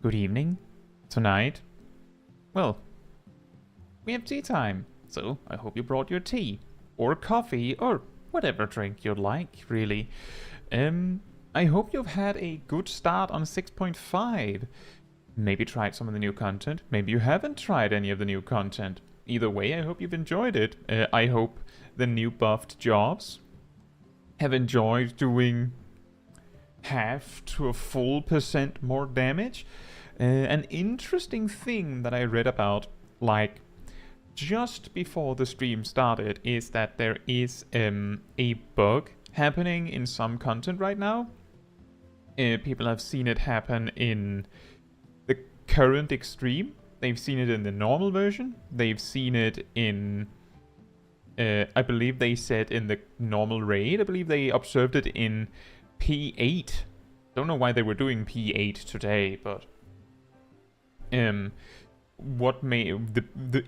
Good evening. Tonight, well, we have tea time, so I hope you brought your tea, or coffee, or whatever drink you'd like, really. I hope you've had a good start on 6.5. Maybe tried some of the new content, maybe you haven't tried any of the new content. Either way, I hope you've enjoyed it. I hope the new buffed jobs have enjoyed doing half to a full % more damage. An interesting thing that I read about, like, just before the stream started, is that there is a bug happening in some content right now. People have seen it happen in the current extreme. They've seen it in the normal version. They've seen it in, I believe they said in the normal raid. I believe they observed it in P8. Don't know why they were doing P8 today, but the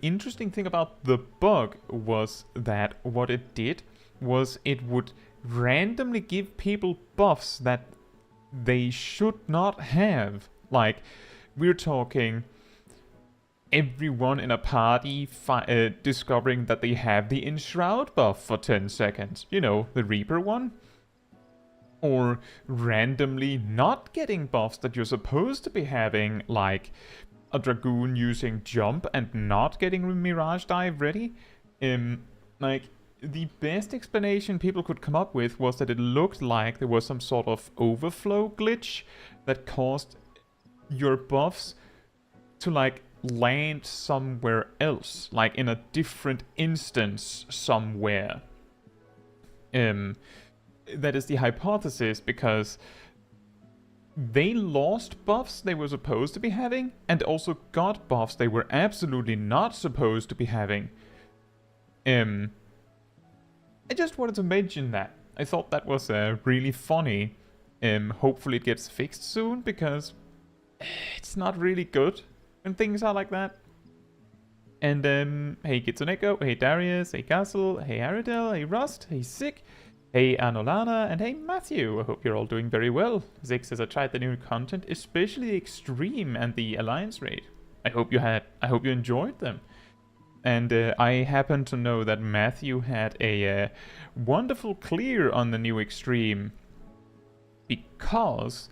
interesting thing about the bug was that what it did was it would randomly give people buffs that they should not have. Like, we're talking everyone in a party discovering that they have the Enshroud buff for 10 seconds. You know, the Reaper one. Or randomly not getting buffs that you're supposed to be having, like a Dragoon using Jump and not getting Mirage Dive ready. Like, the best explanation people could come up with was that it looked like there was some sort of overflow glitch that caused your buffs to, like, land somewhere else, like in a different instance somewhere. That is the hypothesis, because they lost buffs they were supposed to be having, and also got buffs they were absolutely not supposed to be having. I just wanted to mention that. I thought that was really funny. Hopefully it gets fixed soon, because it's not really good when things are like that. And hey Kitsuneko, hey Darius, hey Castle, hey Aridel, hey Rust, hey Sick, hey Anolana, and hey Matthew. I hope you're all doing very well. Zig says I tried the new content, especially the Extreme and the Alliance raid. I hope you enjoyed them. And I happen to know that Matthew had a wonderful clear on the new Extreme, because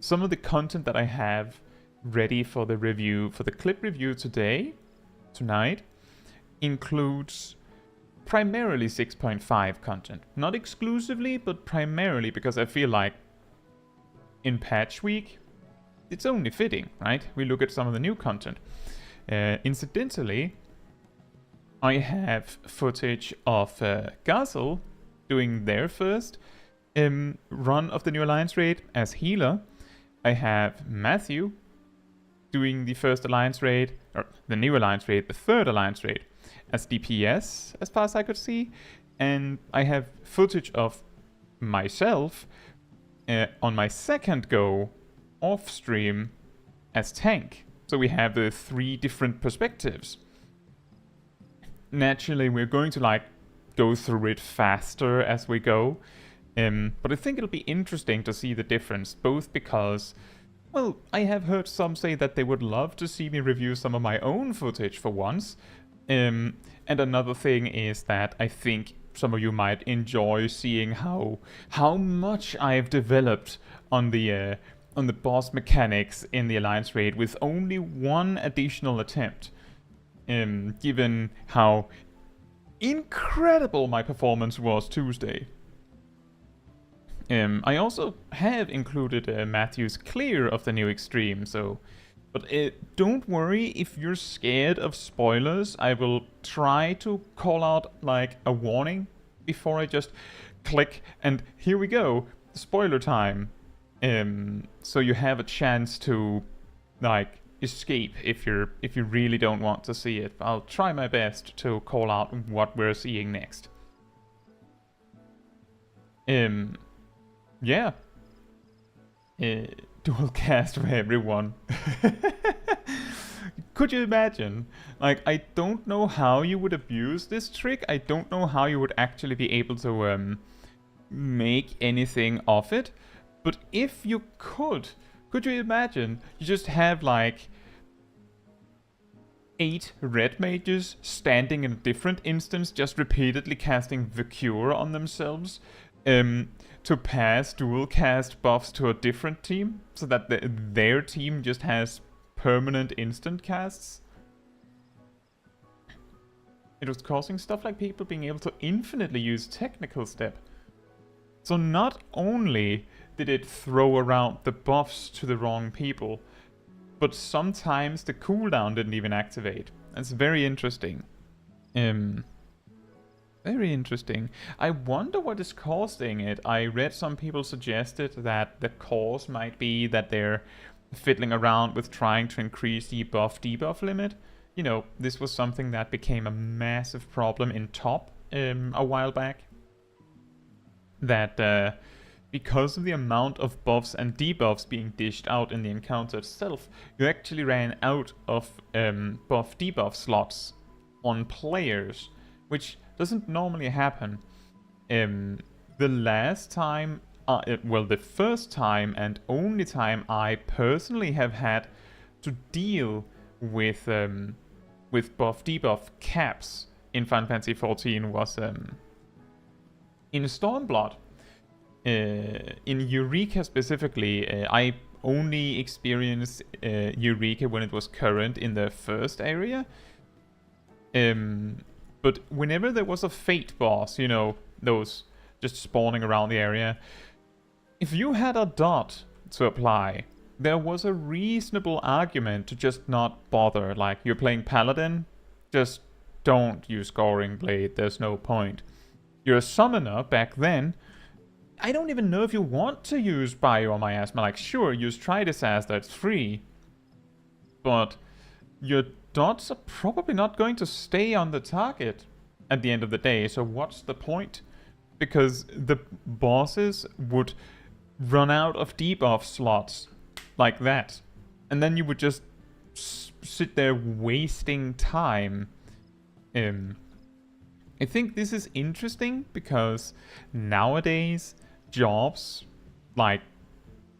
some of the content that I have ready for the review, for the clip review tonight, includes primarily 6.5 content. Not exclusively, but primarily, because I feel like in patch week, it's only fitting, right? We look at some of the new content. Incidentally, I have footage of Gazel doing their first run of the new Alliance raid as healer. I have Matthew doing the first Alliance raid, or the new Alliance raid, the third Alliance raid, as DPS, as far as I could see. And I have footage of myself on my second go off stream as tank. So we have the 3 different perspectives. Naturally, we're going to, like, go through it faster as we go. But I think it'll be interesting to see the difference, both because, well, I have heard some say that they would love to see me review some of my own footage for once. And another thing is that I think some of you might enjoy seeing how much I've developed on the boss mechanics in the Alliance raid with only one additional attempt. Given how incredible my performance was Tuesday. I also have included Matthew's clear of the new Extreme, so... But don't worry if you're scared of spoilers. I will try to call out, like, a warning before I just click, and here we go, spoiler time. So you have a chance to, like, escape if you really don't want to see it. I'll try my best to call out what we're seeing next. Yeah. Dual cast for everyone. Could you imagine? Like, I don't know how you would abuse this trick. I don't know how you would actually be able to make anything of it. But if you could Could you imagine? You just have like 8 red mages standing in a different instance, just repeatedly casting the cure on themselves to pass dual cast buffs to a different team, so that their team just has permanent instant casts. It was causing stuff like people being able to infinitely use technical step. So not only did it throw around the buffs to the wrong people, but sometimes the cooldown didn't even activate. That's very interesting. Very interesting. I wonder what is causing it. I read some people suggested that the cause might be that they're fiddling around with trying to increase the buff-debuff limit. You know, this was something that became a massive problem in top a while back. That because of the amount of buffs and debuffs being dished out in the encounter itself, you actually ran out of buff-debuff slots on players, which doesn't normally happen. The last time, well, the first time and only time I personally have had to deal with buff-debuff caps in Final Fantasy XIV was in Stormblood. In Eureka specifically, I only experienced Eureka when it was current in the first area. But whenever there was a Fate boss, you know, those just spawning around the area, if you had a dot to apply, there was a reasonable argument to just not bother. Like, you're playing Paladin, just don't use Scoring Blade, there's no point. You're a summoner back then, I don't even know if you want to use Bio or Miasma. Like, sure, use Tridisaster, it's free. But your dots are probably not going to stay on the target at the end of the day, so what's the point? Because the bosses would run out of debuff slots like that. And then you would just sit there wasting time. I think this is interesting because nowadays jobs, like,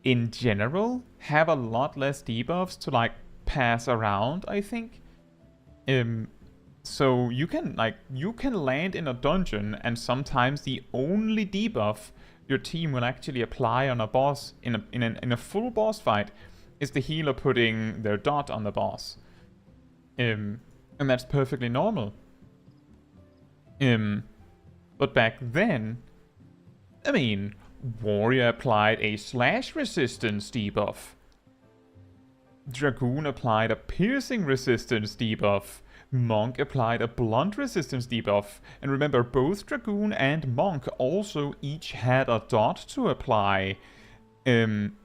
in general, have a lot less debuffs to, like, pass around, I think. So you can land in a dungeon, and sometimes the only debuff your team will actually apply on a boss in a full boss fight is the healer putting their dot on the boss. And that's perfectly normal. But back then, I mean, Warrior applied a slash resistance debuff. Dragoon applied a piercing resistance debuff. Monk applied a blunt resistance debuff. And remember, both Dragoon and Monk also each had a dot to apply. And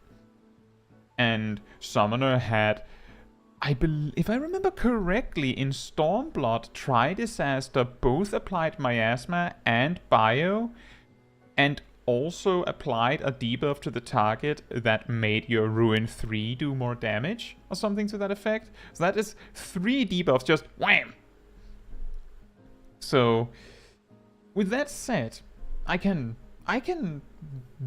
Summoner had, if I remember correctly, in Stormblood, Tridisaster both applied Miasma and Bio, and also applied a debuff to the target that made your Ruin 3 do more damage, or something to that effect. So that is 3 debuffs, just wham! So, with that said, I can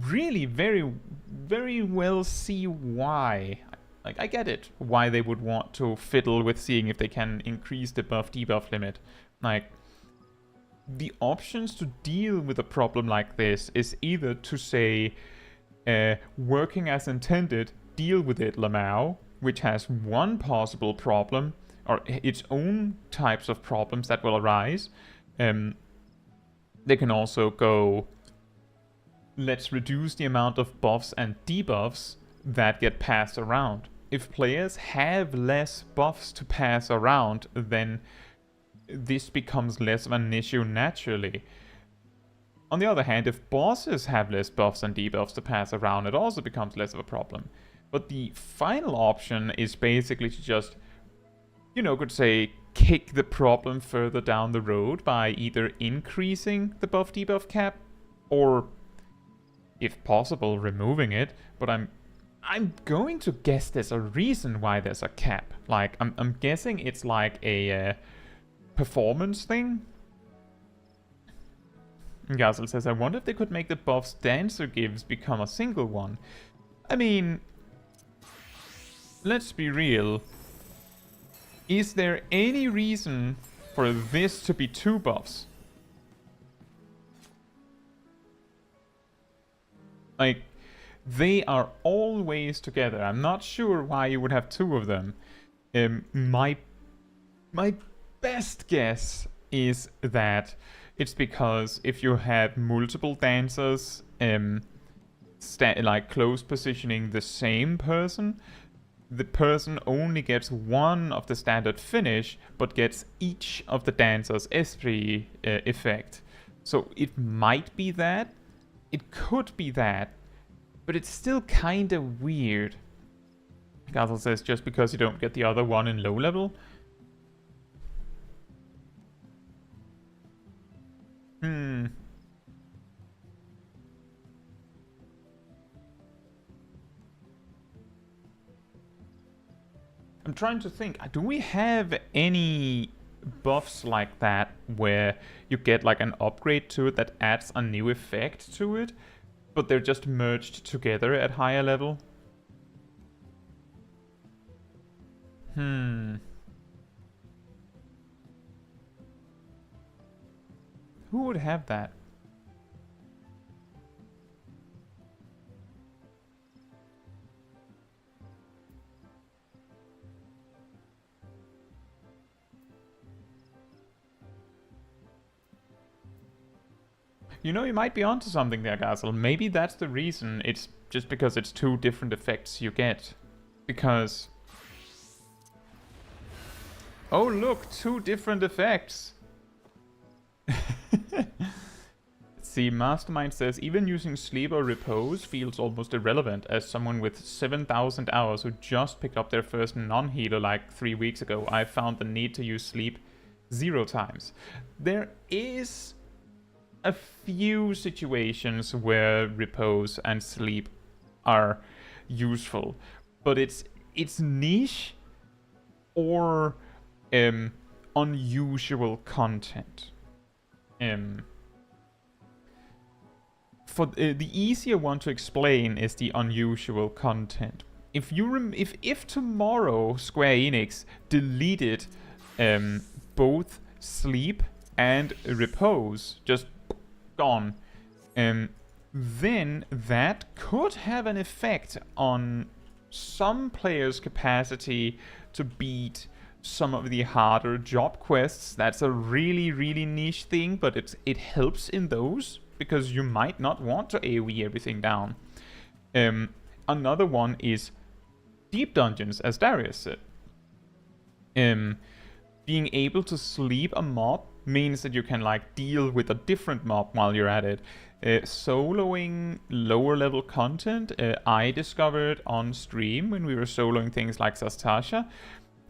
really very, very well see why. Like, I get it, why they would want to fiddle with seeing if they can increase the buff-debuff limit. Like, the options to deal with a problem like this is either to say, working as intended, deal with it, Lamau, which has one possible problem, or its own types of problems that will arise. They can also go, let's reduce the amount of buffs and debuffs that get passed around. If players have less buffs to pass around, then this becomes less of an issue naturally. On the other hand, if bosses have less buffs and debuffs to pass around, it also becomes less of a problem. But the final option is basically to just, you know, could say, kick the problem further down the road by either increasing the buff-debuff cap, or, if possible, removing it. But I'm going to guess there's a reason why there's a cap. Like, I'm guessing it's like a performance thing. Gazel says, I wonder if they could make the buffs Dancer gives become a single one. I mean, let's be real. Is there any reason for this to be 2 buffs? Like, they are always together. I'm not sure why you would have 2 of them. My best guess is that it's because if you have multiple dancers, like close positioning the same person, the person only gets 1 of the standard finish, but gets each of the dancers' esprit effect. So it might be that. It could be that. But it's still kinda weird. Gazel says just because you don't get the other one in low level. I'm trying to think, do we have any buffs like that where you get like an upgrade to it that adds a new effect to it, but they're just merged together at higher level? Who would have that? You know, you might be onto something there, Gazel. Maybe that's the reason. It's just because it's 2 different effects you get. Because... oh, look! 2 different effects! See, Mastermind says, even using sleep or repose feels almost irrelevant, as someone with 7,000 hours who just picked up their first non-healer like 3 weeks ago, I found the need to use sleep 0 times. There is a few situations where repose and sleep are useful, but it's niche or unusual content. For the easier one to explain is the unusual content. If tomorrow Square Enix deleted both sleep and repose, just gone, then that could have an effect on some players' capacity to beat some of the harder job quests. That's a really, really niche thing, but it helps in those, because you might not want to AoE everything down. Another one is deep dungeons, as Darius said. Being able to sleep a mob means that you can like deal with a different mob while you're at it. Soloing lower level content, I discovered on stream when we were soloing things like Sastasha.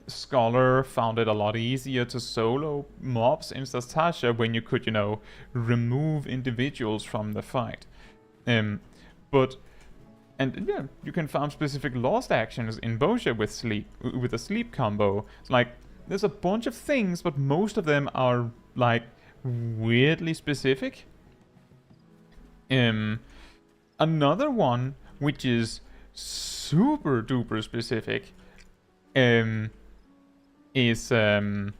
Scholar found it a lot easier to solo mobs in Sastasha when you could, remove individuals from the fight. And yeah, you can farm specific lost actions in Bosha with a sleep combo. It's like, there's a bunch of things, but most of them are like weirdly specific. Another one which is super duper specific is and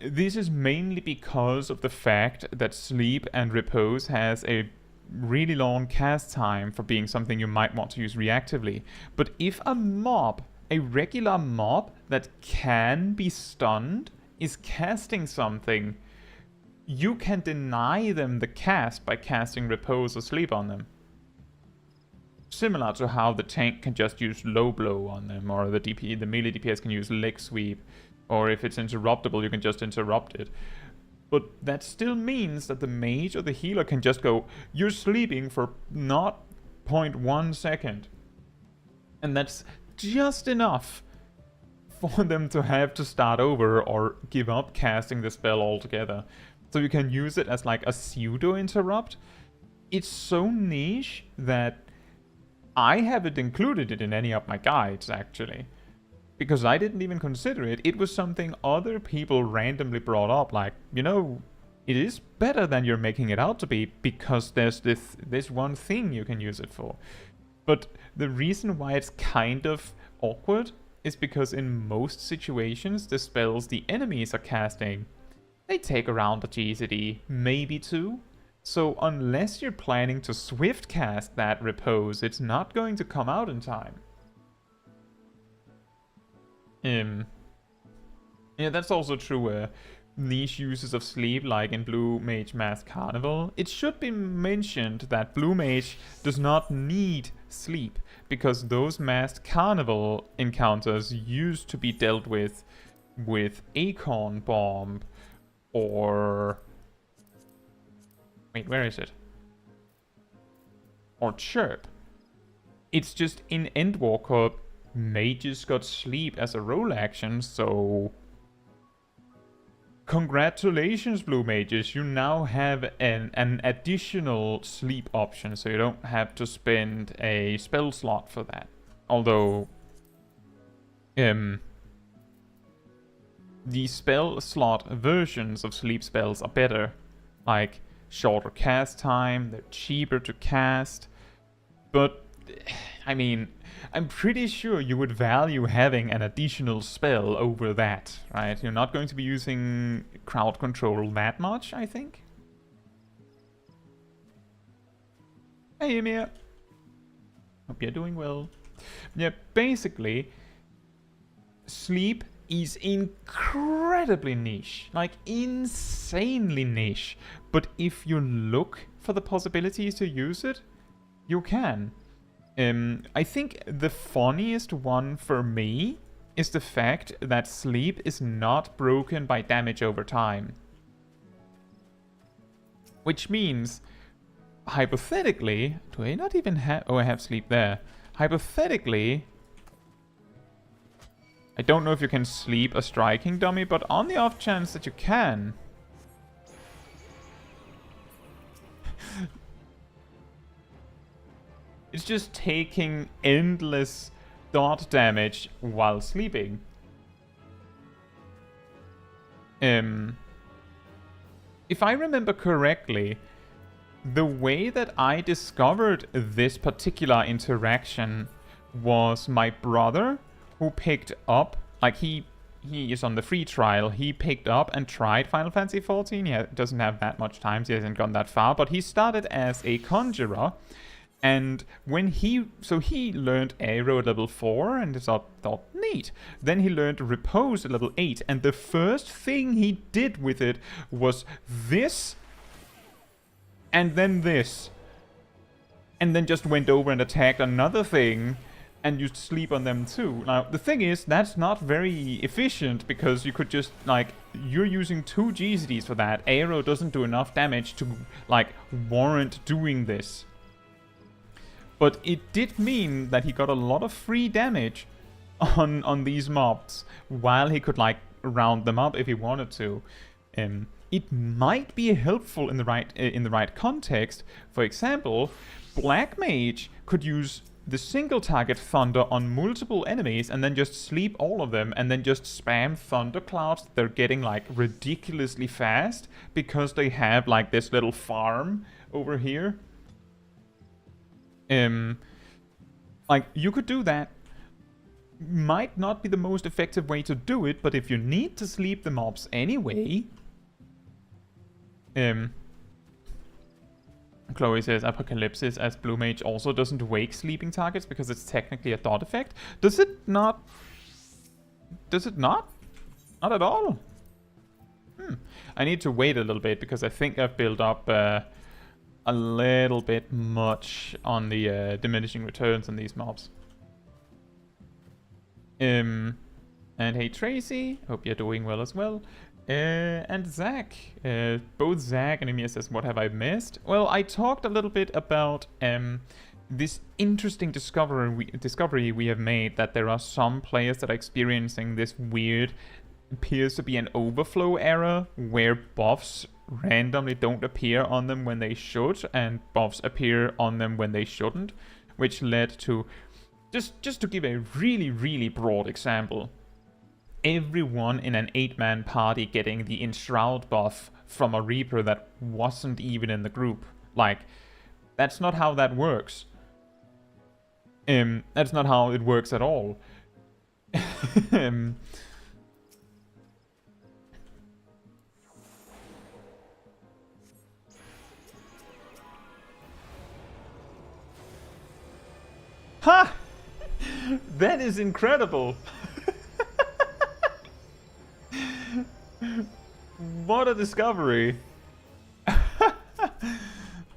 this is mainly because of the fact that sleep and repose has a really long cast time for being something you might want to use reactively. But if a regular mob that can be stunned is casting something, you can deny them the cast by casting repose or sleep on them. Similar to how the tank can just use low blow on them, or the melee DPS can use leg sweep, or if it's interruptible, you can just interrupt it. But that still means that the mage or the healer can just go, you're sleeping for not 0.1 second. And that's just enough for them to have to start over or give up casting the spell altogether. So you can use it as like a pseudo interrupt. It's so niche that I haven't included it in any of my guides, actually. Because I didn't even consider it. It was something other people randomly brought up, like, it is better than you're making it out to be, because there's this one thing you can use it for. But the reason why it's kind of awkward is because in most situations, the spells the enemies are casting, they take around a GCD, maybe 2. So unless you're planning to swift cast that repose, it's not going to come out in time. Yeah, that's also true. Niche uses of sleep, like in Blue Mage Mask Carnival. It should be mentioned that Blue Mage does not need sleep, because those Masked Carnival encounters used to be dealt with Acorn Bomb, or... Wait, where is it? Or Chirp. It's just in Endwalker, mages got sleep as a role action, so... Congratulations, Blue Mages, you now have an additional sleep option, so you don't have to spend a spell slot for that. Although, the spell slot versions of sleep spells are better. Like, shorter cast time, they're cheaper to cast, but, I mean, I'm pretty sure you would value having an additional spell over that, right? You're not going to be using crowd control that much, I think. Hey, Emir. Hope you're doing well. Yeah, basically, sleep is incredibly niche. Like, insanely niche. But if you look for the possibilities to use it, you can. I think the funniest one for me is the fact that sleep is not broken by damage over time. Which means, hypothetically, do I not even have... Oh, I have sleep there. Hypothetically, I don't know if you can sleep a striking dummy, but on the off chance that you can... It's just taking endless dot damage while sleeping. If I remember correctly, the way that I discovered this particular interaction was my brother, who picked up, like he is on the free trial, he picked up and tried Final Fantasy XIV. He doesn't have that much time, so he hasn't gone that far, but he started as a conjurer. And when he learned Aero at level 4 and thought, neat. Then he learned Repose at level 8, and the first thing he did with it was this, and then this. And then just went over and attacked another thing, and used sleep on them too. Now, the thing is, that's not very efficient, because you could just, like, you're using 2 GCDs for that. Aero doesn't do enough damage to, like, warrant doing this. But it did mean that he got a lot of free damage on these mobs, while he could, like, round them up if he wanted to. It might be helpful in the right context. For example, Black Mage could use the single target Thunder on multiple enemies and then just sleep all of them and then just spam Thunderclouds. They're getting, like, ridiculously fast because they have, like, this little farm over here. Like, you could do that. Might not be the most effective way to do it, but if you need to sleep the mobs anyway... Chloe says Apocalypsis as Blue Mage also doesn't wake sleeping targets because it's technically a thought effect. Does it not? Does it not? Not at all? I need to wait a little bit because I think I've built up... a little bit much on the diminishing returns on these mobs. And hey Tracy, hope you're doing well as well. And Zach, both Zach and Emir says, what have I missed? Well, I talked a little bit about this interesting discovery we have made, that there are some players that are experiencing this weird, appears to be an overflow error, where buffs randomly don't appear on them when they should, and buffs appear on them when they shouldn't, which led to, just to give a really, really broad example, everyone in an 8-man party getting the Enshroud buff from a Reaper that wasn't even in the group. Like, that's not how that works. That's not how it works at all. Ha! That is incredible! What a discovery!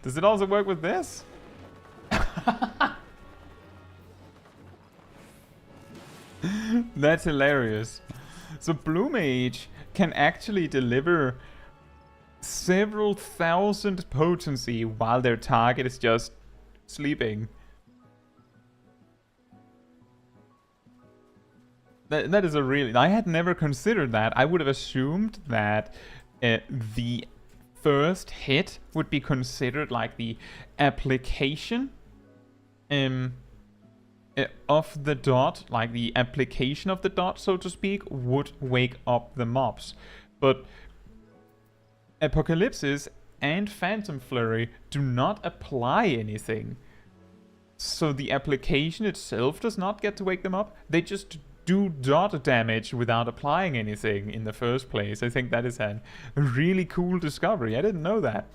Does it also work with this? That's hilarious. So Blue Mage can actually deliver several thousand potency while their target is just sleeping. That is a really... I had never considered that. I would have assumed that the first hit would be considered like the application of the dot, like the application of the dot, so to speak, would wake up the mobs. But Apocalypsis and Phantom Flurry do not apply anything. So the application itself does not get to wake them up. They just do dot damage without applying anything in the first place. I think that is a really cool discovery. I didn't know that.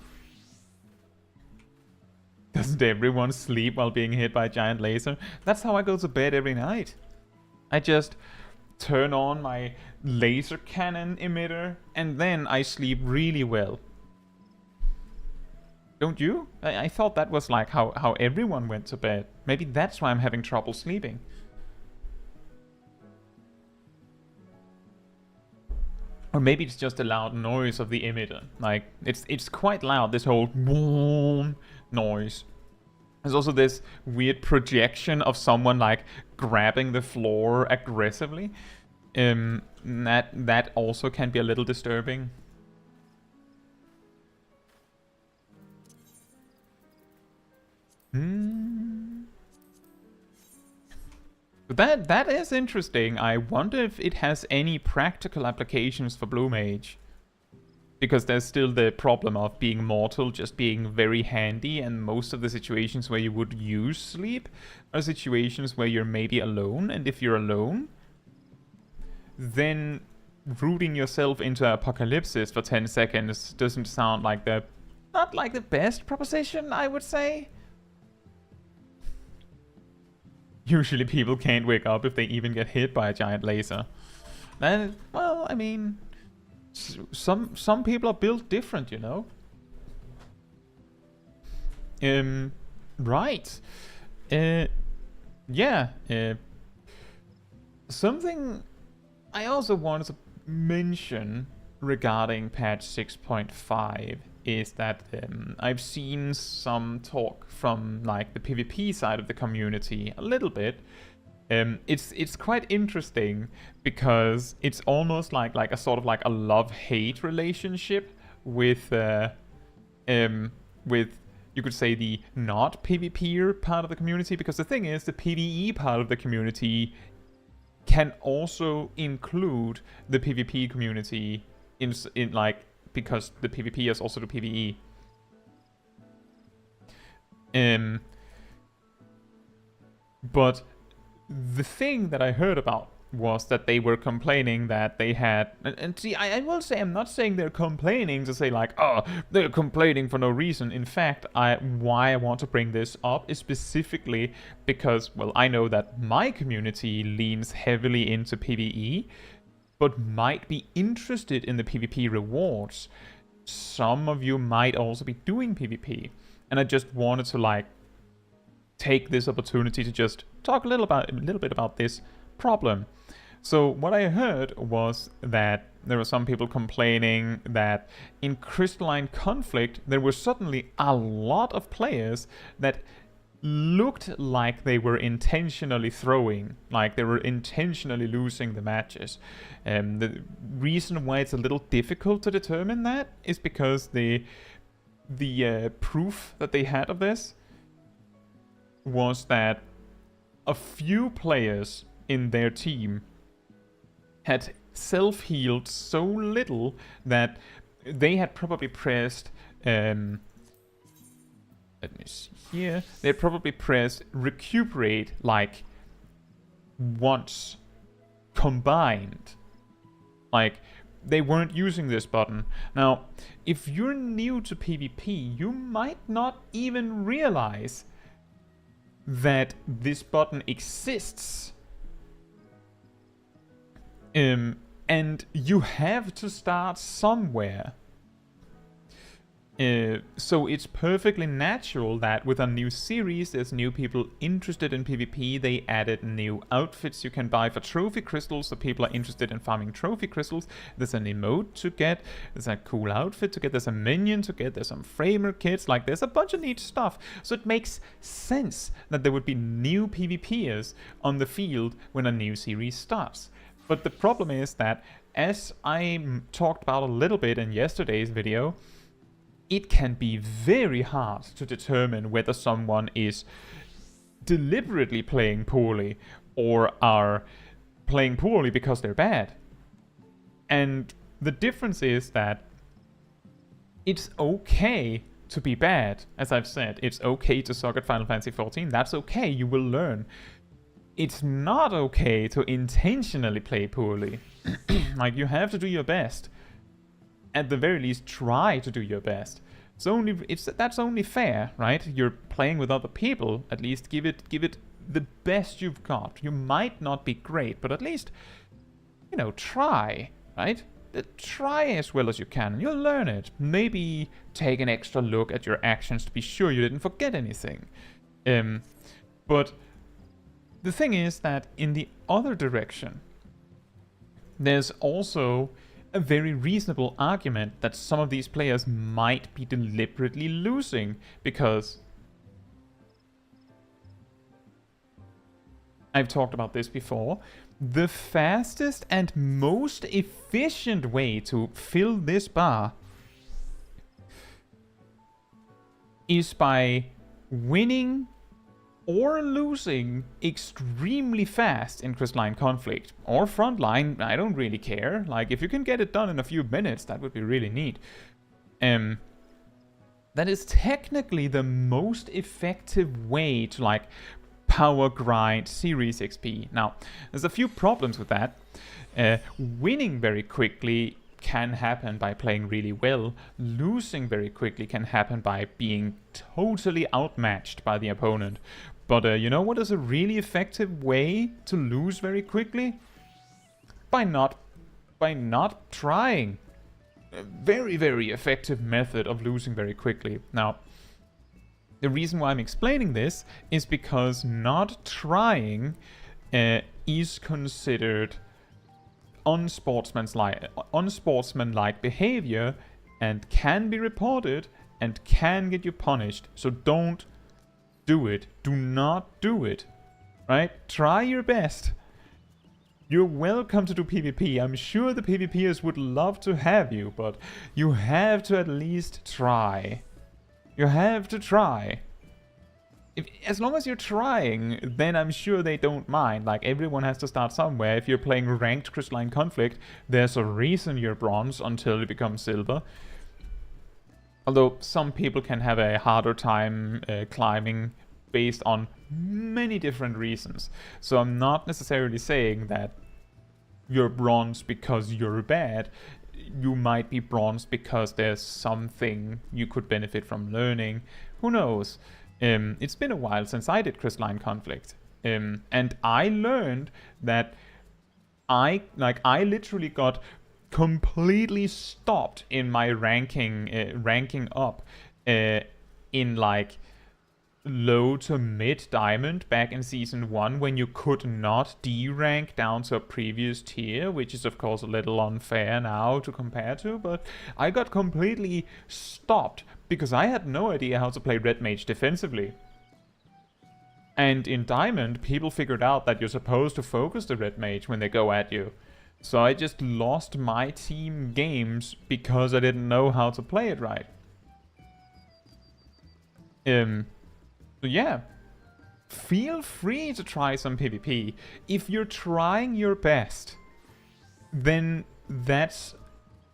Doesn't everyone sleep while being hit by a giant laser? That's how I go to bed every night. I just turn on my laser cannon emitter and then I sleep really well. Don't you? I thought that was like how everyone went to bed. Maybe that's why I'm having trouble sleeping. Or maybe it's just the loud noise of the emitter. Like, it's quite loud, this whole boom noise. There's also this weird projection of someone, like, grabbing the floor aggressively. That also can be a little disturbing. But that is interesting. I wonder if it has any practical applications for Blue Mage. Because there's still the problem of being mortal just being very handy, and most of the situations where you would use sleep are situations where you're maybe alone, and if you're alone, then rooting yourself into Apocalypsis for 10 seconds doesn't sound like not like the best proposition, I would say. Usually people can't wake up if they even get hit by a giant laser. Then, well, I mean, some people are built different, you know. Right. Yeah. Something I also wanted to mention regarding patch 6.5 is that I've seen some talk from like the PvP side of the community a little bit. It's quite interesting because it's almost like a sort of like a love-hate relationship with you could say the not PvPer part of the community, because the thing is the PvE part of the community can also include the PvP community in like, because the PvP is also the PvE. But the thing that I heard about was that they were complaining that they had... And see, I will say, I'm not saying they're complaining to say like, oh, they're complaining for no reason. In fact, why I want to bring this up is specifically because, well, I know that my community leans heavily into PvE, but might be interested in the PvP rewards. Some of you might also be doing PvP. And I just wanted to like take this opportunity to just talk a little bit about this problem. So what I heard was that there were some people complaining that in Crystalline Conflict there were suddenly a lot of players that looked like they were intentionally throwing, like they were intentionally losing the matches. The reason why it's a little difficult to determine that is because the proof that they had of this was that a few players in their team had self-healed so little that they had probably pressed let me see here. They'd probably press recuperate like once combined. Like, they weren't using this button. Now, if you're new to PvP, you might not even realize that this button exists. And you have to start somewhere. So it's perfectly natural that with a new series, there's new people interested in PvP. They added new outfits you can buy for trophy crystals, so people are interested in farming trophy crystals. There's an emote to get, there's a cool outfit to get, there's a minion to get, there's some framer kits, like there's a bunch of neat stuff. So it makes sense that there would be new PvPers on the field when a new series starts. But the problem is that, as I talked about a little bit in yesterday's video, it can be very hard to determine whether someone is deliberately playing poorly or are playing poorly because they're bad. And the difference is that it's okay to be bad. As I've said, it's okay to suck at Final Fantasy XIV. That's okay, you will learn. It's not okay to intentionally play poorly. Like, you have to do your best. At the very least, try to do your best. That's only fair, right? You're playing with other people. At least give it the best you've got. You might not be great, but at least, you know, try, right? Try as well as you can, and you'll learn it. Maybe take an extra look at your actions to be sure you didn't forget anything. But the thing is that in the other direction, there's also a very reasonable argument that some of these players might be deliberately losing because I've talked about this before. The fastest and most efficient way to fill this bar is by winning or losing extremely fast in Crystalline Conflict. Or Frontline, I don't really care. Like, if you can get it done in a few minutes, that would be really neat. That is technically the most effective way to, like, power grind series XP. Now, there's a few problems with that. Winning very quickly can happen by playing really well. Losing very quickly can happen by being totally outmatched by the opponent. But you know what is a really effective way to lose very quickly? By not trying. A very, very effective method of losing very quickly. Now, the reason why I'm explaining this is because not trying is considered unsportsmanlike behavior and can be reported and can get you punished. So don't do it. Do not do it. Right? Try your best. You're welcome to do PvP. I'm sure the PvPers would love to have you, but you have to at least try. You have to try. As long as you're trying, then I'm sure they don't mind. Like, everyone has to start somewhere. If you're playing ranked Crystalline Conflict, there's a reason you're bronze until you become silver. Although some people can have a harder time climbing based on many different reasons. So I'm not necessarily saying that you're bronze because you're bad. You might be bronze because there's something you could benefit from learning. Who knows? It's been a while since I did Crystalline Conflict. And I learned that I literally got completely stopped in my ranking up in like low to mid diamond back in season 1 when you could not D-rank down to a previous tier, which is of course a little unfair now to compare to, but I got completely stopped because I had no idea how to play Red Mage defensively. And in Diamond, people figured out that you're supposed to focus the Red Mage when they go at you. So I just lost my team games because I didn't know how to play it right. So yeah, feel free to try some PvP. If you're trying your best, then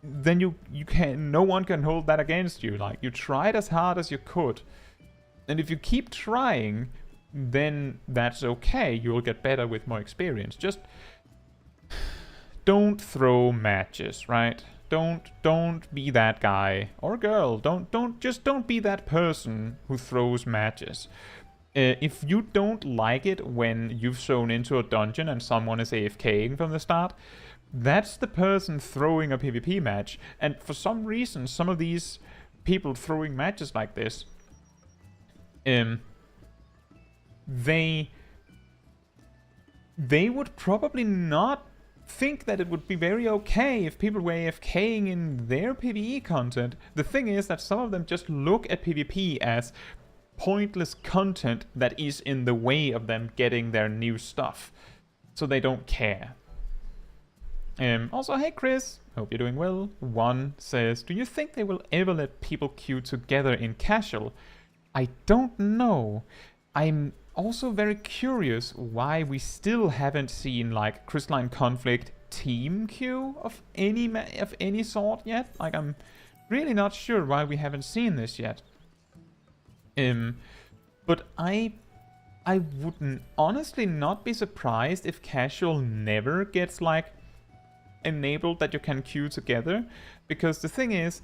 you can, no one can hold that against you. Like, you tried as hard as you could. And if you keep trying, then that's okay. You'll get better with more experience. Just don't throw matches, right? Don't be that guy or girl. Don't be that person who throws matches. If you don't like it when you've shown into a dungeon and someone is AFKing from the start, that's the person throwing a PvP match. And for some reason, some of these people throwing matches like this, they would probably not think that it would be very okay if people were AFKing in their PvE content. The thing is that some of them just look at PvP as pointless content that is in the way of them getting their new stuff. So they don't care. Also, hey Chris, hope you're doing well. One says, do you think they will ever let people queue together in casual? I don't know. I'm also very curious why we still haven't seen like Crystalline Conflict team queue of any sort yet. Like, I'm really not sure why we haven't seen this yet. But I would honestly not be surprised if casual never gets like enabled that you can queue together, because the thing is,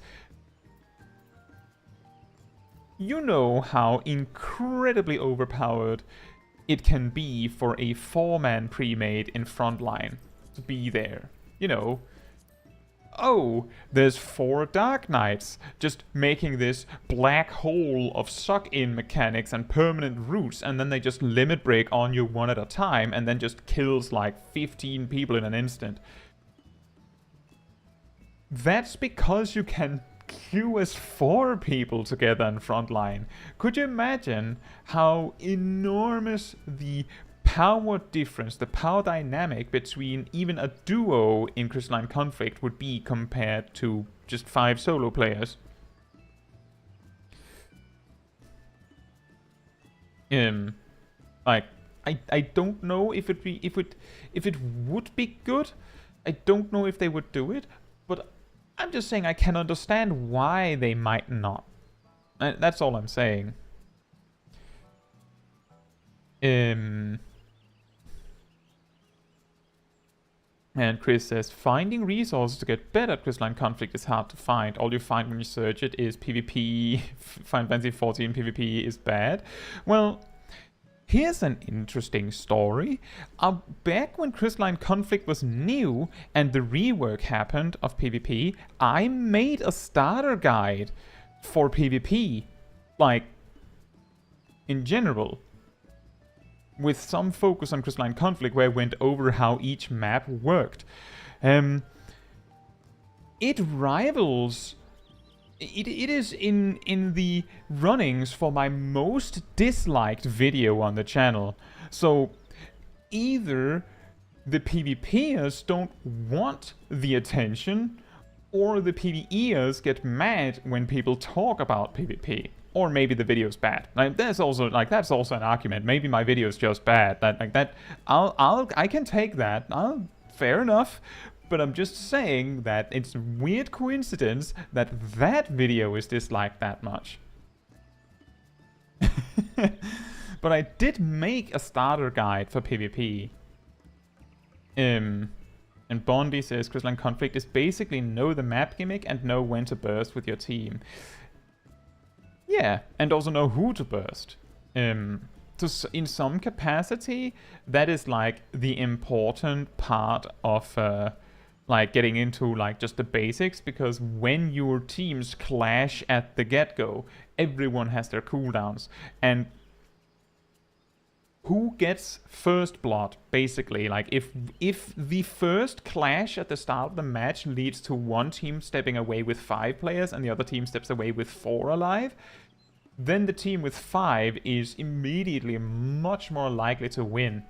you know how incredibly overpowered it can be for a 4-man pre-made in frontline to be there. You know, oh, there's 4 Dark Knights just making this black hole of suck-in mechanics and permanent roots, and then they just limit break on you one at a time and then just kills like 15 people in an instant. That's because you can queue as 4 people together in frontline. Could you imagine how enormous the power difference, the power dynamic between even a duo in Crystalline Conflict would be compared to just 5 solo players? Like, I don't know if it would be good. I don't know if they would do it, but I'm just saying I can understand why they might not. That's all I'm saying. And Chris says, finding resources to get better at Crystalline Conflict is hard to find. All you find when you search it is PvP. Final Fantasy XIV PvP is bad. Well, here's an interesting story. Back when Crystalline Conflict was new and the rework happened of PvP, I made a starter guide for PvP, like, in general, with some focus on Crystalline Conflict, where I went over how each map worked. It rivals... It is in the runnings for my most disliked video on the channel. So either the PvPers don't want the attention, or the PvEers get mad when people talk about PvP. Or maybe the video's bad. Like, that's also an argument. Maybe my video's just bad. I can take that. Fair enough. But I'm just saying that it's a weird coincidence that that video is disliked that much. But I did make a starter guide for PvP. And Bondi says Crystalline Conflict is basically know the map gimmick and know when to burst with your team. Yeah, and also know who to burst. So in some capacity, that is like the important part of like getting into like just the basics, because when your teams clash at the get-go, everyone has their cooldowns, and who gets first blood, basically. Like, if the first clash at the start of the match leads to one team stepping away with 5 players and the other team steps away with 4 alive, then the team with 5 is immediately much more likely to win.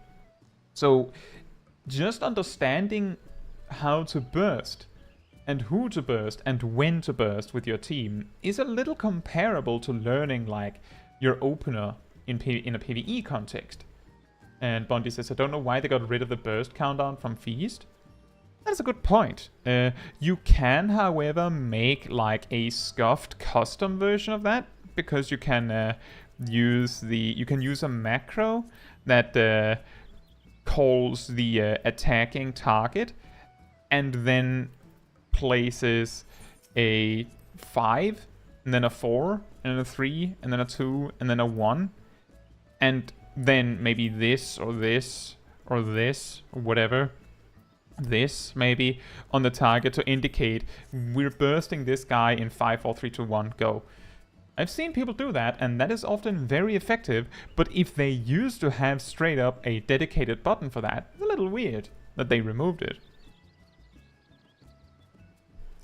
So just understanding how to burst and who to burst and when to burst with your team is a little comparable to learning like your opener in a PvE context. And Bondi says, I don't know why they got rid of the burst countdown from Feast. That's a good point. You can, however, make like a scuffed custom version of that, because you can you can use a macro that calls the attacking target and then places a 5 and then a 4 and then a 3 and then a 2 and then a 1, and then maybe this or this or this or whatever, this maybe on the target to indicate we're bursting this guy in 5, 4, 3, 2, 1, go. I've seen people do that, and that is often very effective, but if they used to have straight up a dedicated button for that, it's a little weird that they removed it.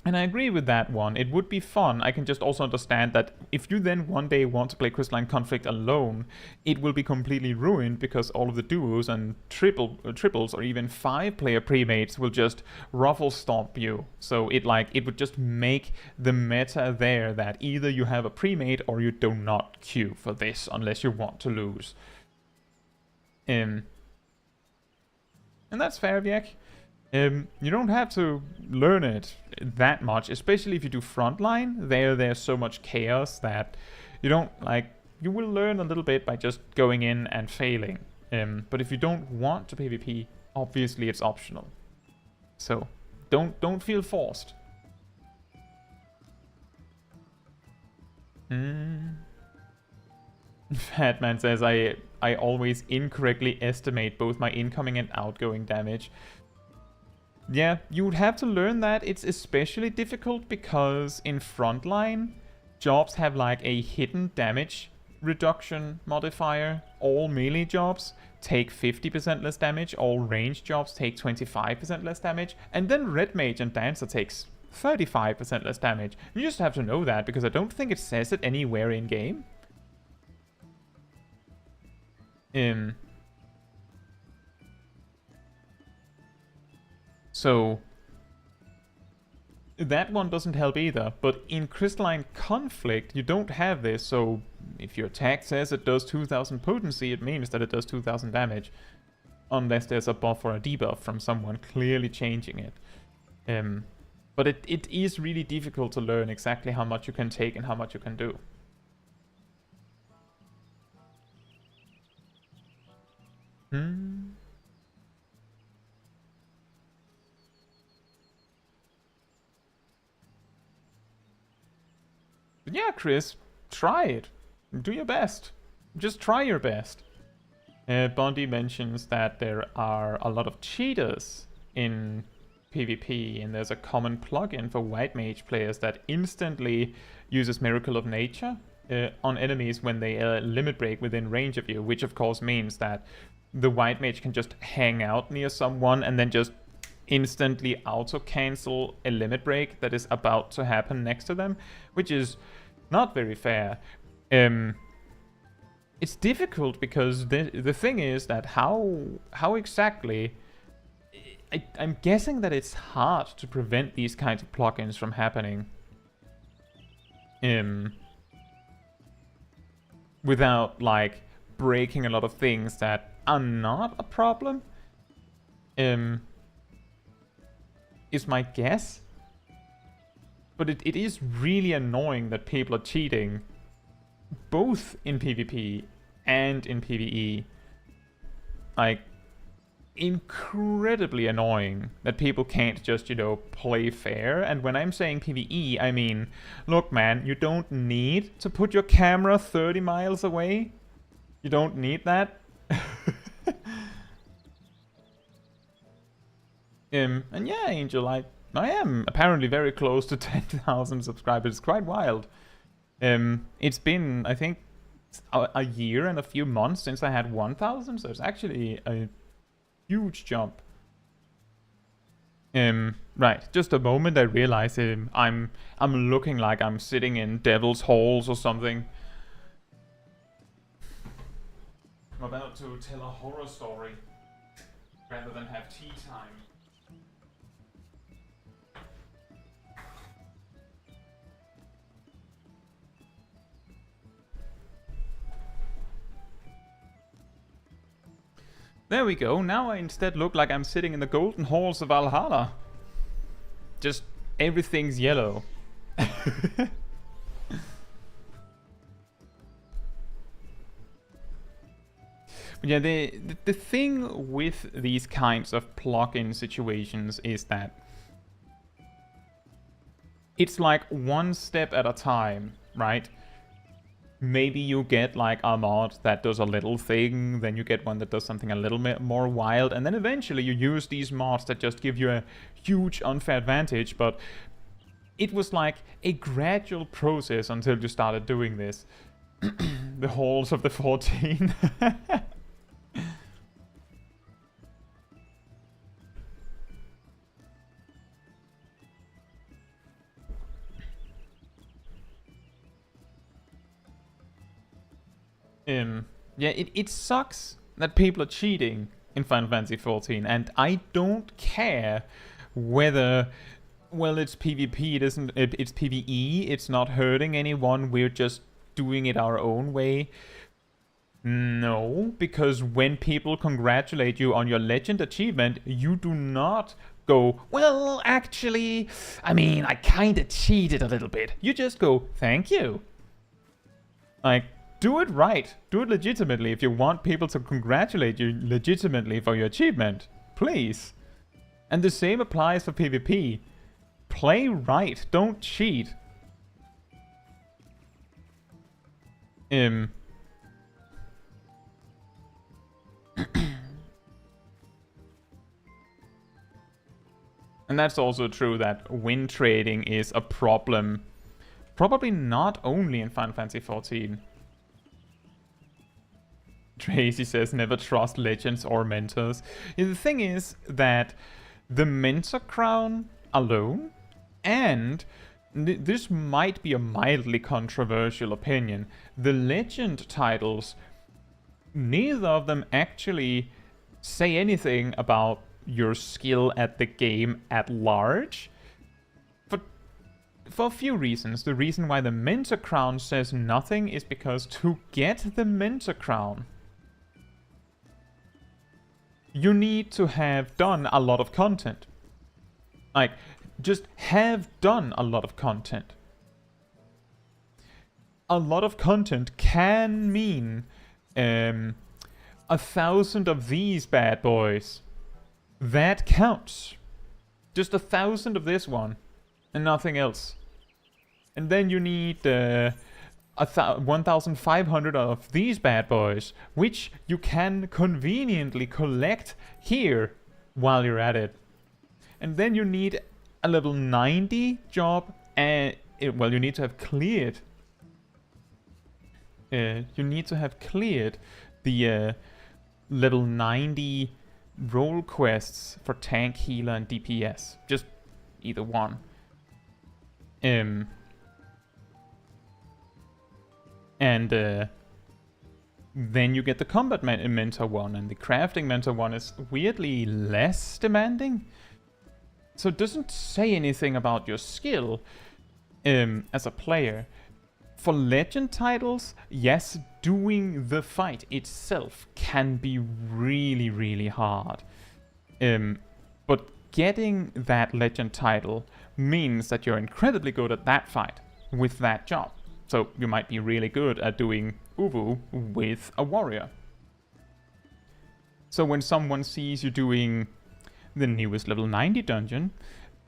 And I agree with that one. It would be fun. I can just also understand that if you then one day want to play Crystalline Conflict alone, it will be completely ruined because all of the duos and triples or even 5-player premates will just ruffle stomp you. So it would just make the meta there that either you have a premate or you do not queue for this unless you want to lose. And that's fair, Vjek. You don't have to learn it that much, especially if you do frontline. There's so much chaos that you don't you will learn a little bit by just going in and failing. But if you don't want to PvP, obviously it's optional. So don't feel forced. Fatman says I always incorrectly estimate both my incoming and outgoing damage. Yeah, you would have to learn that. It's especially difficult because in frontline, jobs have like a hidden damage reduction modifier. All melee jobs take 50% less damage, all ranged jobs take 25% less damage, and then Red Mage and Dancer takes 35% less damage. You just have to know that because I don't think it says it anywhere in game. So that one doesn't help either, but in Crystalline Conflict you don't have this, so if your attack says it does 2000 potency, it means that it does 2000 damage. Unless there's a buff or a debuff from someone clearly changing it. But it is really difficult to learn exactly how much you can take and how much you can do. Yeah, Chris, try it. Do your best. Just try your best. Bondi mentions that there are a lot of cheaters in PvP, and there's a common plugin for White Mage players that instantly uses Miracle of Nature on enemies when they limit break within range of you, which of course means that the White Mage can just hang out near someone and then just instantly auto-cancel a limit break that is about to happen next to them, which is not very fair. It's difficult because the thing is that how exactly... I'm guessing that it's hard to prevent these kinds of plugins from happening without like breaking a lot of things that are not a problem. Is my guess. But it is really annoying that people are cheating both in PvP and in PvE. Like, incredibly annoying that people can't just, play fair. And when I'm saying PvE, I mean, look man, you don't need to put your camera 30 miles away. You don't need that. And yeah, Angel, I am apparently very close to 10,000 subscribers. It's quite wild. It's been, I think, a year and a few months since I had 1,000, so it's actually a huge jump. Right, just a moment I realize I'm looking like I'm sitting in Devil's Halls or something. I'm about to tell a horror story rather than have tea time. There we go, now I instead look like I'm sitting in the golden halls of Valhalla. Just everything's yellow. But yeah, the thing with these kinds of plugin situations is that it's like one step at a time, right? Maybe you get like a mod that does a little thing, then you get one that does something a little bit more wild, and then eventually you use these mods that just give you a huge unfair advantage. But it was like a gradual process until you started doing this. The halls of the 14. Yeah, it sucks that people are cheating in Final Fantasy XIV, and I don't care whether, well, it's PvP, it's PvE, it's not hurting anyone, we're just doing it our own way. No, because when people congratulate you on your legend achievement, you do not go, well, actually, I mean, I kinda cheated a little bit. You just go, thank you. Like, do it right. Do it legitimately if you want people to congratulate you legitimately for your achievement. Please. And the same applies for PvP. Play right. Don't cheat. And that's also true that win trading is a problem. Probably not only in Final Fantasy XIV. Tracy says never trust legends or mentors. Yeah, the thing is that the mentor crown alone, and this might be a mildly controversial opinion, the legend titles, neither of them actually say anything about your skill at the game at large. For a few reasons. The reason why the mentor crown says nothing is because to get the mentor crown, you need to have done a lot of content. Like, just have done a lot of content. A lot of content can mean 1,000 of these bad boys. That counts. Just 1,000 of this one and nothing else. And then you need 1,500 of these bad boys, which you can conveniently collect here while you're at it. And then you need a level 90 job, and well, you need to have cleared. You need to have cleared the level 90 role quests for tank, healer, and DPS. Just either one. And then you get the combat mentor one, and the crafting mentor one is weirdly less demanding. So it doesn't say anything about your skill as a player. For legend titles, yes, doing the fight itself can be really, really hard. But getting that legend title means that you're incredibly good at that fight with that job. So you might be really good at doing Uwu with a warrior. So when someone sees you doing the newest level 90 dungeon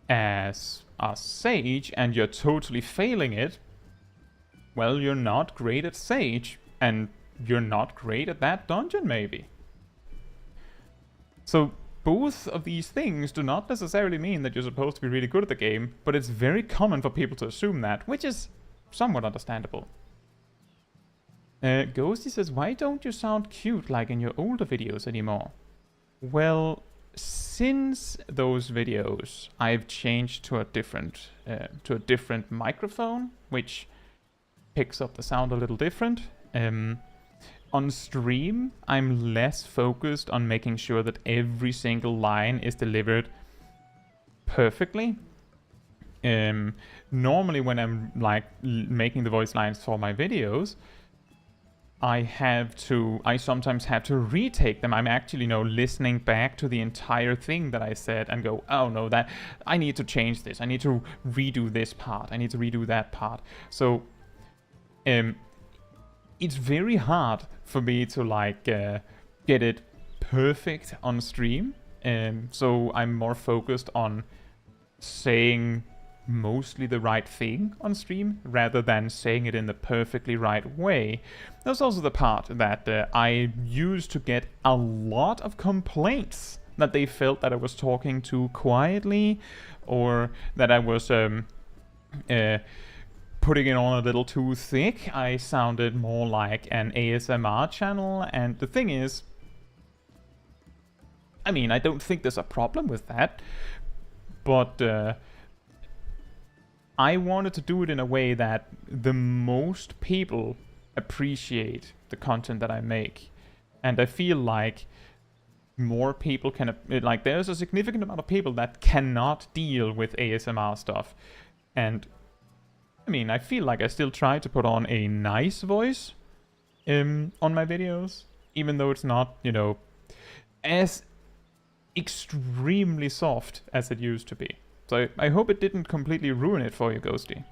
as a sage and you're totally failing it, well, you're not great at sage, and you're not great at that dungeon maybe. So both of these things do not necessarily mean that you're supposed to be really good at the game, but it's very common for people to assume that, which is somewhat understandable. Ghosty says, why don't you sound cute like in your older videos anymore? Well, since those videos, I've changed to a different microphone, which picks up the sound a little different. On stream, I'm less focused on making sure that every single line is delivered perfectly. Normally when I'm like making the voice lines for my videos, I sometimes have to retake them. I'm actually, listening back to the entire thing that I said and go, oh no, that I need to change this. I need to redo this part. I need to redo that part. So, it's very hard for me to get it perfect on stream. So I'm more focused on saying mostly the right thing on stream rather than saying it in the perfectly right way. That's also the part that I used to get a lot of complaints that they felt that I was talking too quietly, or that I was putting it on a little too thick. I sounded more like an ASMR channel, and the thing is, I mean, I don't think there's a problem with that, but I wanted to do it in a way that the most people appreciate the content that I make. And I feel like more people can, like, there's a significant amount of people that cannot deal with ASMR stuff. And I mean, I feel like I still try to put on a nice voice on my videos, even though it's not, you know, as extremely soft as it used to be. So I hope it didn't completely ruin it for you, Ghosty.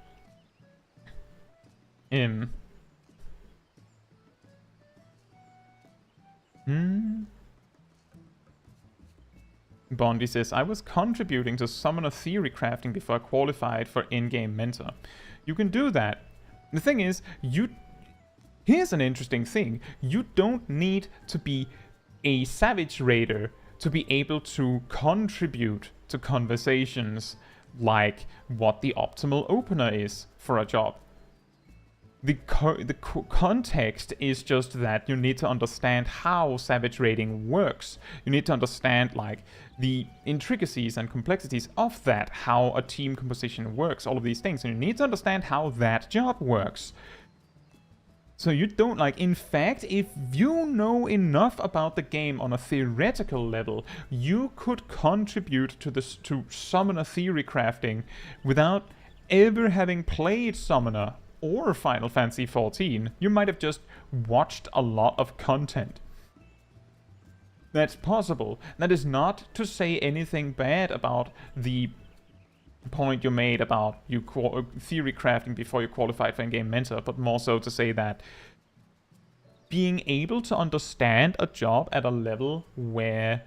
Bondi says, I was contributing to Summoner Theory crafting before I qualified for in-game mentor. You can do that. The thing is, here's an interesting thing. You don't need to be a Savage Raider to be able to contribute to conversations like what the optimal opener is for a job. The context is just that you need to understand how Savage Raiding works. You need to understand, like, the intricacies and complexities of that, how a team composition works, all of these things. And you need to understand how that job works. So you don't, like, in fact, if you know enough about the game on a theoretical level, you could contribute to Summoner Theory crafting without ever having played Summoner or Final Fantasy XIV. You might have just watched a lot of content. That's possible. That is not to say anything bad about the point you made about you theory crafting before you qualified for in-game mentor, but more so to say that being able to understand a job at a level where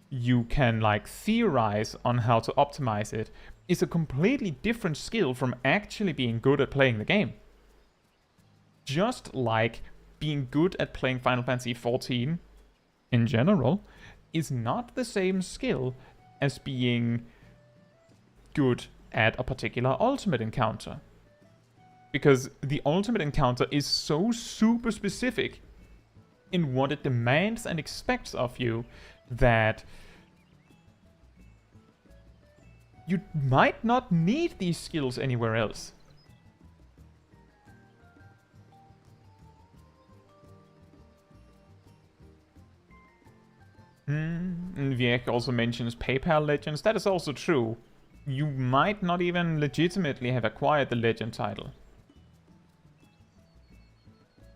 you can, like, theorize on how to optimize it is a completely different skill from actually being good at playing the game. Just like being good at playing Final Fantasy XIV in general is not the same skill as being good at a particular ultimate encounter. Because the ultimate encounter is so super specific in what it demands and expects of you that you might not need these skills anywhere else. Viek also mentions PayPal Legends. That is also true. You might not even legitimately have acquired the Legend title.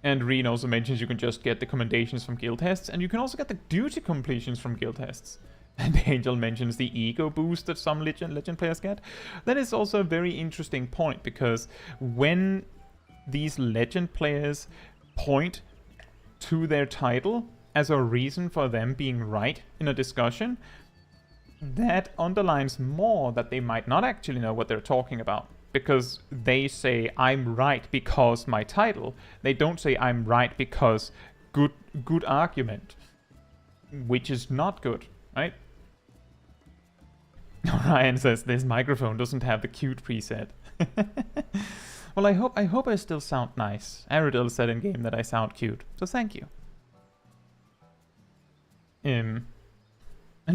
And Reen also mentions you can just get the commendations from guild tests, and you can also get the duty completions from guild tests. And Angel mentions the ego boost that some legend players get. That is also a very interesting point, because when these legend players point to their title as a reason for them being right in a discussion, that underlines more that they might not actually know what they're talking about. Because they say, I'm right because my title. They don't say, I'm right because good argument. Which is not good, right? Ryan says, this microphone doesn't have the cute preset. Well, I hope I still sound nice. Aerodil said in game that I sound cute, so thank you. And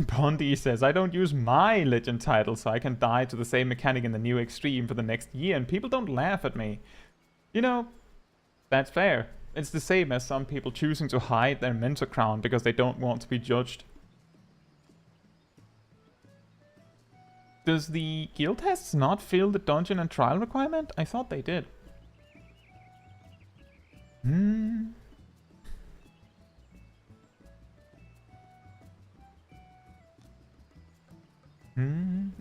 Bondi says, I don't use my legend title so I can die to the same mechanic in the new Extreme for the next year and people don't laugh at me. You know, that's fair. It's the same as some people choosing to hide their mentor crown because they don't want to be judged. Does the guild tests not fill the dungeon and trial requirement? I thought they did.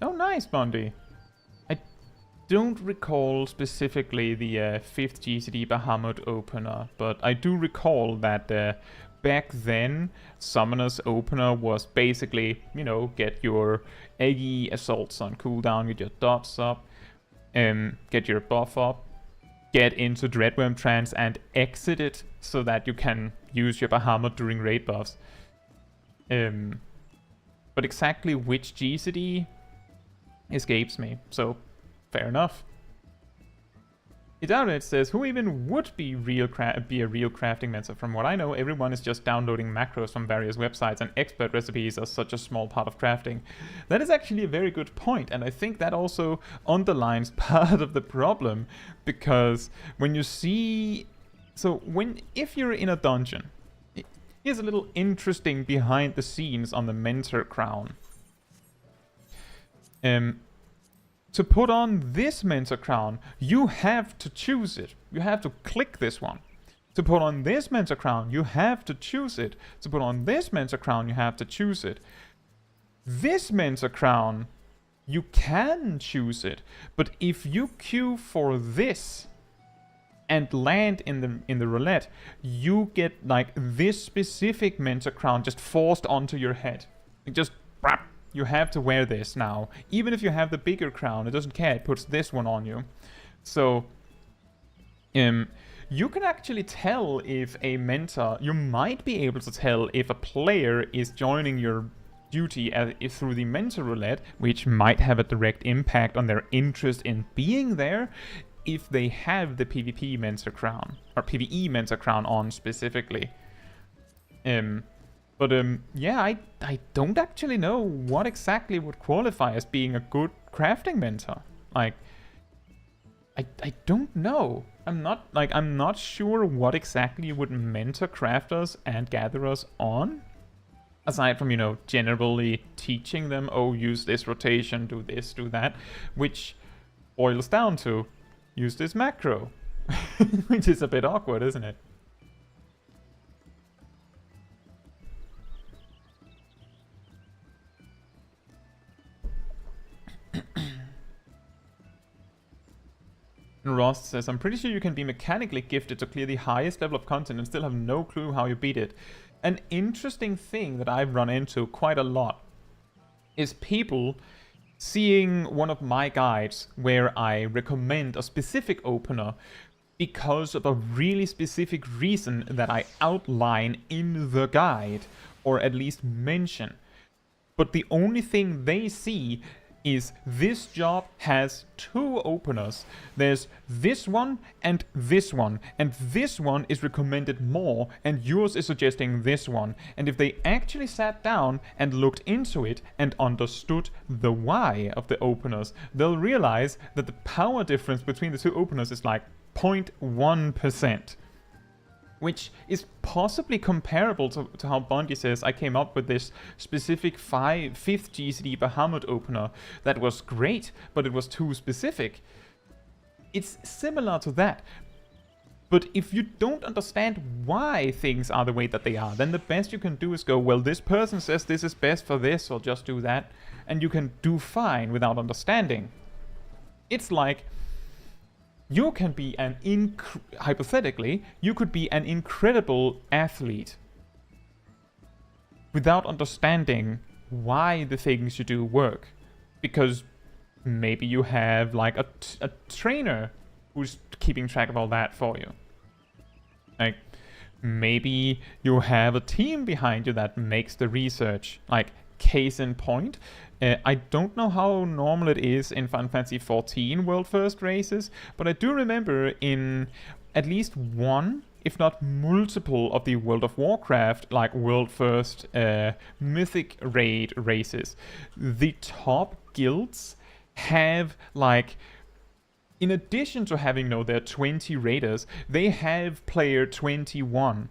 Oh, nice, Bondi. I don't recall specifically the 5th GCD Bahamut opener, but I do recall that back then, Summoner's Opener was basically, you know, get your Eggy Assaults on cooldown, get your dots up, get your buff up, get into Dreadworm Trance and exit it so that you can use your Bahamut during raid buffs. But exactly which GCD escapes me, so fair enough. It says, who even would be a real crafting mentor? From what I know, everyone is just downloading macros from various websites, and expert recipes are such a small part of crafting. That is actually a very good point, and I think that also underlines part of the problem, because when you see... So, if you're in a dungeon, here's a little interesting behind the scenes on the Mentor Crown. To put on this Mentor Crown, you have to choose it. You have to click this one. To put on this Mentor Crown, you have to choose it. To put on this Mentor Crown, you have to choose it. This Mentor Crown, you can choose it. But if you queue for this and land in the roulette, you get like this specific Mentor Crown just forced onto your head. It just... You have to wear this now. Even if you have the bigger crown, it doesn't care. It puts this one on you. So, you can actually tell if a mentor... You might be able to tell if a player is joining your duty through the mentor roulette, which might have a direct impact on their interest in being there, if they have the PvP mentor crown, or PvE mentor crown on specifically. But yeah, I don't actually know what exactly would qualify as being a good crafting mentor. Like, I don't know. I'm not sure what exactly would mentor crafters and gatherers on. Aside from, you know, generally teaching them, oh, use this rotation, do this, do that, which boils down to use this macro, which is a bit awkward, isn't it? Rost says, I'm pretty sure you can be mechanically gifted to clear the highest level of content and still have no clue how you beat it. An interesting thing that I've run into quite a lot is people seeing one of my guides where I recommend a specific opener because of a really specific reason that I outline in the guide, or at least mention. But the only thing they see is this job has two openers. There's this one, and this one is recommended more, and yours is suggesting this one. And if they actually sat down and looked into it and understood the why of the openers, they'll realize that the power difference between the two openers is like 0.1%. Which is possibly comparable to how Bungie says, I came up with this specific 5th GCD Bahamut opener that was great, but it was too specific. It's similar to that. But if you don't understand why things are the way that they are, then the best you can do is go, well, this person says this is best for this, so just do that. And you can do fine without understanding. It's like... You can be hypothetically, you could be an incredible athlete without understanding why the things you do work. Because maybe you have like a trainer who's keeping track of all that for you. Like, maybe you have a team behind you that makes the research. Like, case in point, I don't know how normal it is in Final Fantasy XIV World First races, but I do remember in at least one, if not multiple, of the World of Warcraft, like World First Mythic Raid races, the top guilds have, like, in addition to having, their 20 raiders, they have player 21.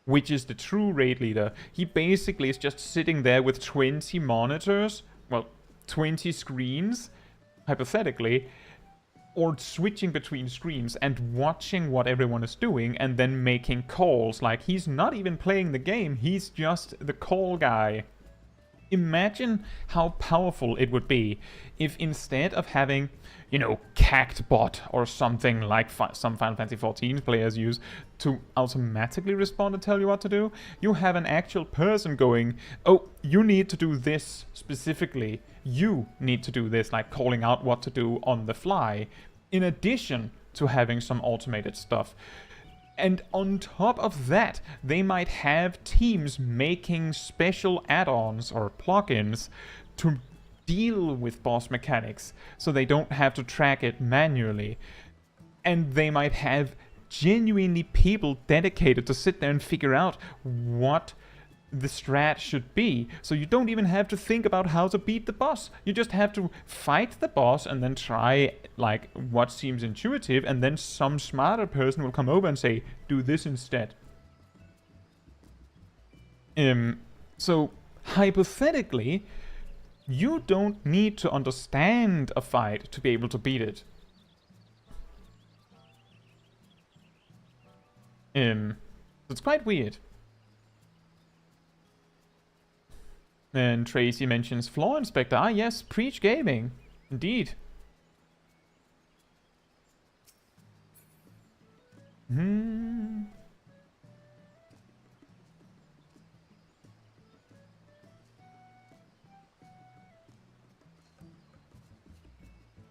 Which is the true raid leader. He basically is just sitting there with 20 monitors, well, 20 screens, hypothetically, or switching between screens and watching what everyone is doing and then making calls. Like, he's not even playing the game, he's just the call guy. Imagine how powerful it would be if instead of having, you know, Cactbot or something like some Final Fantasy XIV players use to automatically respond and tell you what to do, you have an actual person going, oh, you need to do this specifically. You need to do this, like calling out what to do on the fly, in addition to having some automated stuff. And on top of that, they might have teams making special add-ons or plugins to deal with boss mechanics, so they don't have to track it manually. And they might have genuinely people dedicated to sit there and figure out what the strat should be, so you don't even have to think about how to beat the boss. You just have to fight the boss and then try like what seems intuitive, and then some smarter person will come over and say, do this instead. So hypothetically, you don't need to understand a fight to be able to beat it. It's quite weird. And Tracy mentions Flaw Inspector. Ah, yes, Preach Gaming. Indeed.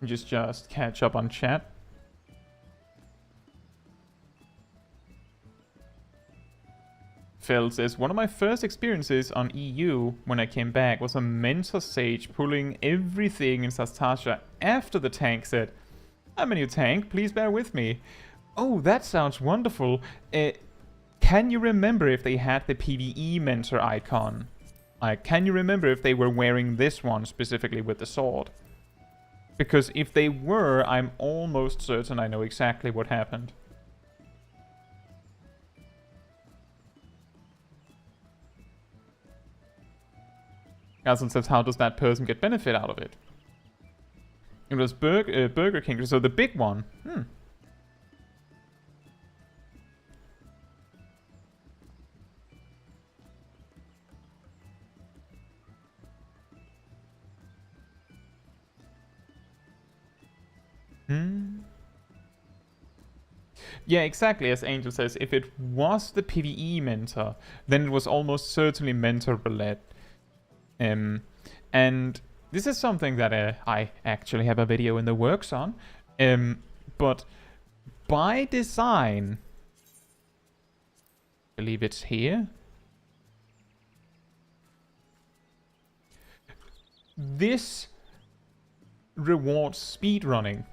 Just catch up on chat. Phil says, one of my first experiences on EU when I came back was a mentor sage pulling everything in Sastasha after the tank said, I'm a new tank, please bear with me. Oh, that sounds wonderful. Can you remember if they had the PvE mentor icon? Can you remember if they were wearing this one specifically with the sword? Because if they were, I'm almost certain I know exactly what happened. Gaston says, how does that person get benefit out of it? It was Burger King, so the big one. Yeah, exactly, as Angel says, if it was the PvE mentor, then it was almost certainly mentor roulette. And this is something that I actually have a video in the works on. But by design, I believe it's here. This rewards speedrunning.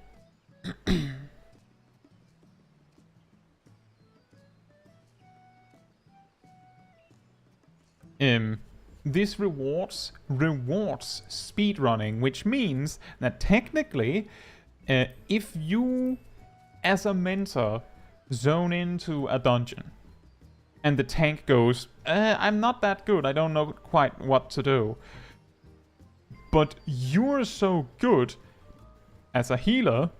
This rewards speedrunning, which means that technically, if you, as a mentor, zone into a dungeon, and the tank goes, I'm not that good, I don't know quite what to do, but you're so good as a healer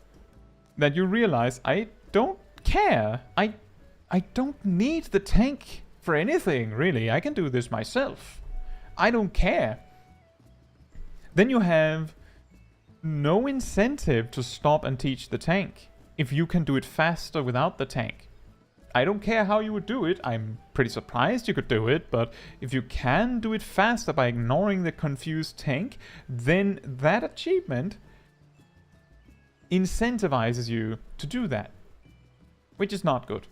that you realize, I don't care, I don't need the tank for anything, really, I can do this myself. I don't care. Then you have no incentive to stop and teach the tank if you can do it faster without the tank. I don't care how you would do it. I'm pretty surprised you could do it, but if you can do it faster by ignoring the confused tank, then that achievement incentivizes you to do that, which is not good.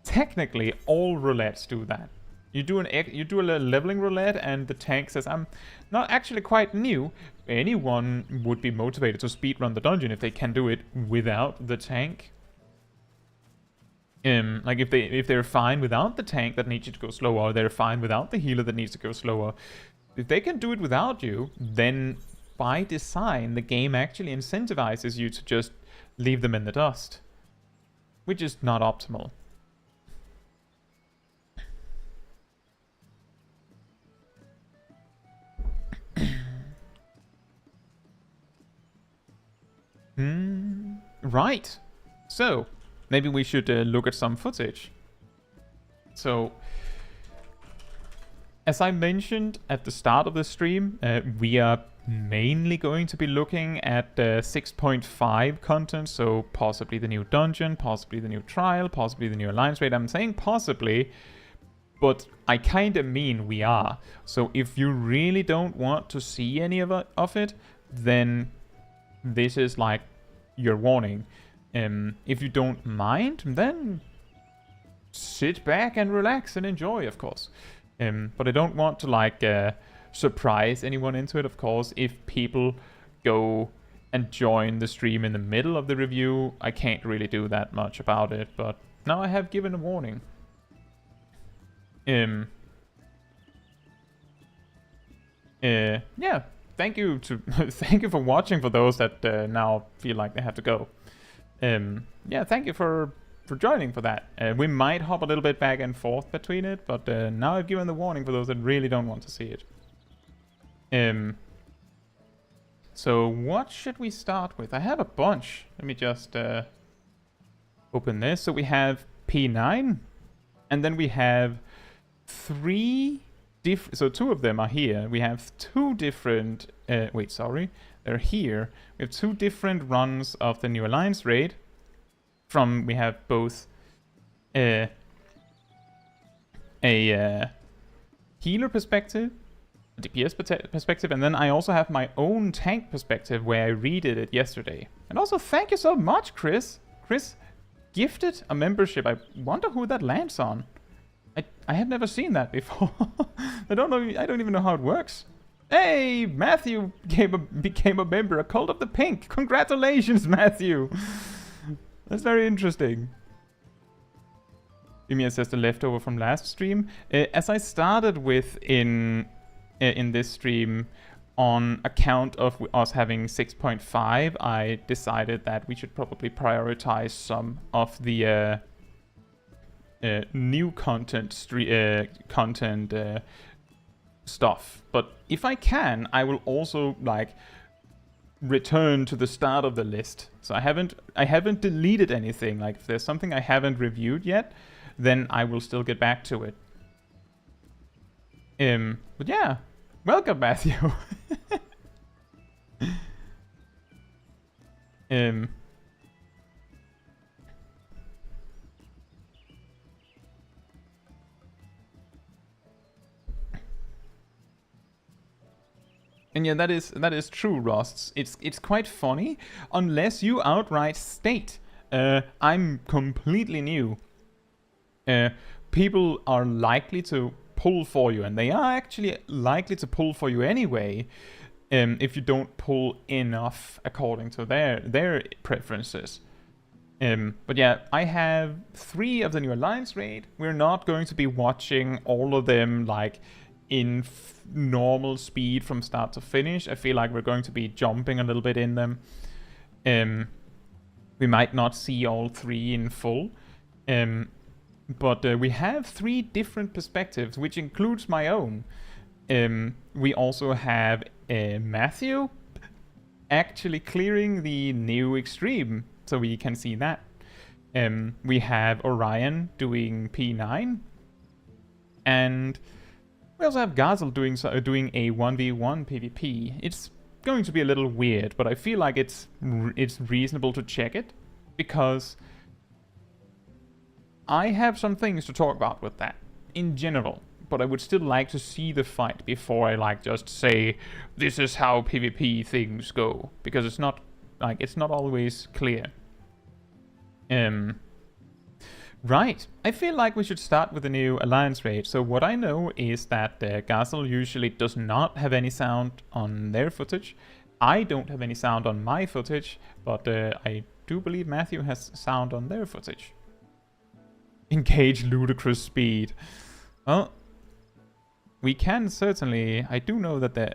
Technically, all roulettes do that. You do a leveling roulette, and the tank says, I'm not actually quite new. Anyone would be motivated to speedrun the dungeon if they can do it without the tank. Like if they're fine without the tank that needs you to go slower, or they're fine without the healer that needs to go slower. If they can do it without you, then by design, the game actually incentivizes you to just leave them in the dust, which is not optimal. Right. So, maybe we should look at some footage. So, as I mentioned at the start of the stream, we are mainly going to be looking at 6.5 content, so possibly the new dungeon, possibly the new trial, possibly the new alliance raid. I'm saying possibly, but I kind of mean we are. So if you really don't want to see any of it, then this is like your warning. If you don't mind, then sit back and relax and enjoy, of course. But I don't want to like surprise anyone into it, of course. If people go and join the stream in the middle of the review, I can't really do that much about it, but now I have given a warning. Yeah, thank you to thank you for watching for those that now feel like they have to go. Yeah, thank you for joining for that. We might hop a little bit back and forth between it, but now I've given the warning for those that really don't want to see it. So what should we start with? I have a bunch. Let me just open this. So we have P9, and then we have three different. So two of them are here. We have two different. Wait, sorry, they're here. We have two different runs of the new alliance raid. We have both a healer perspective, a DPS perspective, and then I also have my own tank perspective where I redid it yesterday. And also thank you so much, Chris. Chris gifted a membership. I wonder who that lands on. I have never seen that before. I don't even know how it works. Hey, Matthew became a member, a Cult of the Pink. Congratulations, Matthew. That's very interesting. Ymir says the leftover from last stream. As I started with in this stream, on account of us having 6.5, I decided that we should probably prioritize some of the new content stuff. But if I can, I will also like return to the start of the list. So I haven't deleted anything. Like if there's something I haven't reviewed yet, then I will still get back to it. But yeah, welcome, Matthew. And yeah, that is true, Rosts. It's quite funny, unless you outright state, I'm completely new. People are likely to pull for you, and they are actually likely to pull for you anyway, if you don't pull enough according to their preferences. But yeah, I have 3 of the new Alliance raid. We're not going to be watching all of them like in normal speed from start to finish. I feel like we're going to be jumping a little bit in them. We might not see all 3 in full. But we have 3 different perspectives, which includes my own. We also have Matthew actually clearing the new extreme, so we can see that. We have Orion doing P9. And we also have Gazel doing a 1v1 PvP. It's going to be a little weird, but I feel like it's reasonable to check it, because I have some things to talk about with that in general, but I would still like to see the fight before I like just say this is how PvP things go, because it's not always clear. Right, I feel like we should start with the new Alliance raid. So what I know is that Gazel usually does not have any sound on their footage. I don't have any sound on my footage, but I do believe Matthew has sound on their footage. Engage ludicrous speed. Well, we can certainly. I do know that the.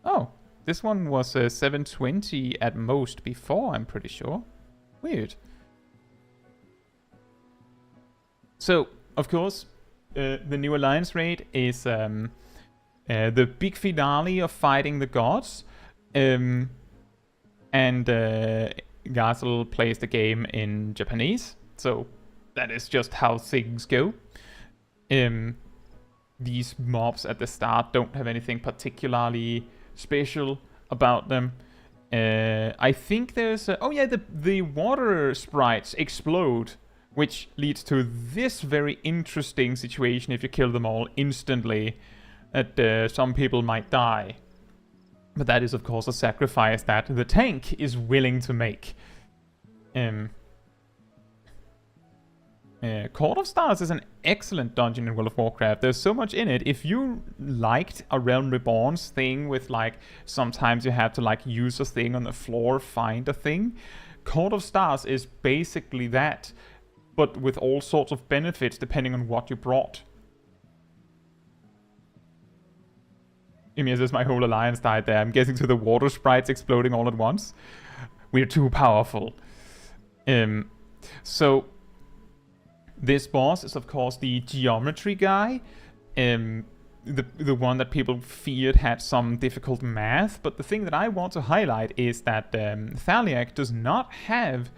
Oh, this one was 720 at most before, I'm pretty sure. Weird. So, of course, the new Alliance raid is the big finale of fighting the gods. And Gazel plays the game in Japanese, so that is just how things go. these mobs at the start don't have anything particularly special about them. I think there's oh yeah, the water sprites explode, which leads to this very interesting situation if you kill them all instantly, that some people might die. But that is of course a sacrifice that the tank is willing to make. Court of Stars is an excellent dungeon in World of Warcraft. There's so much in it. If you liked a Realm Reborn's thing with like sometimes you have to like use a thing on the floor, find a thing, Court of Stars is basically that, but with all sorts of benefits depending on what you brought. Ymir says my whole alliance died there. I'm guessing to the water sprites exploding all at once. We're too powerful. So this boss is of course the geometry guy, the one that people feared had some difficult math. But the thing that I want to highlight is that Thaliak does not have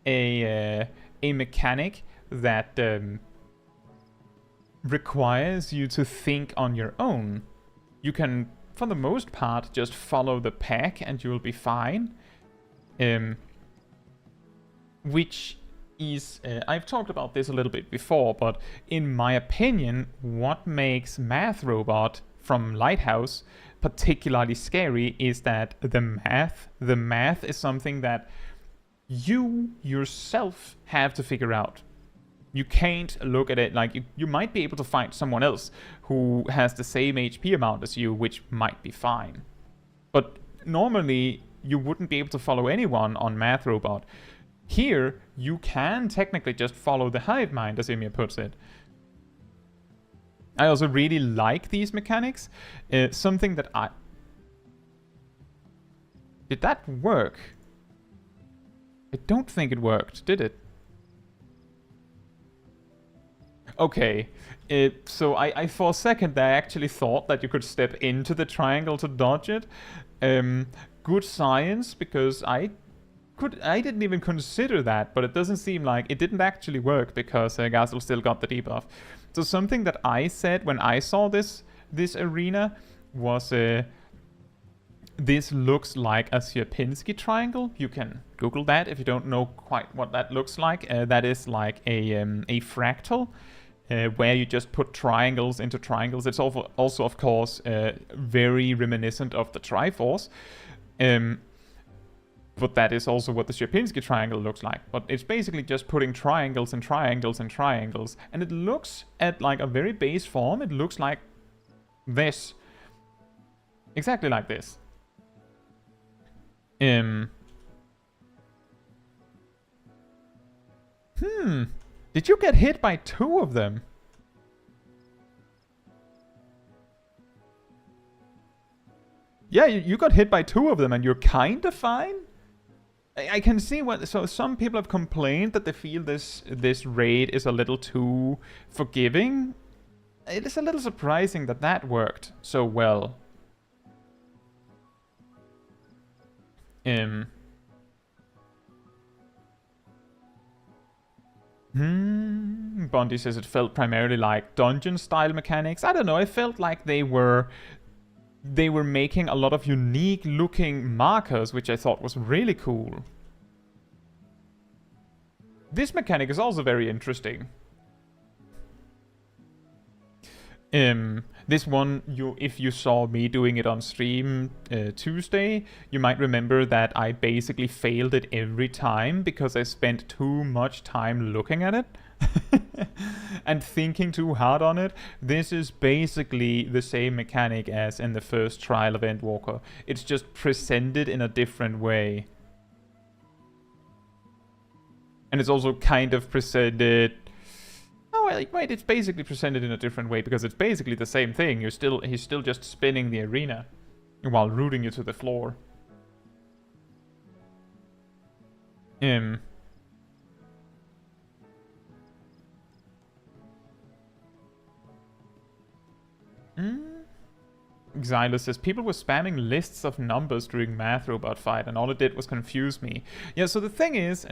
a mechanic that requires you to think on your own. You can, for the most part, just follow the pack and you'll be fine. Which is, I've talked about this a little bit before, but in my opinion, what makes Math Robot from Lighthouse particularly scary is that the math is something that you yourself have to figure out. You can't look at it like you might be able to find someone else who has the same HP amount as you, which might be fine. But normally, you wouldn't be able to follow anyone on Math Robot. Here, you can technically just follow the hive mind, as Ymir puts it. I also really like these mechanics. Something that I... Did that work? I don't think it worked, did it? Okay, so I for a second I actually thought that you could step into the triangle to dodge it. Good science, because I didn't even consider that, but it doesn't seem like it didn't actually work because Gazel still got the debuff. So something that I said when I saw this arena was this looks like a Sierpinski triangle. You can Google that if you don't know quite what that looks like. That is like a fractal. Where you just put triangles into triangles. It's also of course, very reminiscent of the Triforce. But that is also what the Sierpinski triangle looks like. But it's basically just putting triangles and triangles and triangles. And it looks at like a very base form. It looks like this. Exactly like this. Did you get hit by 2 of them? Yeah, you got hit by 2 of them and you're kinda fine? I can see what... So some people have complained that they feel this raid is a little too forgiving. It is a little surprising that that worked so well. Bondi says it felt primarily like dungeon-style mechanics. I don't know, I felt like they were making a lot of unique-looking markers, which I thought was really cool. This mechanic is also very interesting. This one, if you saw me doing it on stream Tuesday, you might remember that I basically failed it every time because I spent too much time looking at it and thinking too hard on it. This is basically the same mechanic as in the first trial of Endwalker. It's just presented in a different way. And it's also kind of presented... Oh, wait, it's basically presented in a different way because it's basically the same thing. He's still just spinning the arena while rooting you to the floor. Xylus says, people were spamming lists of numbers during Math Robot fight, and all it did was confuse me. Yeah, so the thing is,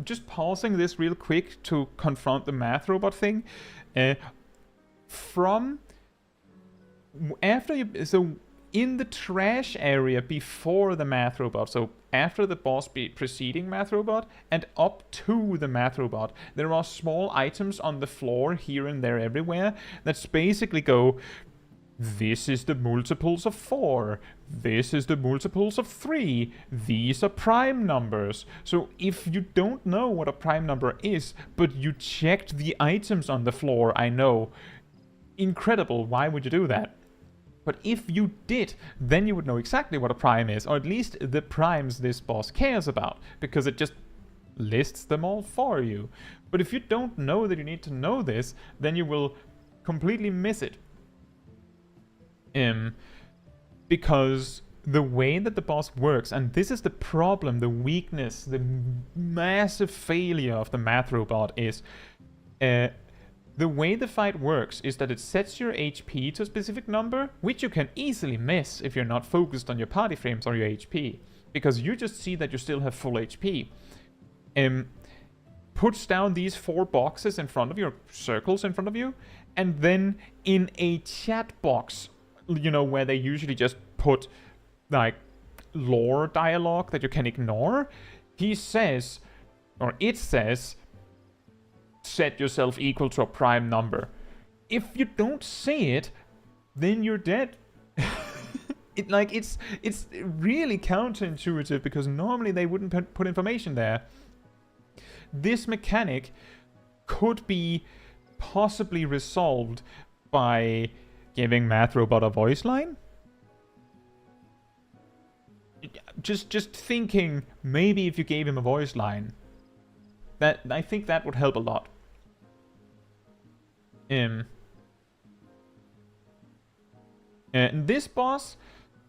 just pausing this real quick to confront the Math Robot thing, from after you, so in the trash area before the math robot, so after the boss preceding math robot and up to the math robot, there are small items on the floor here and there everywhere that basically go, this is the multiples of 4, this is the multiples of 3, these are prime numbers. So if you don't know what a prime number is, but you checked the items on the floor, I know, incredible, why would you do that? But if you did, then you would know exactly what a prime is, or at least the primes this boss cares about, because it just lists them all for you. But if you don't know that you need to know this, then you will completely miss it. Because the way that the boss works, and this is the problem, the weakness, the massive failure of the math robot is, the way the fight works is that it sets your HP to a specific number, which you can easily miss if you're not focused on your party frames or your HP, because you just see that you still have full HP. Puts down these 4 boxes in front of you, circles in front of you, and then in a chat box, you know, where they usually just put like lore dialogue that you can ignore, he says, or it says, set yourself equal to a prime number. If you don't say it, then you're dead. It's really counterintuitive, because normally they wouldn't put information there. This mechanic could be possibly resolved by giving Math Robot a voice line. Just thinking, maybe if you gave him a voice line, that I think that would help a lot. And this boss,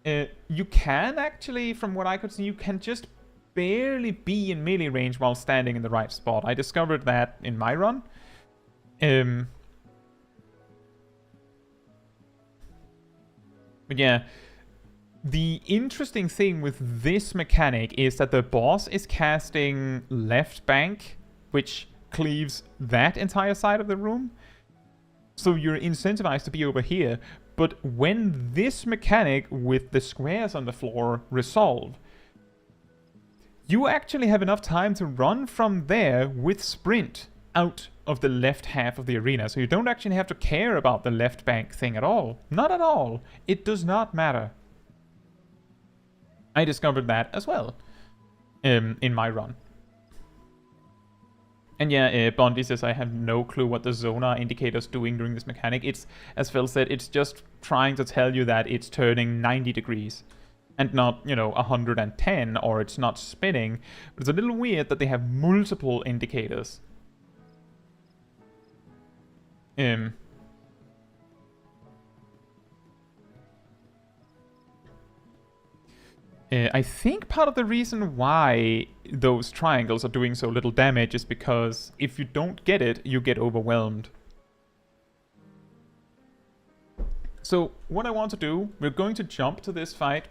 you can actually, from what I could see, you can just barely be in melee range while standing in the right spot. I discovered that in my run. But yeah, the interesting thing with this mechanic is that the boss is casting left bank, which cleaves that entire side of the room. So you're incentivized to be over here. But when this mechanic with the squares on the floor resolve, you actually have enough time to run from there with sprint out of the left half of the arena. So you don't actually have to care about the left bank thing at all. Not at all. It does not matter. I discovered that as well in my run. And yeah, Bondi says, I have no clue what the Zonar indicator's doing during this mechanic. It's, as Phil said, it's just trying to tell you that it's turning 90 degrees. And not, you know, 110, or it's not spinning. But it's a little weird that they have multiple indicators. I think part of the reason why those triangles are doing so little damage is because if you don't get it, you get overwhelmed. So what I want to do, we're going to jump to this fight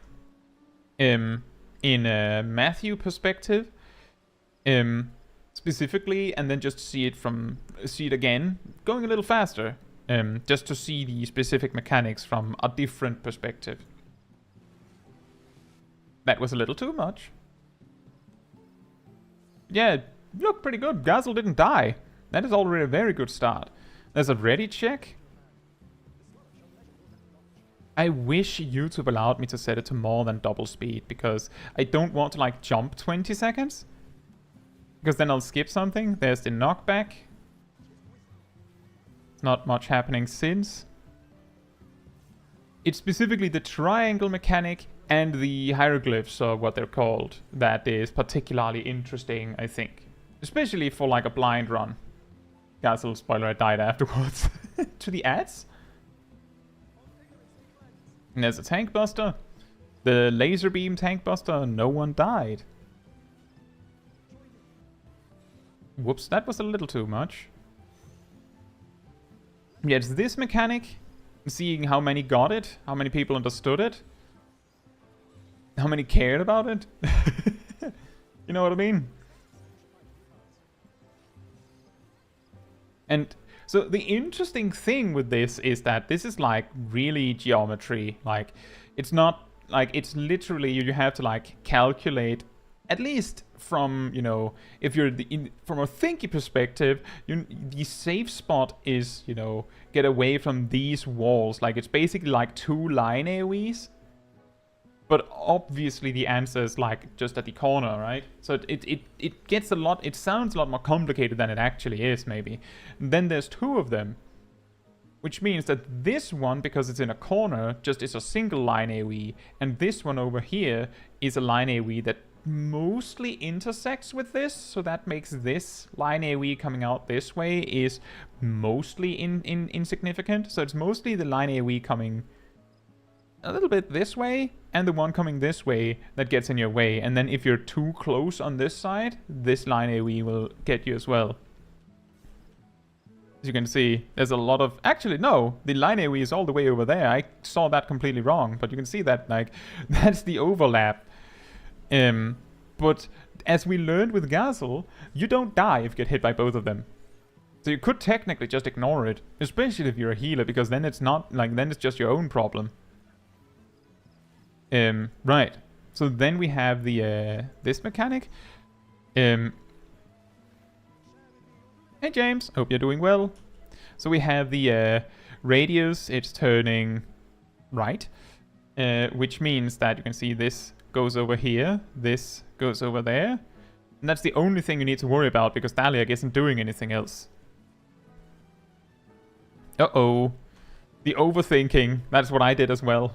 in a Matthew perspective, specifically, and then just see it again, going a little faster, just to see the specific mechanics from a different perspective. That was a little too much. Yeah, you look pretty good. Gazel didn't die. That is already a very good start. There's a ready check. I wish YouTube allowed me to set it to more than double speed, because I don't want to like jump 20 seconds. Because then I'll skip something. There's the knockback. Not much happening since. It's specifically the triangle mechanic and the hieroglyphs, or what they're called, that is particularly interesting, I think. Especially for like a blind run. Gazel, spoiler, I died afterwards. To the ads? And there's a tank buster. The laser beam tank buster, no one died. Whoops, that was a little too much. Yeah, it's this mechanic. Seeing how many got it, how many people understood it, how many cared about it. You know what I mean? And So the interesting thing with this is that this is like really geometry. Like, it's not like, it's literally you have to like calculate, at least from, you know, if you're from a thinky perspective, the safe spot is, you know, get away from these walls. Like, it's basically like 2 line AoEs. But obviously the answer is like just at the corner, right? So it gets a lot, it sounds a lot more complicated than it actually is, maybe. And then there's 2 of them, which means that this one, because it's in a corner, just is a single line AoE, and this one over here is a line AoE that mostly intersects with this, so that makes this line AoE coming out this way is mostly insignificant. So it's mostly the line AoE coming a little bit this way, and the one coming this way that gets in your way. And then if you're too close on this side, this line AoE will get you as well. As you can see, there's a lot of... Actually, no, the line AoE is all the way over there. I saw that completely wrong, but you can see that, like, that's the overlap. But as we learned with Gazel, you don't die if you get hit by both of them. So you could technically just ignore it, especially if you're a healer, because then it's not, like, then it's just your own problem. Right. So then we have the this mechanic. Hey James, hope you're doing well. So we have the radius, it's turning right, which means that you can see this goes over here, this goes over there. And that's the only thing you need to worry about, because Dahlia isn't doing anything else. Uh-oh. The overthinking. That's what I did as well.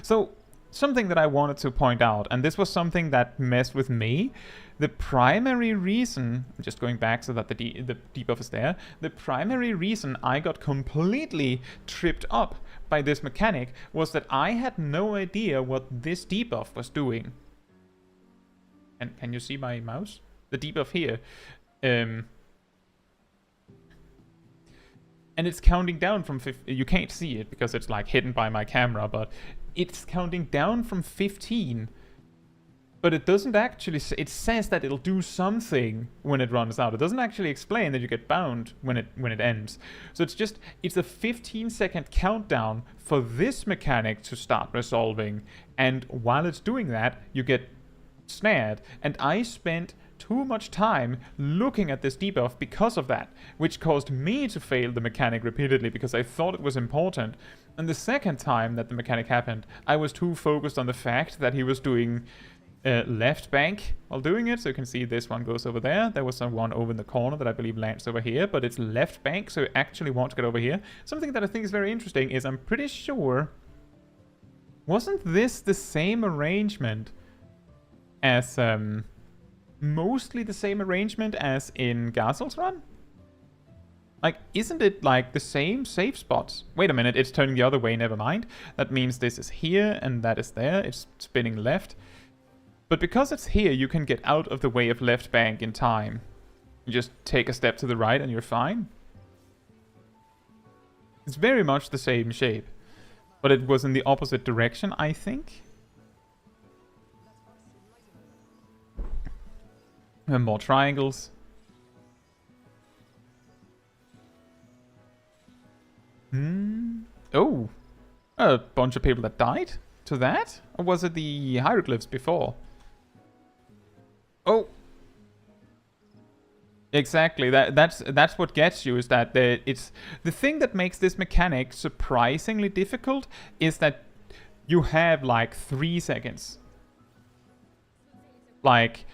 So, something that I wanted to point out, and this was something that messed with me. The primary reason, I'm just going back so that the debuff is there. The primary reason I got completely tripped up by this mechanic was that I had no idea what this debuff was doing. And can you see my mouse? The debuff here. And it's counting down from 50. You can't see it because it's like hidden by my camera, but it's counting down from 15. But it doesn't actually say, it says that it'll do something when it runs out. It doesn't actually explain that you get bound when it ends. So it's just, it's a 15-second countdown for this mechanic to start resolving. And while it's doing that, you get snared. And I spent too much time looking at this debuff because of that, which caused me to fail the mechanic repeatedly because I thought it was important. And the second time that the mechanic happened, I was too focused on the fact that he was doing left bank while doing it. So you can see this one goes over there. There was one over in the corner that I believe lands over here, but it's left bank, so you actually want to get over here. Something that I think is very interesting is I'm pretty sure... Wasn't this the same arrangement as... mostly the same arrangement as in Gazel's run? Like, isn't it like the same safe spots? Wait a minute, it's turning the other way, never mind. That means this is here and that is there. It's spinning left. But because it's here, you can get out of the way of left bank in time. You just take a step to the right and you're fine. It's very much the same shape. But it was in the opposite direction, I think. And more triangles. Oh. A bunch of people that died to that? Or was it the hieroglyphs before? Oh. Exactly. That's what gets you, is that it's the thing that makes this mechanic surprisingly difficult is that you have like 3 seconds. Like,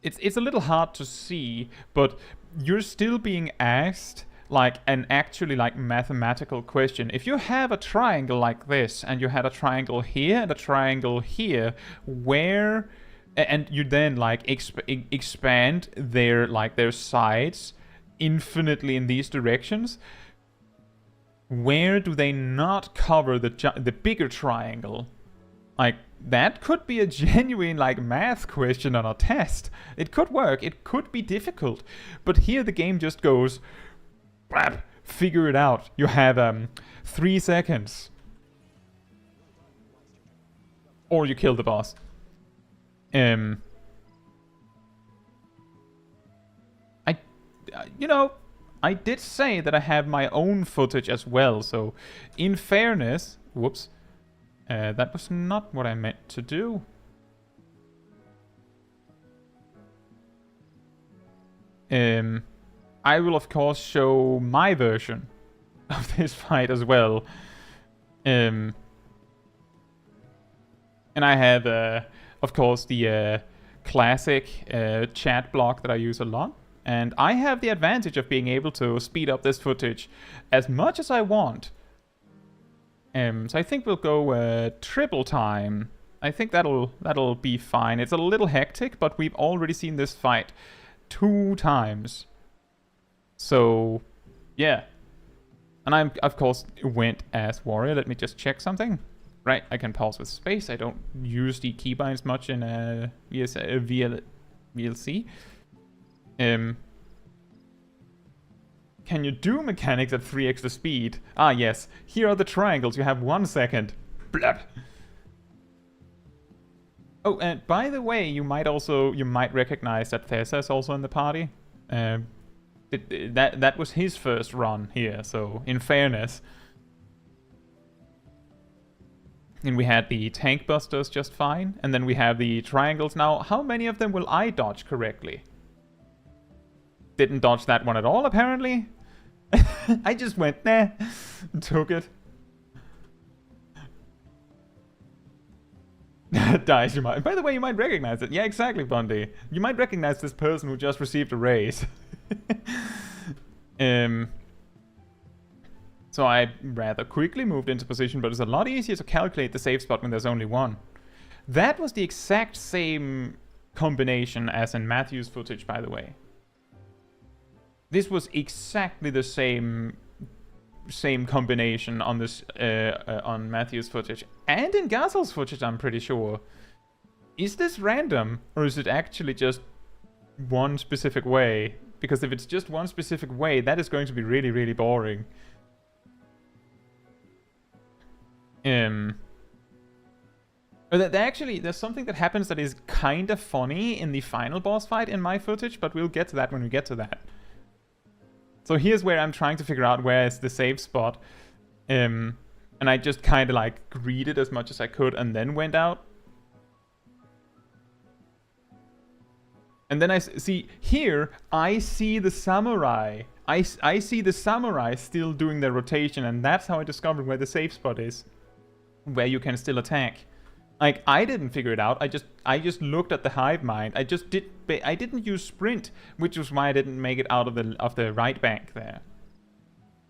it's a little hard to see, but you're still being asked like an actually like mathematical question. If you have a triangle like this, and you had a triangle here and a triangle here, where, and you then like expand their sides infinitely in these directions, where do they not cover the bigger triangle? Like, that could be a genuine, like, math question on a test. It could work. It could be difficult. But here the game just goes, brap, figure it out. You have 3 seconds. Or you kill the boss. You know, I did say that I have my own footage as well, so in fairness... Whoops. That was not what I meant to do. I will of course show my version of this fight as well. And I have, of course, the classic chat block that I use a lot. And I have the advantage of being able to speed up this footage as much as I want. So I think we'll go triple time. I think that'll be fine. It's a little hectic, but we've already seen this fight 2 times. So, yeah. And I, of course, went as warrior. Let me just check something. Right, I can pause with space. I don't use the keybinds much in VLC. Can you do mechanics at 3x the speed? Ah, yes. Here are the triangles. You have 1 second. Blab. Oh, and by the way, you might recognize that Thessa is also in the party. That was his first run here, so in fairness. And we had the tank busters just fine, and then we have the triangles. Now, how many of them will I dodge correctly? Didn't dodge that one at all, apparently. I just went, nah, took it. Dice, you might. By the way, you might recognize it. Yeah, exactly, Bundy. You might recognize this person who just received a raise. So I rather quickly moved into position, but it's a lot easier to calculate the safe spot when there's only one. That was the exact same combination as in Matthew's footage, by the way. This was exactly the same combination on this on Matthew's footage and in Gazel's footage. I'm pretty sure. Is this random, or is it actually just one specific way? Because if it's just one specific way, that is going to be really, really boring. There's something that happens that is kind of funny in the final boss fight in my footage, but we'll get to that when we get to that. So here's where I'm trying to figure out where is the safe spot. And I just kind of like greeted as much as I could and then went out. And then I see here, I see the samurai. I see the samurai still doing their rotation, and that's how I discovered where the safe spot is. Where you can still attack. Like, I didn't figure it out. I just looked at the hive mind. I didn't use sprint, which was why I didn't make it out of the right bank there.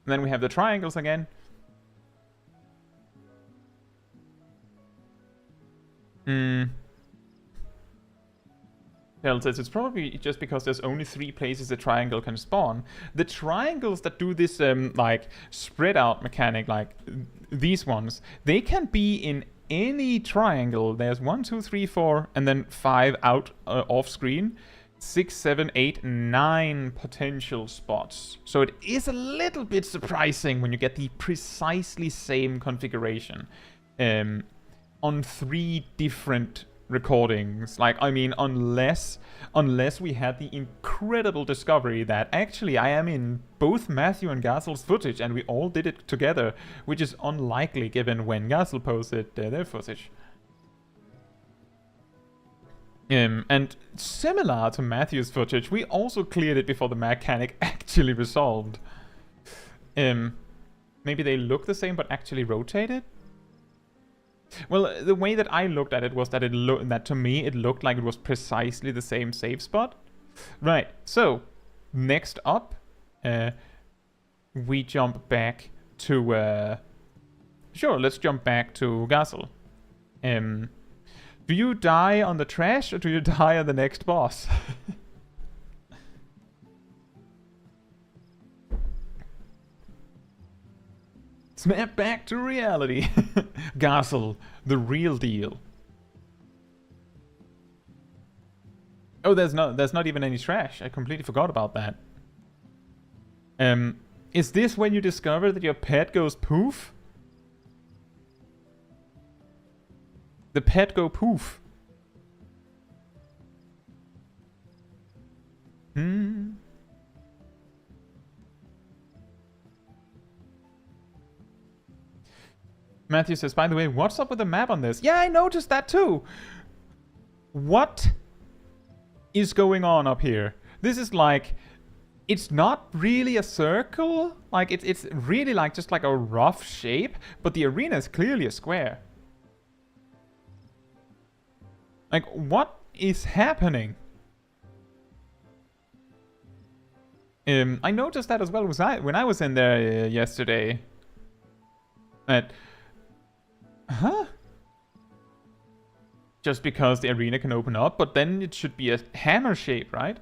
And then we have the triangles again. Hell says it's probably just because there's only 3 places a triangle can spawn. The triangles that do this like spread out mechanic, like these ones, they can be in any triangle. There's 1, 2, 3, 4, and then 5 out off screen. 6, 7, 8, 9 potential spots. So it is a little bit surprising when you get the precisely same configuration on 3 different recordings. Like, I mean, unless we had the incredible discovery that actually I am in both Matthew and Gazel's footage and we all did it together, which is unlikely given when Gazel posted their footage. And similar to Matthew's footage, we also cleared it before the mechanic actually resolved. Maybe they look the same but actually rotated? Well, the way that I looked at it was that that to me it looked like it was precisely the same save spot. Right, so next up, we jump back to... sure, let's jump back to Gazel. Do you die on the trash or do you die on the next boss? Snap back to reality. Gazel, the real deal. Oh, there's not even any trash. I completely forgot about that. Is this when you discover that your pet goes poof? The pet go poof. Matthew says, by the way, what's up with the map on this? Yeah, I noticed that too. What is going on up here? This is like, it's not really a circle. Like, it's really like just like a rough shape, but the arena is clearly a square. Like, what is happening? I noticed that as well when I was in there yesterday. Huh? Just because the arena can open up, but then it should be a hammer shape, right?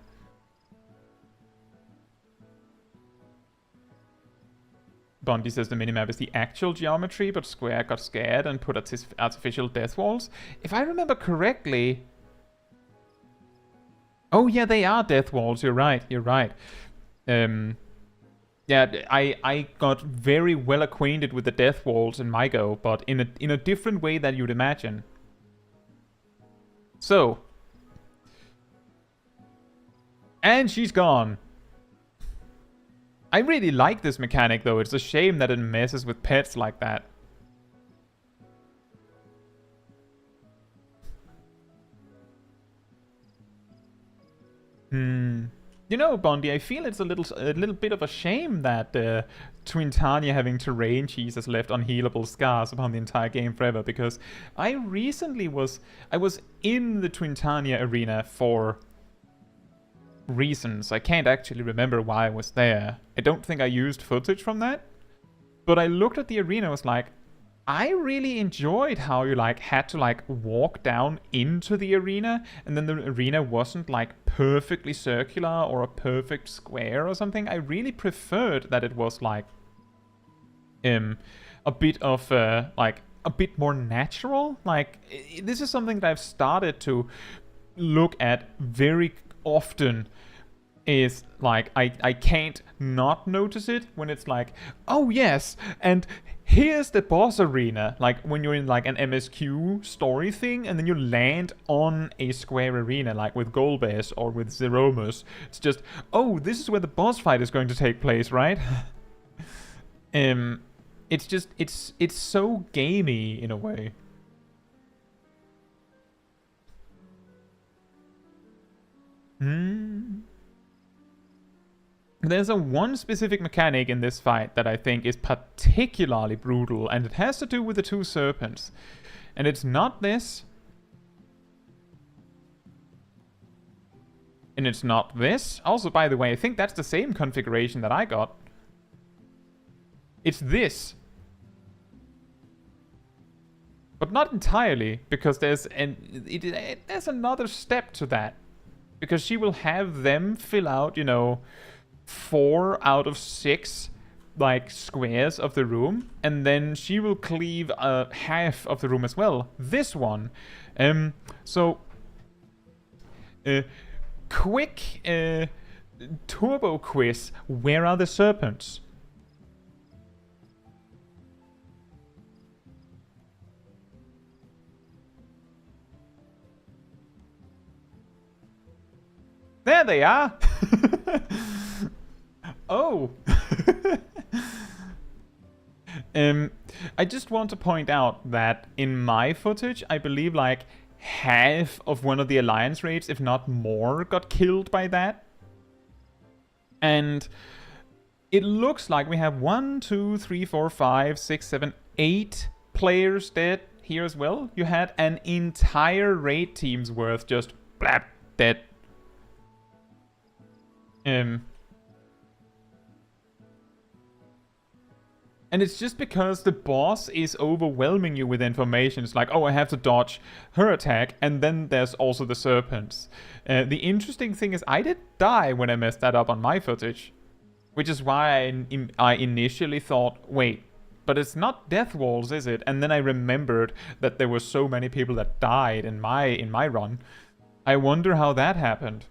Bondi says the minimap is the actual geometry, but Square got scared and put artificial death walls. If I remember correctly... Oh yeah, they are death walls, you're right. Yeah, I got very well acquainted with the death walls in my go, but in a different way than you'd imagine. So. And she's gone. I really like this mechanic though, it's a shame that it messes with pets like that. You know, Bondi, I feel it's a little bit of a shame that Twintania having terrain cheese has left unhealable scars upon the entire game forever, because I recently was in the Twintania arena for reasons. I can't actually remember why I was there. I don't think I used footage from that. But I looked at the arena and was like, I really enjoyed how you like had to like walk down into the arena, and then the arena wasn't like perfectly circular or a perfect square or something. I really preferred that it was like a bit of like a bit more natural. Like this is something that I've started to look at very often. Is like I can't not notice it when it's like, oh yes, and here's the boss arena, like when you're in like an MSQ story thing and then you land on a square arena like with Golbez or with Zeromus. It's just, oh, this is where the boss fight is going to take place, right? It's just it's so gamey in a way. There's one specific mechanic in this fight that I think is particularly brutal, and it has to do with the two serpents. And it's not this. And it's not this. Also, by the way, I think that's the same configuration that I got. It's this. But not entirely, because there's another step to that. Because she will have them fill out, you know, 4 out of 6 like squares of the room, and then she will cleave half of the room as well. This one. Quick turbo quiz. Where are the serpents? There they are. Oh. I just want to point out that in my footage, I believe like half of one of the alliance raids, if not more, got killed by that. And it looks like we have 1, 2, 3, 4, 5, 6, 7, 8 players dead here as well. You had an entire raid team's worth just blap dead. And it's just because the boss is overwhelming you with information. It's like, oh, I have to dodge her attack, and then there's also the serpents. The interesting thing is I did die when I messed that up on my footage. Which is why I initially thought, wait, but it's not death walls, is it? And then I remembered that there were so many people that died in my run. I wonder how that happened.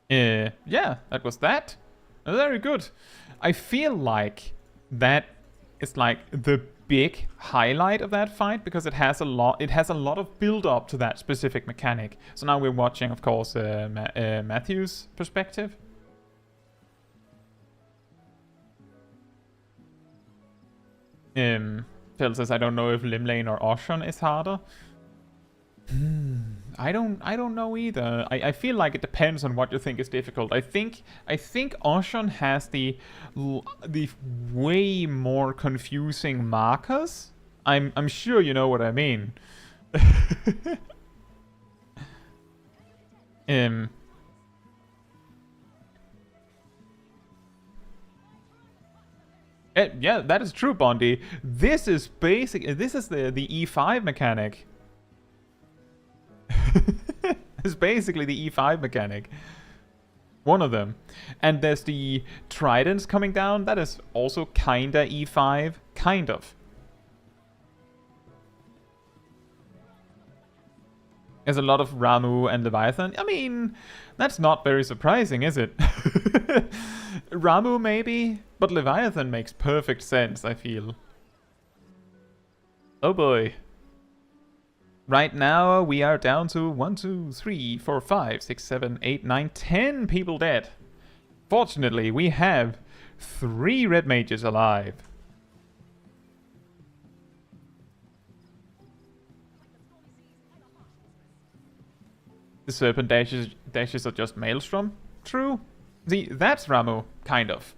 Yeah, that was that. Very good. I feel like that is like the big highlight of that fight, because it has a lot of build up to that specific mechanic. So now we're watching, of course, Matthew's perspective. Phil says, I don't know if Limlane or Ocean is harder. I don't know either. I feel like it depends on what you think is difficult. I think Ocean has the way more confusing markers. I'm sure you know what I mean. Yeah, that is true, Bondi. This is the E5 mechanic. It's basically the E5 mechanic. One of them. And there's the tridents coming down. That is also kinda E5. Kind of. There's a lot of Ramu and Leviathan. I mean, that's not very surprising, is it? Ramu maybe, but Leviathan makes perfect sense, I feel. Oh boy. Right now we are down to 1, 2, 3, 4, 5, 6, 7, 8, 9, 10 people dead. Fortunately, we have 3 red mages alive. The serpent dashes are just Maelstrom? True. See, that's Ramu, kind of.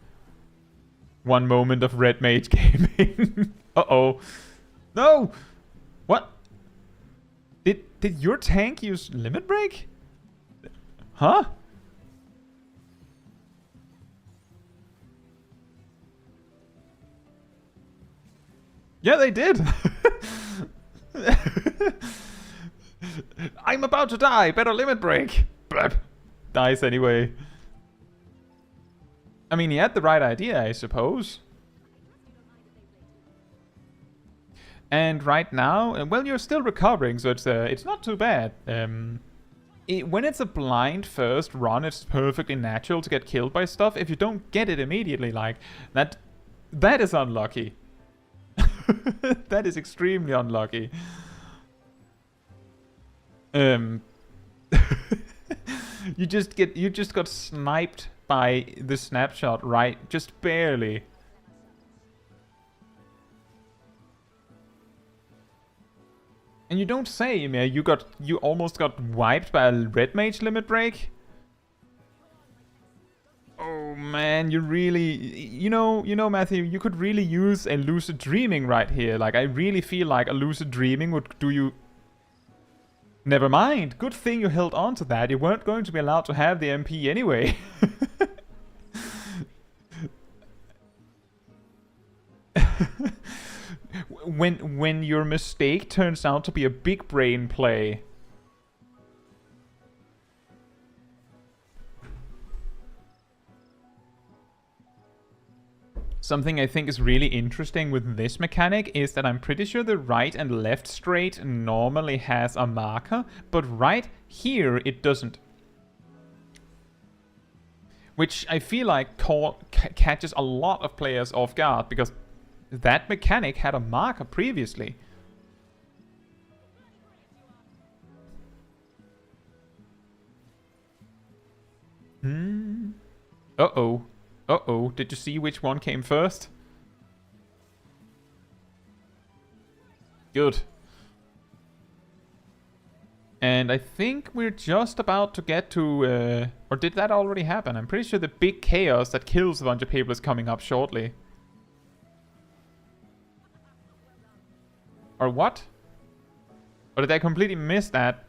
One moment of red mage gaming. Uh-oh. No! What? Did your tank use limit break? Huh? Yeah, they did. I'm about to die. Better limit break. Blep. Dies anyway. I mean, he had the right idea, I suppose. And right now, well, you're still recovering, so it's not too bad. When it's a blind first run, it's perfectly natural to get killed by stuff. If you don't get it immediately, like that is unlucky. That is extremely unlucky. You just got sniped by the snapshot, right? Just barely. And you don't say, Ymir, you almost got wiped by a red mage limit break? Oh man, you really, you know, Matthew, you could really use a lucid dreaming right here. Like, I really feel like a lucid dreaming would do you. Never mind. Good thing you held on to that. You weren't going to be allowed to have the MP anyway. When your mistake turns out to be a big brain play. Something I think is really interesting with this mechanic is that I'm pretty sure the right and left straight normally has a marker, but right here it doesn't. Which I feel like catches a lot of players off guard, because that mechanic had a marker previously. Uh-oh. Uh-oh, did you see which one came first? Good. And I think we're just about to get to... or did that already happen? I'm pretty sure the big chaos that kills a bunch of people is coming up shortly. Or what? Or did I completely miss that?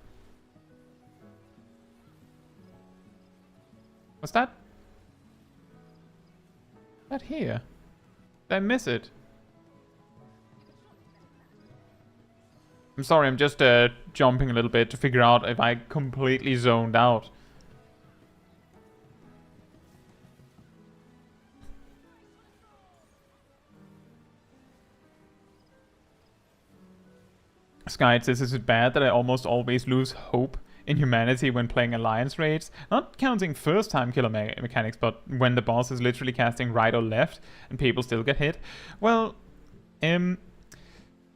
What's that? That here? Did I miss it? I'm sorry, I'm just jumping a little bit to figure out if I completely zoned out. Sky says, is it bad that I almost always lose hope in humanity when playing alliance raids? Not counting first time killer mechanics, but when the boss is literally casting right or left and people still get hit. Well,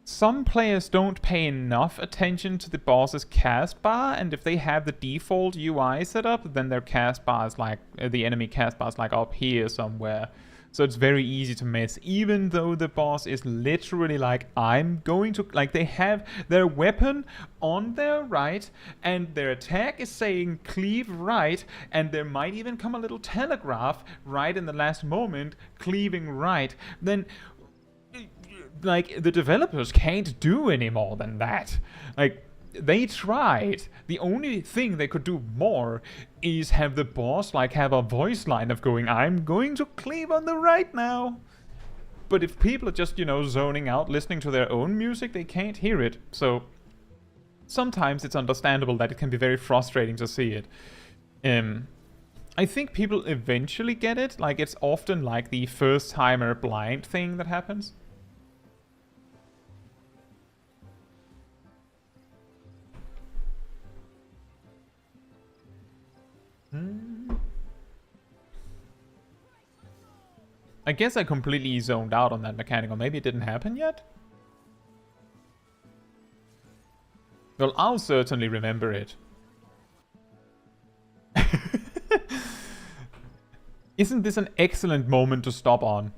some players don't pay enough attention to the boss's cast bar, and if they have the default UI set up, then their cast bar is like, the enemy cast bar is like up here somewhere. So it's very easy to miss, even though the boss is literally like, I'm going to, like, they have their weapon on their right, and their attack is saying cleave right, and there might even come a little telegraph right in the last moment, cleaving right. Then, like, the developers can't do any more than that. Like, they tried. The only thing they could do more is have the boss, like, have a voice line of going, I'm going to cleave on the right now. But if people are just, you know, zoning out, listening to their own music, they can't hear it. So sometimes it's understandable that it can be very frustrating to see it. I think people eventually get it. Like, it's often like the first-timer blind thing that happens. I guess I completely zoned out on that mechanic, or maybe it didn't happen yet? Well, I'll certainly remember it. Isn't this an excellent moment to stop on?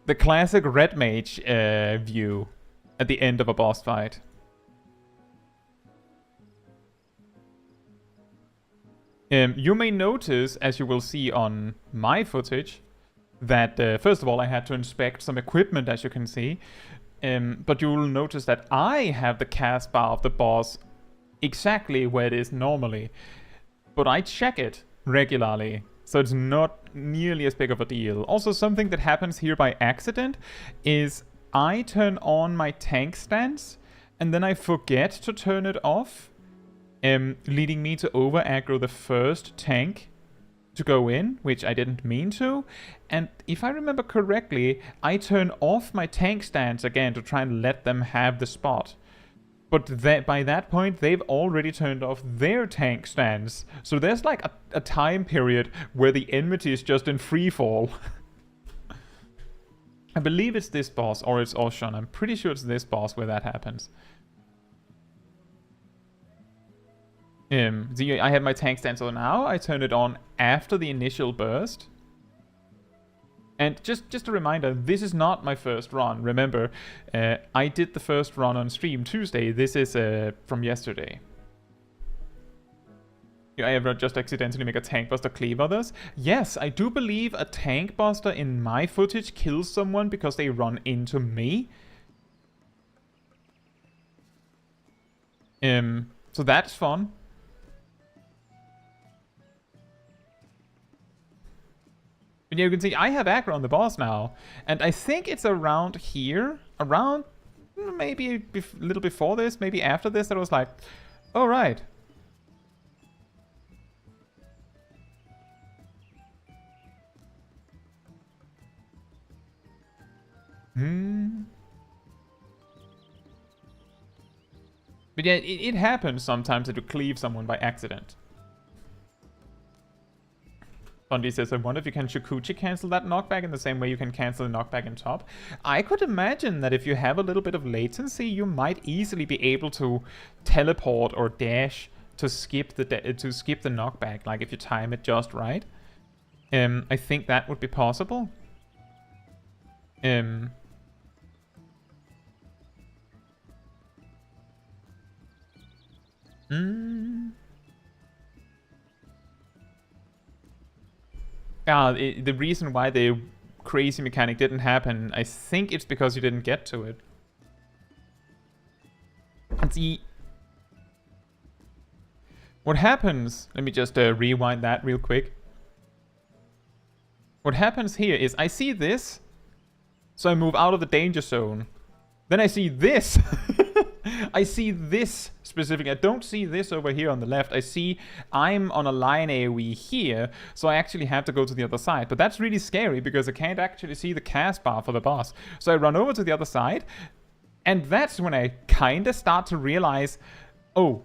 The classic red mage view at the end of a boss fight. You may notice, as you will see on my footage, that first of all I had to inspect some equipment, as you can see. But you will notice that I have the cast bar of the boss exactly where it is normally. But I check it regularly, so it's not nearly as big of a deal. Also, something that happens here by accident is I turn on my tank stance, and then I forget to turn it off. Leading me to over-aggro the first tank to go in, which I didn't mean to. And if I remember correctly, I turn off my tank stance again to try and let them have the spot. But by that point, they've already turned off their tank stance. So there's like a time period where the enmity is just in free fall. I believe it's this boss, or it's Oshun. I'm pretty sure it's this boss where that happens. See, I have my tank stance on now. I turn it on after the initial burst. And just a reminder, this is not my first run. Remember, I did the first run on stream Tuesday. This is from yesterday. I ever just accidentally make a tank buster cleave others? Yes, I do believe a tank buster in my footage kills someone because they run into me. So that's fun. But you can see I have aggro on the boss now, and I think it's around here, around maybe a little before this, maybe after this, that I was like, oh right. But yeah, it happens sometimes that you cleave someone by accident. Bundy says, I wonder if you can Shikuchi cancel that knockback in the same way you can cancel the knockback in top. I could imagine that if you have a little bit of latency, you might easily be able to teleport or dash to skip the knockback, like if you time it just right. I think that would be possible. The reason why the crazy mechanic didn't happen, I think it's because you didn't get to it. Let's see. What happens, let me just rewind that real quick. What happens here is I see this, so I move out of the danger zone. Then I see this. I see this specifically. I don't see this over here on the left. I see I'm on a line AoE here, so I actually have to go to the other side. But that's really scary because I can't actually see the cast bar for the boss. So I run over to the other side, and that's when I kind of start to realize, oh.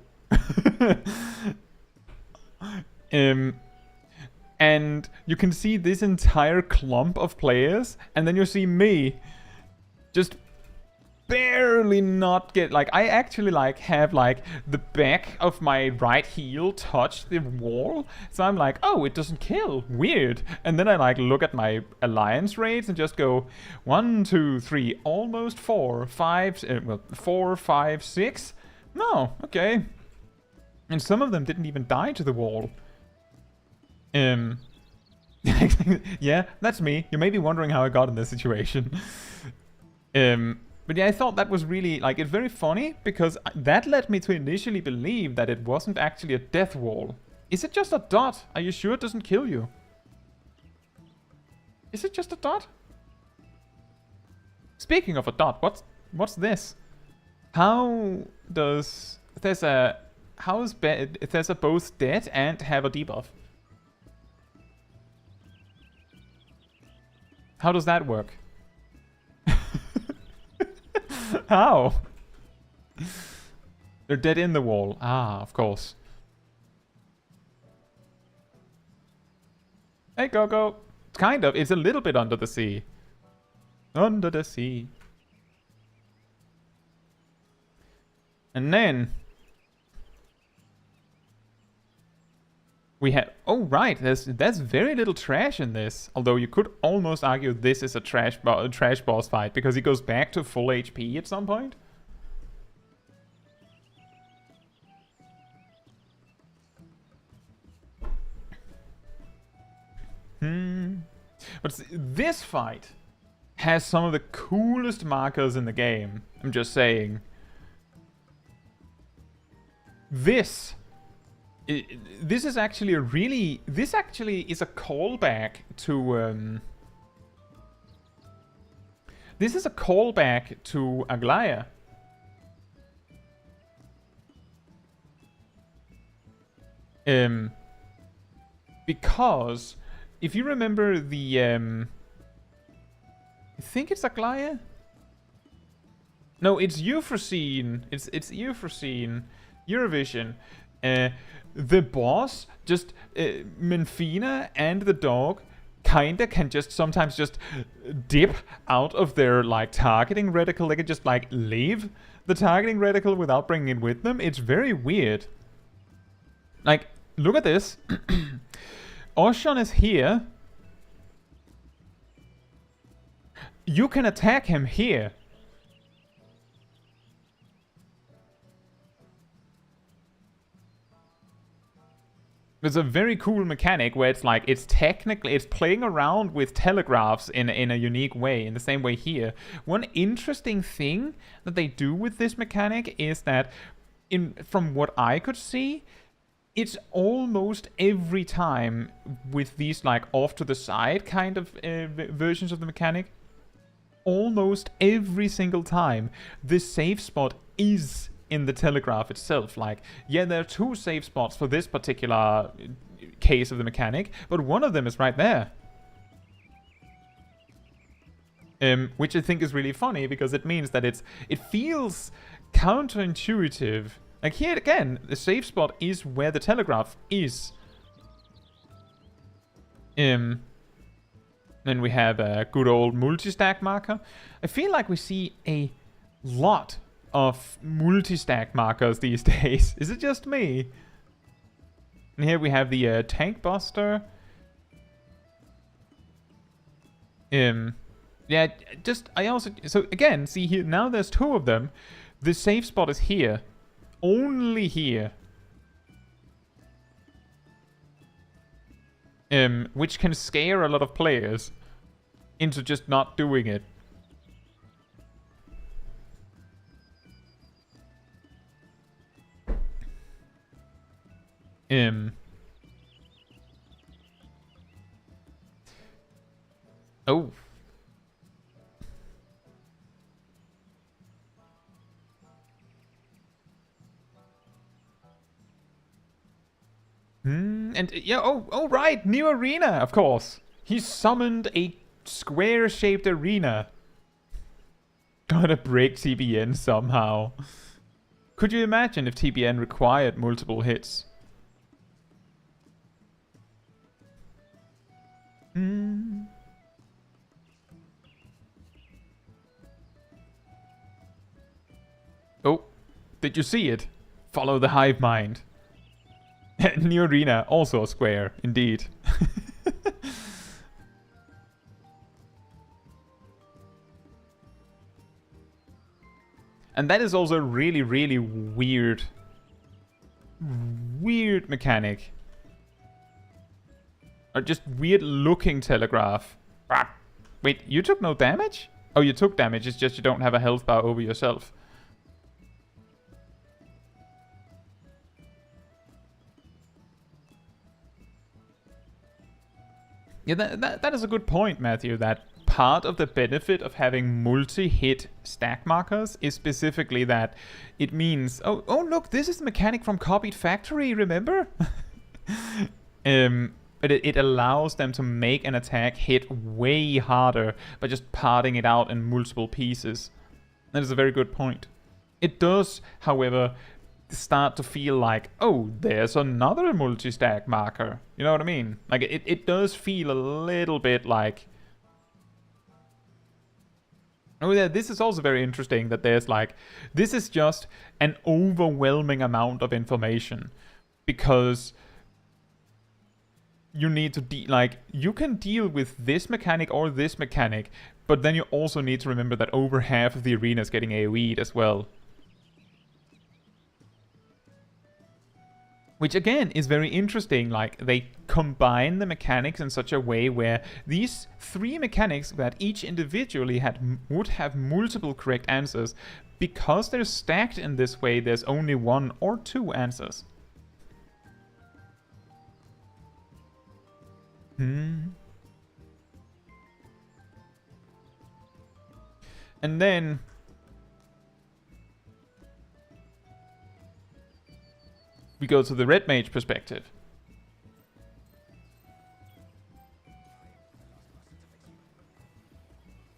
And you can see this entire clump of players, and then you see me just barely not get, like, I actually, like, have, like, the back of my right heel touch the wall. So I'm like, oh, it doesn't kill. Weird. And then I, like, look at my alliance rates and just go 1, 2, 3, almost 4, 5, well, 4, 5, 6. No, okay. And some of them didn't even die to the wall. Yeah, that's me. You may be wondering how I got in this situation. But yeah, I thought that was really, like, it's very funny, because that led me to initially believe that it wasn't actually a death wall. Is it just a dot? Are you sure it doesn't kill you? Is it just a dot? Speaking of a dot, what's this? How does there's a both dead and have a debuff? How does that work? How? They're dead in the wall. Ah, of course. Hey, Gogo. Kind of. It's a little bit under the sea. Under the sea. And then we have... Oh, right. There's very little trash in this. Although you could almost argue this is a trash boss fight, because he goes back to full HP at some point. But this fight has some of the coolest markers in the game. I'm just saying. This is actually a really... This actually is a callback to... This is a callback to Aglaya. Because if you remember the... I think it's Aglaya? No, it's Euphrosyne. It's Euphrosyne. Eurovision. The boss, just Menfina and the dog, kinda can just sometimes just dip out of their, like, targeting reticle. They can just, like, leave the targeting reticle without bringing it with them. It's very weird. Like, look at this. Oshon is here. You can attack him here. There's a very cool mechanic where it's like, it's playing around with telegraphs in a unique way, in the same way here. One interesting thing that they do with this mechanic is that, from what I could see, it's almost every time with these, like, off to the side kind of versions of the mechanic, almost every single time, this safe spot is in the telegraph itself. Like, yeah, there are 2 safe spots for this particular case of the mechanic, but one of them is right there. Which I think is really funny, because it means that it feels counterintuitive. Like, here again, the safe spot is where the telegraph is. Then we have a good old multi-stack marker. I feel like we see a lot of multi-stack markers these days. Is it just me? And here we have the tank buster. Yeah, so again, see here, now there's 2 of them. The safe spot is here. Only here. Which can scare a lot of players into just not doing it. Oh. And yeah, oh right, new arena, of course. He summoned a square-shaped arena. Gotta break TBN somehow. Could you imagine if TBN required multiple hits? Did you see it? Follow the hive mind. New arena, also a square, indeed. And that is also really, really weird mechanic. Or just weird looking telegraph. Ah. Wait, you took no damage? Oh, you took damage, it's just you don't have a health bar over yourself. Yeah, that is a good point, Matthew, that part of the benefit of having multi-hit stack markers is specifically that it means, oh look, this is the mechanic from Copied Factory, remember? But it allows them to make an attack hit way harder by just parting it out in multiple pieces. That is a very good point. It does, however, start to feel like, oh, there's another multi-stack marker. You know what I mean? Like, it does feel a little bit like... Oh yeah, this is also very interesting that there's like... This is just an overwhelming amount of information. Because... you need to you can deal with this mechanic or this mechanic, but then you also need to remember that over half of the arena is getting AoE'd as well. Which again is very interesting, like they combine the mechanics in such a way where these three mechanics that each individually would have multiple correct answers, because they're stacked in this way, there's only one or two answers. And then we go to the red mage perspective.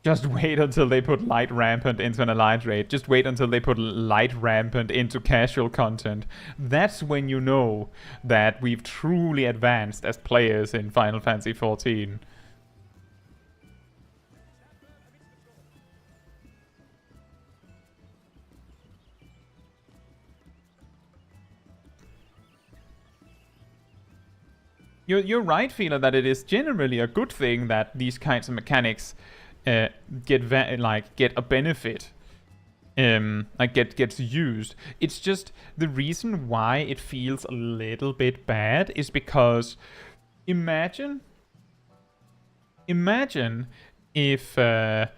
Just wait until they put light rampant into an alliance raid. Just wait until they put light rampant into casual content. That's when you know that we've truly advanced as players in Final Fantasy XIV. You're right, Fila, that it is generally a good thing that these kinds of mechanics get a benefit, gets used. It's just the reason why it feels a little bit bad is because imagine if a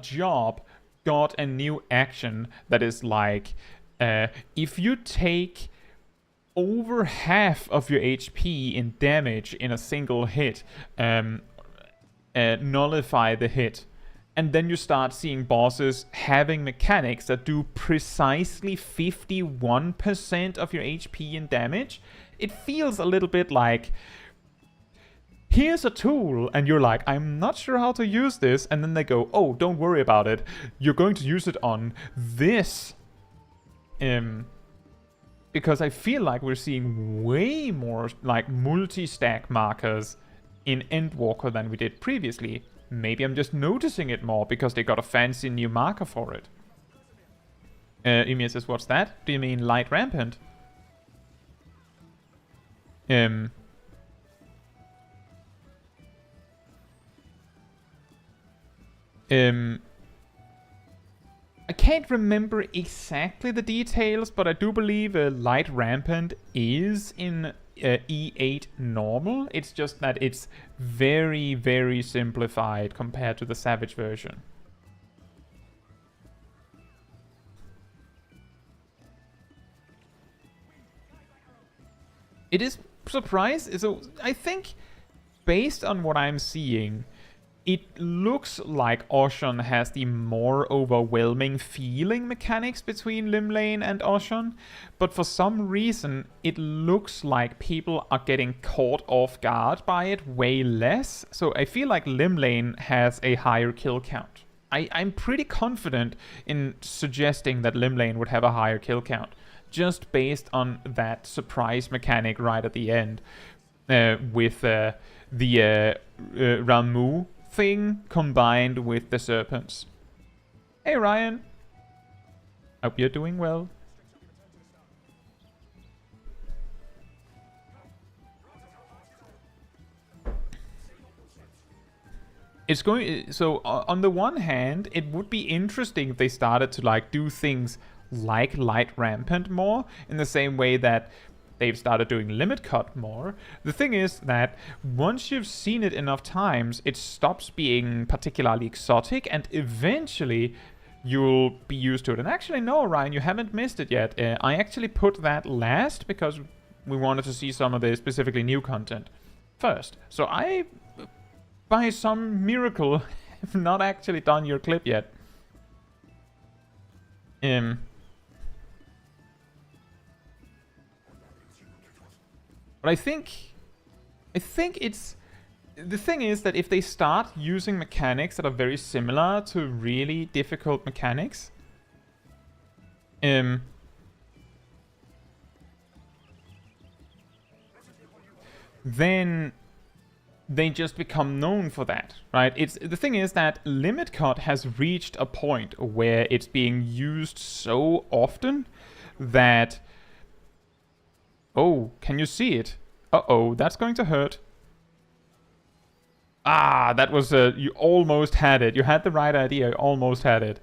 job got a new action that is like, if you take over half of your HP in damage in a single hit, nullify the hit. And then you start seeing bosses having mechanics that do precisely 51% of your HP in damage. It feels a little bit like, here's a tool, and you're like, I'm not sure how to use this, and then they go, oh, don't worry about it. You're going to use it on this. Because I feel like we're seeing way more like multi-stack markers in Endwalker than we did previously. Maybe I'm just noticing it more because they got a fancy new marker for it. Ymir says, what's that? Do you mean light rampant? I can't remember exactly the details, but I do believe light rampant is in E8 normal. It's just that it's very, very simplified compared to the Savage version. It is surprised. So I think, based on what I'm seeing, it looks like Ocean has the more overwhelming feeling mechanics between Limlane and Ocean, but for some reason it looks like people are getting caught off guard by it way less. So I feel like Limlane has a higher kill count. I'm pretty confident in suggesting that Limlane would have a higher kill count, just based on that surprise mechanic right at the end with the Ramu thing combined with the serpents. Hey Ryan. Hope you're doing well. It's going... So, on the one hand, it would be interesting if they started to, like, do things like Light Rampant more, in the same way that they've started doing Limit Cut more. The thing is that once you've seen it enough times, it stops being particularly exotic, and eventually you'll be used to it. And actually, no, Ryan, you haven't missed it yet. I actually put that last because we wanted to see some of the specifically new content first. So I, by some miracle, have not actually done your clip yet. But I think it's... The thing is that if they start using mechanics that are very similar to really difficult mechanics, then they just become known for that, right? The thing is that Limit Cut has reached a point where it's being used so often that... Oh, can you see it? Uh-oh, that's going to hurt. Ah, that was... you almost had it. You had the right idea. You almost had it.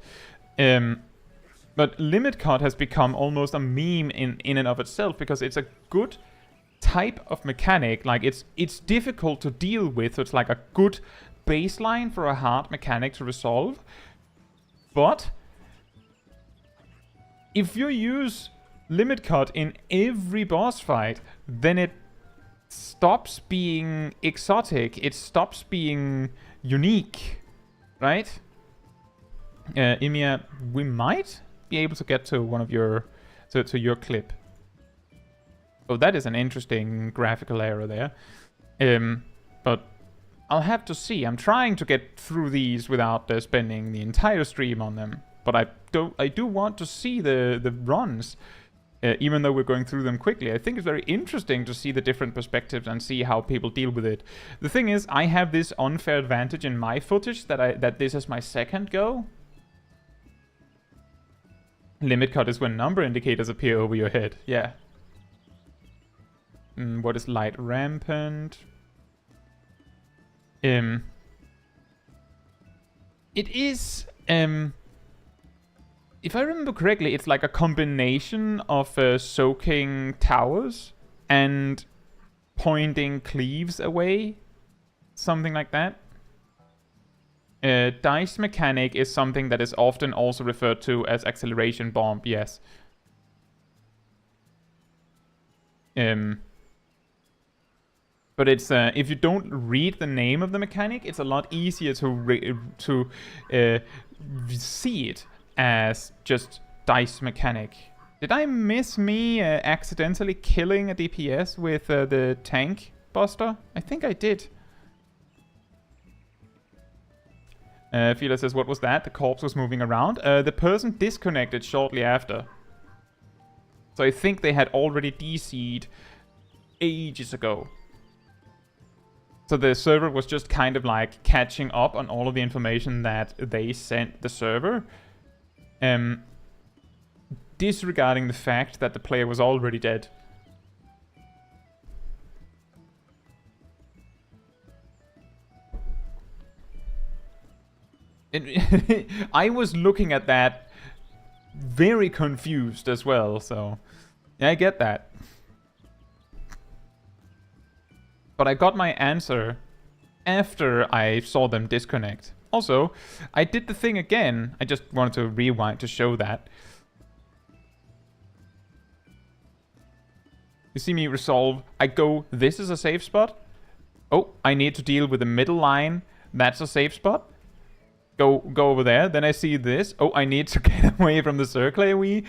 But Limit Cut has become almost a meme in and of itself, because it's a good type of mechanic. Like, it's difficult to deal with, so it's like a good baseline for a hard mechanic to resolve. But if you use Limit Cut in every boss fight, then it stops being exotic, it stops being unique, right? Imia, we might be able to get to one of your... to your clip. Oh, that is an interesting graphical error there. But I'll have to see. I'm trying to get through these without spending the entire stream on them. But I do want to see the runs. Even though we're going through them quickly. I think it's very interesting to see the different perspectives and see how people deal with it. The thing is, I have this unfair advantage in my footage that this is my second go. Limit Cut is when number indicators appear over your head. Yeah. What is Light Rampant? It is... if I remember correctly, it's like a combination of soaking towers and pointing cleaves away. Something like that. Dice mechanic is something that is often also referred to as acceleration bomb, yes. But it's if you don't read the name of the mechanic, it's a lot easier to see it as just dice mechanic. Did I miss me accidentally killing a DPS with the tank buster? I think I did. Fila says, what was that? The corpse was moving around. The person disconnected shortly after. So I think they had already DC'd ages ago. So the server was just kind of like catching up on all of the information that they sent the server. Disregarding the fact that the player was already dead. I was looking at that very confused as well, so yeah, I get that. But I got my answer after I saw them disconnect. Also, I did the thing again. I just wanted to rewind to show that. You see me resolve. I go, this is a safe spot. Oh, I need to deal with the middle line. That's a safe spot. Go over there. Then I see this. Oh, I need to get away from the circle AoE.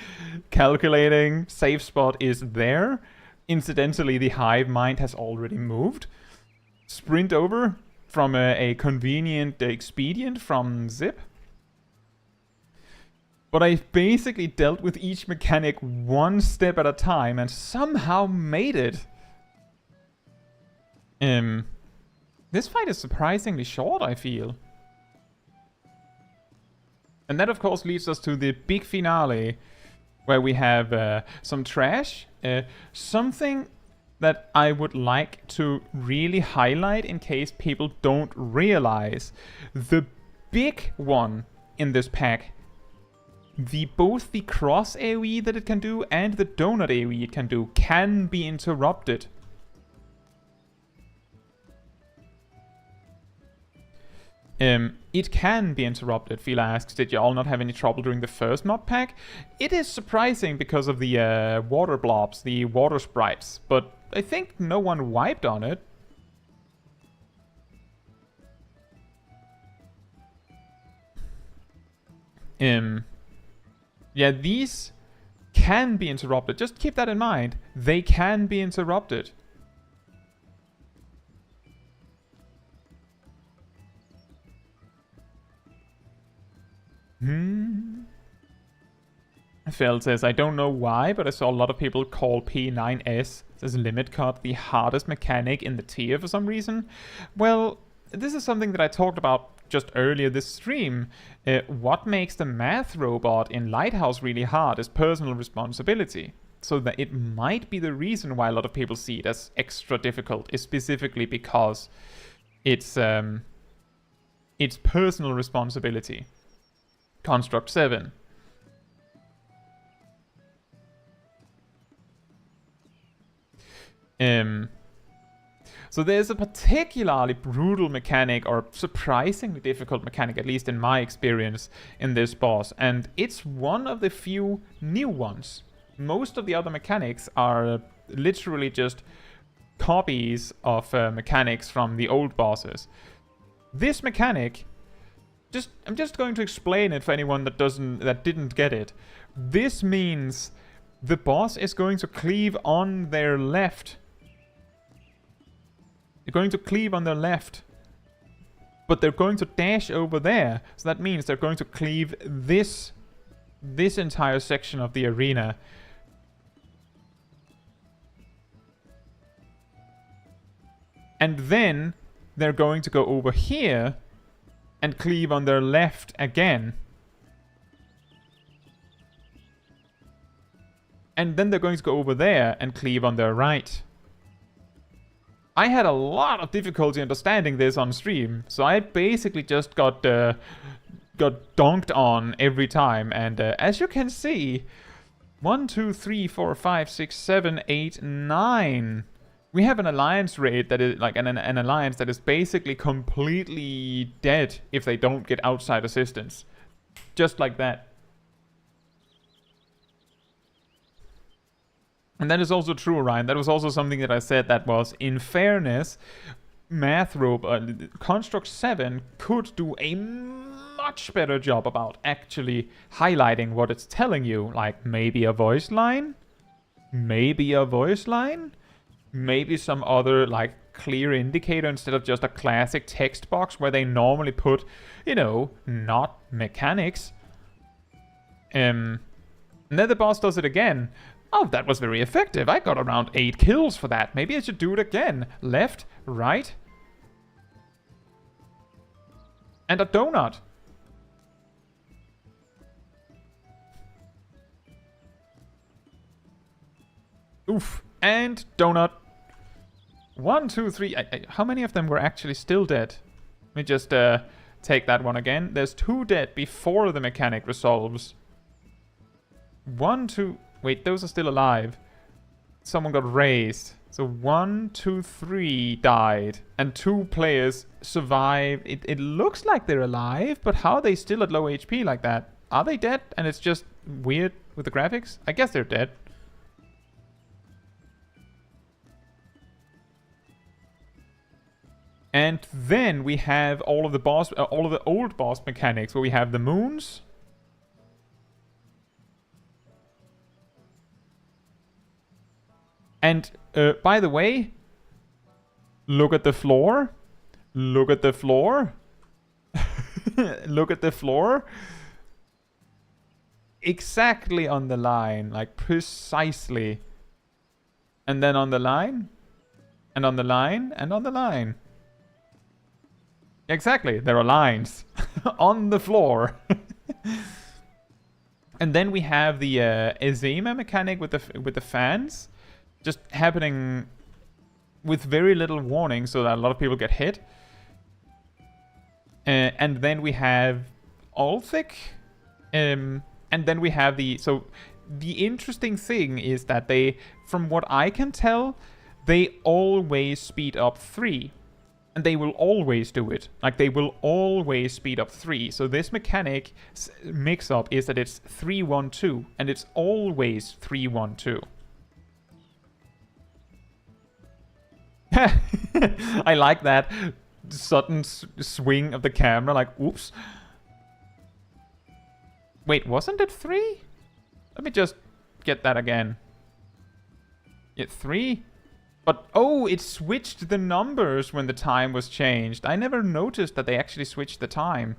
Calculating. Safe spot is there. Incidentally, the hive mind has already moved. Sprint over from a convenient expedient from Zip. But I've basically dealt with each mechanic one step at a time and somehow made it. This fight is surprisingly short, I feel. And that, of course, leads us to the big finale. where we have some trash. Something that I would like to really highlight in case people don't realize. The big one in this pack, both the cross AoE that it can do and the donut AoE it can do, can be interrupted. It can be interrupted. Fila asks, did you all not have any trouble during the first mob pack? It is surprising because of the water blobs, the water sprites, but I think no one wiped on it. Yeah, these can be interrupted. Just keep that in mind. They can be interrupted. Phil says, I don't know why, but I saw a lot of people call P9S, says Limit Cut, the hardest mechanic in the tier for some reason. Well, this is something that I talked about just earlier this stream. What makes the math robot in Lighthouse really hard is personal responsibility. So that it might be the reason why a lot of people see it as extra difficult, is specifically because it's personal responsibility. Construct 7. So there's a particularly brutal mechanic, or surprisingly difficult mechanic, at least in my experience, in this boss, and it's one of the few new ones. Most of the other mechanics are literally just copies of mechanics from the old bosses. This mechanic, I'm just going to explain it for anyone that didn't get it. This means the boss is going to cleave on their left. They're going to cleave on their left, but they're going to dash over there. So that means they're going to cleave this entire section of the arena. And then they're going to go over here and cleave on their left again. And then they're going to go over there and cleave on their right. I had a lot of difficulty understanding this on stream, so I basically just got donked on every time. And as you can see, 1, 2, 3, 4, 5, 6, 7, 8, 9. We have an alliance raid that is like an alliance that is basically completely dead if they don't get outside assistance. Just like that. And that is also true, Ryan. That was also something that I said that was, in fairness, Construct 7 could do a much better job about actually highlighting what it's telling you. Like, maybe a voice line? Maybe a voice line? Maybe some other, like, clear indicator instead of just a classic text box where they normally put, you know, not mechanics. And then the boss does it again. Oh, that was very effective. I got around 8 kills for that. Maybe I should do it again. Left, right. And a donut. Oof. And donut. 1, 2, 3. How many of them were actually still dead? Let me just take that one again. There's 2 dead before the mechanic resolves. 1, 2... Wait, those are still alive. Someone got raised. So 1, 2, 3 died. And 2 players survived. It looks like they're alive, but how are they still at low HP like that? Are they dead? And it's just weird with the graphics? I guess they're dead. And then we have all of the old boss mechanics, where we have the moons. And, by the way, look at the floor. Look at the floor. Look at the floor. Exactly on the line. Like, precisely. And then on the line. And on the line. And on the line. Exactly. There are lines. On the floor. And then we have the Ezema mechanic with the fans, just happening with very little warning, so that a lot of people get hit. And then we have Althic, and then we have the... So the interesting thing is that they, from what I can tell, they always speed up 3. And they will always do it. Like, they will always speed up 3. So this mechanic mix-up is that it's 3-1-2. And it's always 3-1-2. I like that sudden swing of the camera. Like, oops. Wait, wasn't it 3? Let me just get that again. Yeah, 3? But, oh, it switched the numbers when the time was changed. I never noticed that they actually switched the time.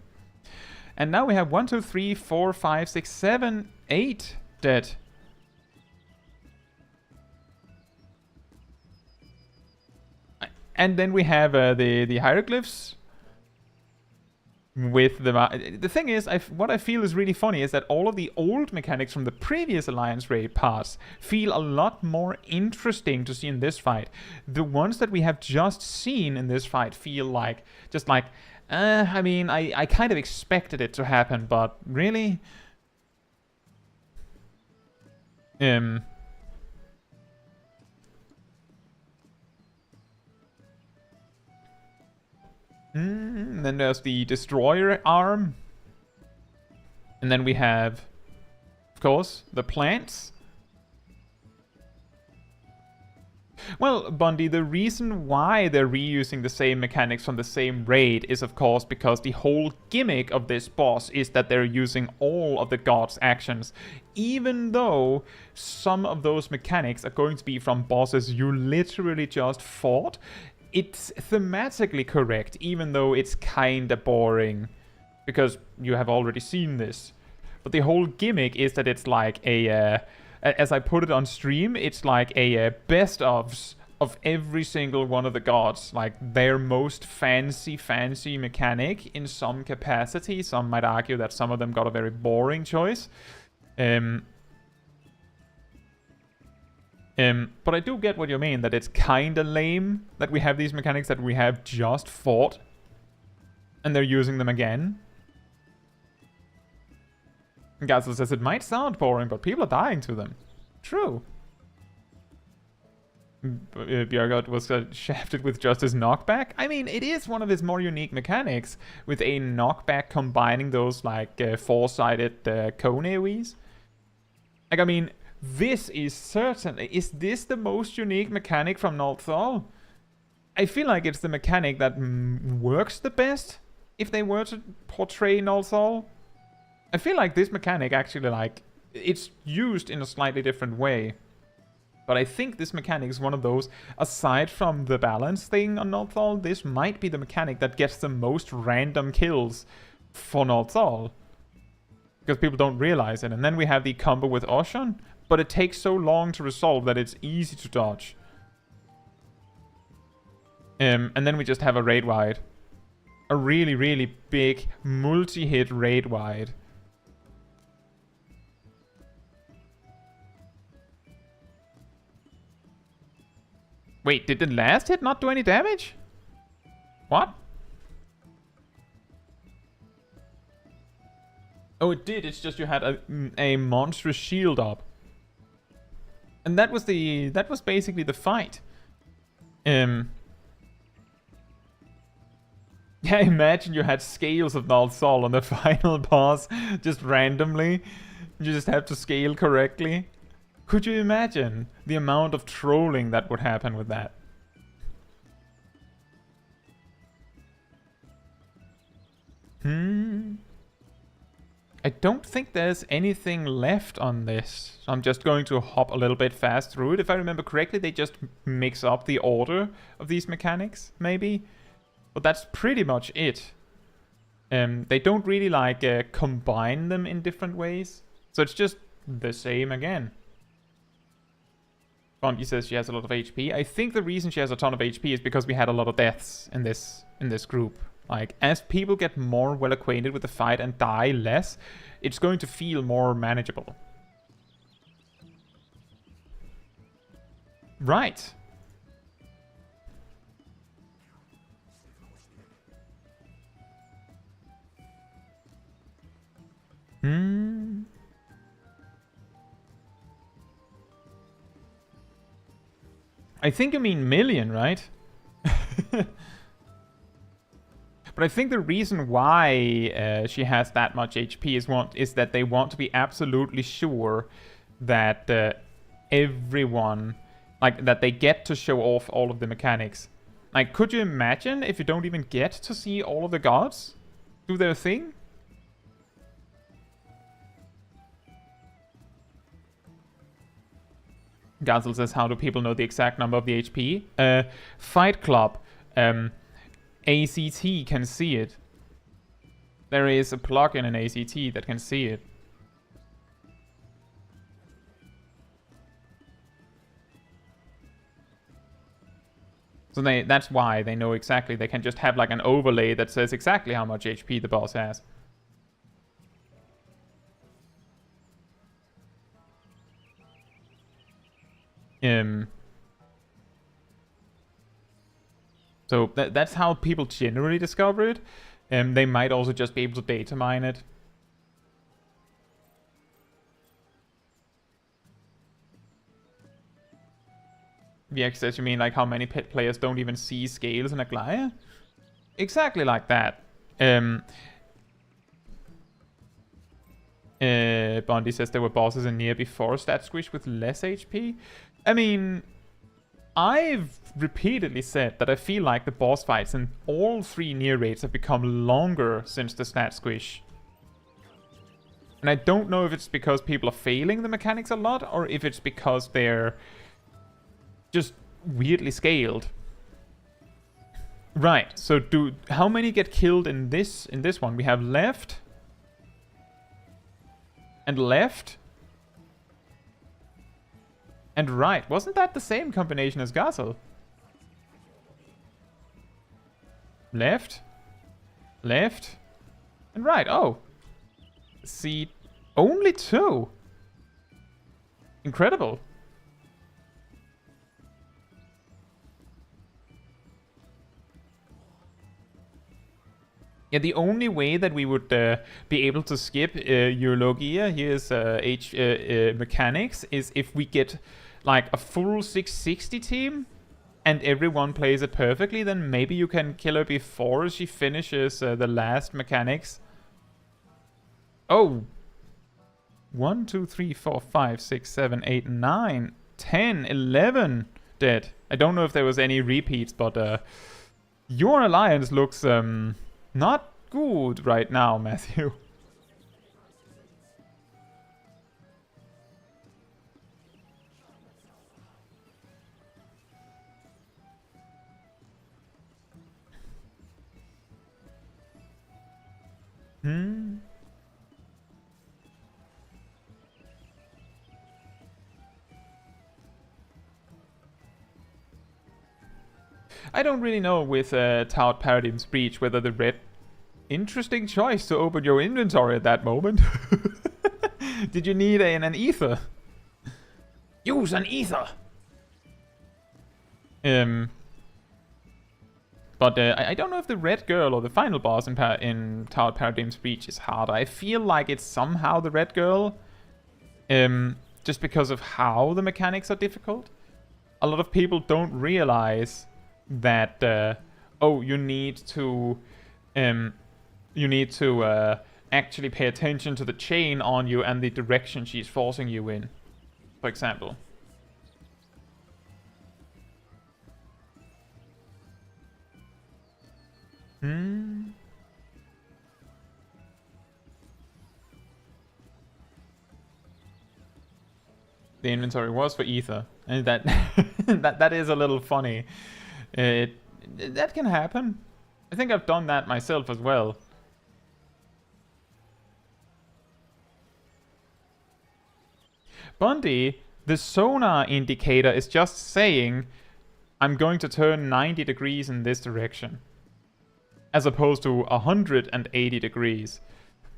And now we have 1, 2, 3, 4, 5, 6, 7, 8 dead. And then we have the hieroglyphs. With the thing is, what I feel is really funny is that all of the old mechanics from the previous Alliance Raid parts feel a lot more interesting to see in this fight. The ones that we have just seen in this fight feel like, just like, I mean, I kind of expected it to happen, but really? And then there's the destroyer arm. And then we have, of course, the plants. Well, Bundy, the reason why they're reusing the same mechanics from the same raid is, of course, because the whole gimmick of this boss is that they're using all of the gods' actions. Even though some of those mechanics are going to be from bosses you literally just fought, it's thematically correct, even though it's kinda boring, because you have already seen this. But the whole gimmick is that it's like a, as I put it on stream, it's like a best-ofs of every single one of the gods. Like, their most fancy mechanic in some capacity. Some might argue that some of them got a very boring choice. But I do get what you mean, that it's kinda lame that we have these mechanics that we have just fought, and they're using them again. Gazel says it might sound boring, but people are dying to them. True. Bjergott was shafted with just his knockback. I mean, it is one of his more unique mechanics, with a knockback combining those, like, four-sided cone AoEs. Like, I mean... This is certainly... Is this the most unique mechanic from Nalthal? I feel like it's the mechanic that works the best if they were to portray Nalthal. I feel like this mechanic actually, like... It's used in a slightly different way. But I think this mechanic is one of those... Aside from the balance thing on Nalthal, this might be the mechanic that gets the most random kills for Nalthal. Because people don't realize it. And then we have the combo with Ocean. But it takes so long to resolve that it's easy to dodge. And then we just have a raid wide. A really, really big multi-hit raid wide. Wait, did the last hit not do any damage? What? Oh, it did. It's just you had a monstrous shield up. And that was basically the fight. Yeah, imagine you had scales of Nalthal on the final boss, just randomly. You just have to scale correctly. Could you imagine the amount of trolling that would happen with that? I don't think there's anything left on this. So I'm just going to hop a little bit fast through it. If I remember correctly, they just mix up the order of these mechanics, maybe. But that's pretty much it. They don't really, like, combine them in different ways. So it's just the same again. Bumpy says she has a lot of HP. I think the reason she has a ton of HP is because we had a lot of deaths in this group. Like, as people get more well acquainted with the fight and die less, it's going to feel more manageable. Right. I think you mean million, right? But I think the reason why she has that much HP is that they want to be absolutely sure that everyone, like, that they get to show off all of the mechanics. Like, could you imagine if you don't even get to see all of the gods do their thing? Gazel says, how do people know the exact number of the HP? Fight Club. ACT can see it. There is a plugin in ACT that can see it. So that's why they know exactly. They can just have like an overlay that says exactly how much HP the boss has. So that's how people generally discover it. They might also just be able to data mine it. VX says, you mean like how many pet players don't even see scales in Aglaia? Exactly like that. Bondi says there were bosses in Nier before Stat Squish with less HP. I mean, I've repeatedly said that I feel like the boss fights in all 3 Nier raids have become longer since the Stat Squish. And I don't know if it's because people are failing the mechanics a lot, or if it's because they're just weirdly scaled. Right, so how many get killed in this one? We have left and left and right. Wasn't that the same combination as Gazel? Left, left, and right. Oh, see, only 2. Incredible. Yeah, the only way that we would be able to skip Eulogia, here's mechanics, is if we get like a full 660 team and everyone plays it perfectly, then maybe you can kill her before she finishes the last mechanics. Oh. 1, 2, 3, 4, 5, 6, 7, 8, 9, 10, 11 dead. I don't know if there was any repeats, but your alliance looks not good right now, Matthew. I don't really know with Tout Paradigm's Breach whether the red... Interesting choice to open your inventory at that moment. Did you need an ether? Use an ether! But I don't know if the red girl or the final boss in Tout Paradigm's Breach is harder. I feel like it's somehow the red girl. Just because of how the mechanics are difficult. A lot of people don't realize that, oh, you need to actually pay attention to the chain on you and the direction she's forcing you in, for example. The inventory was for ether, and that that is a little funny. That can happen. I think I've done that myself as well. Bundy, the sonar indicator is just saying I'm going to turn 90 degrees in this direction. as opposed to 180 degrees.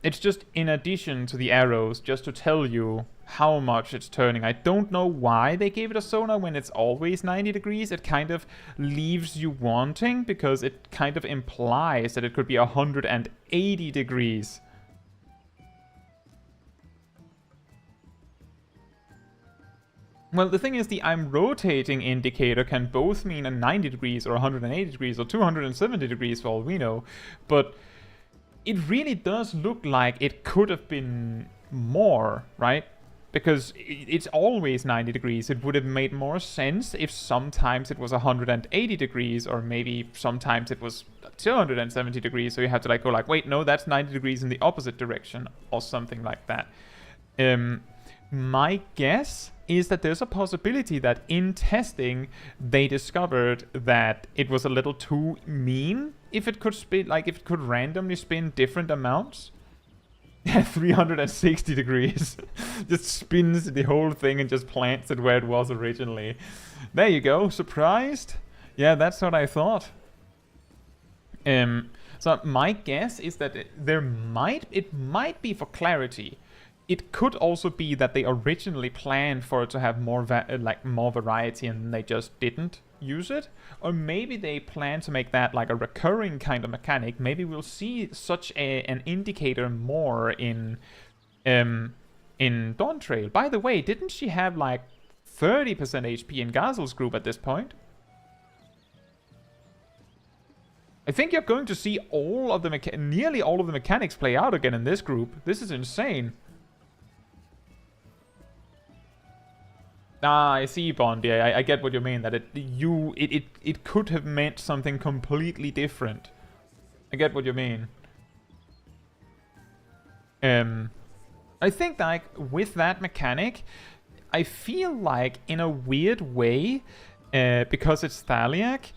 It's just in addition to the arrows, just to tell you how much it's turning. I don't know why they gave it a sonar when it's always 90 degrees. It kind of leaves you wanting, because it kind of implies that it could be 180 degrees. Well, the thing is, the I'm rotating indicator can both mean a 90 degrees or 180 degrees or 270 degrees for all we know, but it really does look like it could have been more, right? Because it's always 90 degrees. It would have made more sense if sometimes it was 180 degrees, or maybe sometimes it was 270 degrees, so you have to like go like, wait, no, that's 90 degrees in the opposite direction, or something like that. My guess is that there's a possibility that in testing they discovered that it was a little too mean if it could spin, like if it could randomly spin different amounts. 360 degrees. Just spins the whole thing and just plants it where it was originally. There you go. Surprised? Yeah, that's what I thought. So my guess is that it might be for clarity. It could also be that they originally planned for it to have more variety and they just didn't use it. Or maybe they plan to make that like a recurring kind of mechanic. Maybe we'll see such an indicator more in Dawn Trail. By the way, didn't she have like 30% HP in Gazel's group at this point? I think you're going to see all of the nearly all of the mechanics play out again in this group. This is insane. Ah, I see, Bond. Yeah, I get what you mean. That it could have meant something completely different. I get what you mean. I think like with that mechanic, I feel like in a weird way, because it's Thaliak,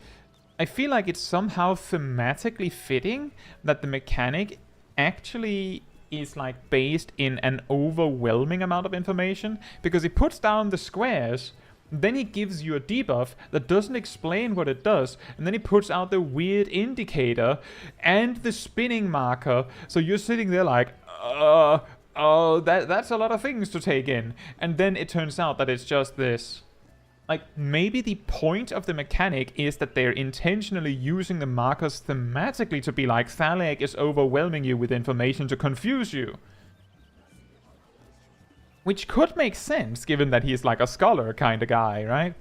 I feel like it's somehow thematically fitting that the mechanic actually is like based in an overwhelming amount of information, because he puts down the squares, then he gives you a debuff that doesn't explain what it does, and then he puts out the weird indicator and the spinning marker, so you're sitting there like, oh, that's a lot of things to take in, and then it turns out that it's just this. Like, maybe the point of the mechanic is that they're intentionally using the markers thematically to be like, Thaliak is overwhelming you with information to confuse you. Which could make sense, given that he's like a scholar kind of guy, right?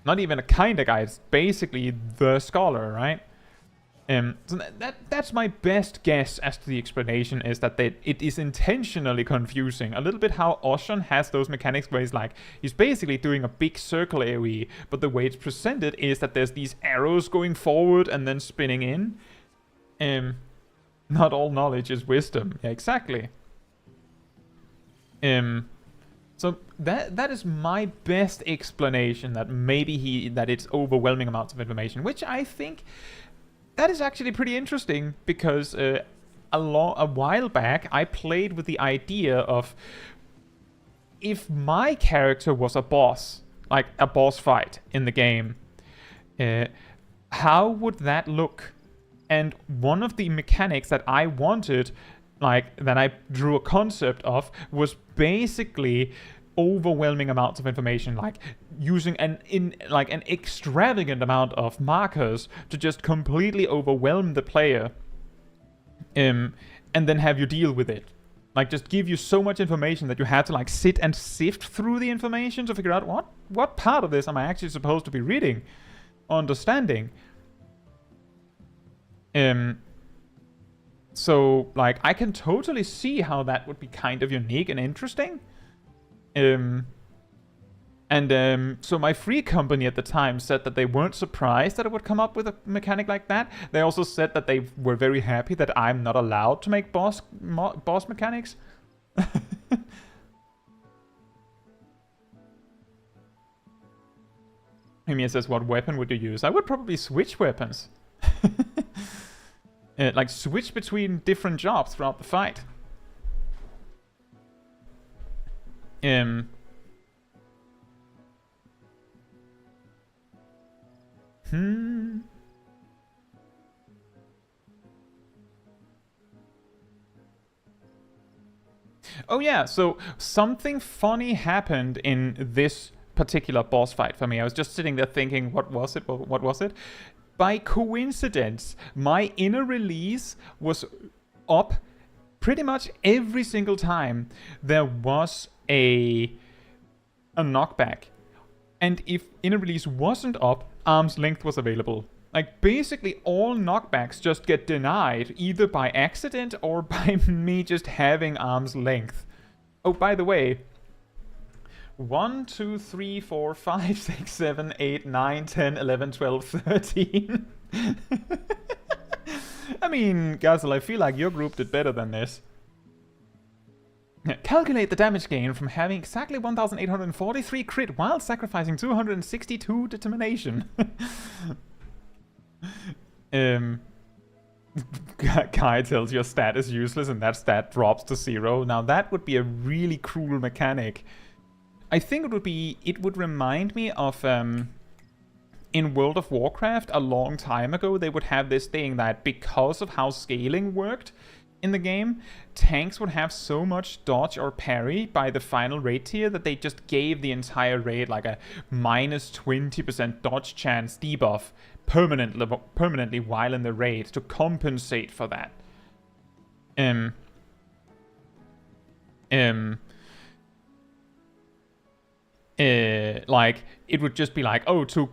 Not even a kind of guy, it's basically the scholar, right? So that's my best guess as to the explanation, is that it is intentionally confusing. A little bit how Ocean has those mechanics where he's basically doing a big circle AoE, but the way it's presented is that there's these arrows going forward and then spinning in. Not all knowledge is wisdom. Yeah, exactly. So that is my best explanation, that maybe that it's overwhelming amounts of information, which I think that is actually pretty interesting, because a while back I played with the idea of, if my character was a boss, like a boss fight in the game, how would that look? And one of the mechanics that I wanted, like that I drew a concept of, was basically overwhelming amounts of information, like using an extravagant amount of markers to just completely overwhelm the player, and then have you deal with it. Like, just give you so much information that you had to like sit and sift through the information to figure out what part of this am I actually supposed to be reading, understanding. So like I can totally see how that would be kind of unique and interesting. So my free company at the time said that they weren't surprised that I would come up with a mechanic like that. They also said that they were very happy that I'm not allowed to make boss mechanics. Mimia says, what weapon would you use? I would probably switch weapons. Like switch between different jobs throughout the fight. Oh yeah, so something funny happened in this particular boss fight for me. I was just sitting there thinking, what was it? What was it? By coincidence, my inner release was up pretty much every single time there was a knockback. And if inner release wasn't up, arm's length was available. Like, basically all knockbacks just get denied, either by accident or by me just having arm's length. Oh, by the way, 1, 2, 3, 4, 5, 6, 7, 8, 9, 10, 11, 12, 13. I mean, Gazel, I feel like your group did better than this. Calculate the damage gain from having exactly 1,843 crit while sacrificing 262 determination. Kai tells your stat is useless and that stat drops to 0. Now that would be a really cruel mechanic. I think it would remind me of in World of Warcraft a long time ago. They would have this thing that because of how scaling worked in the game, tanks would have so much dodge or parry by the final raid tier that they just gave the entire raid like a minus 20% dodge chance debuff permanently while in the raid to compensate for that. Like, it would just be like, oh, to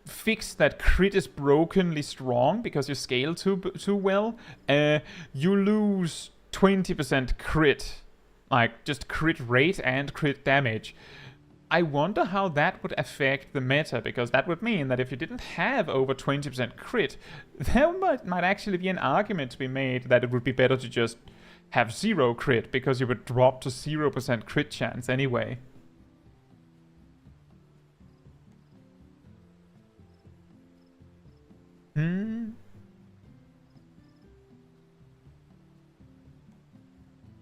fix that crit is brokenly strong because you scale too well, you lose 20% crit. Like, just crit rate and crit damage. I wonder how that would affect the meta, because that would mean that if you didn't have over 20% crit, there might actually be an argument to be made that it would be better to just have 0 crit, because you would drop to 0% crit chance anyway.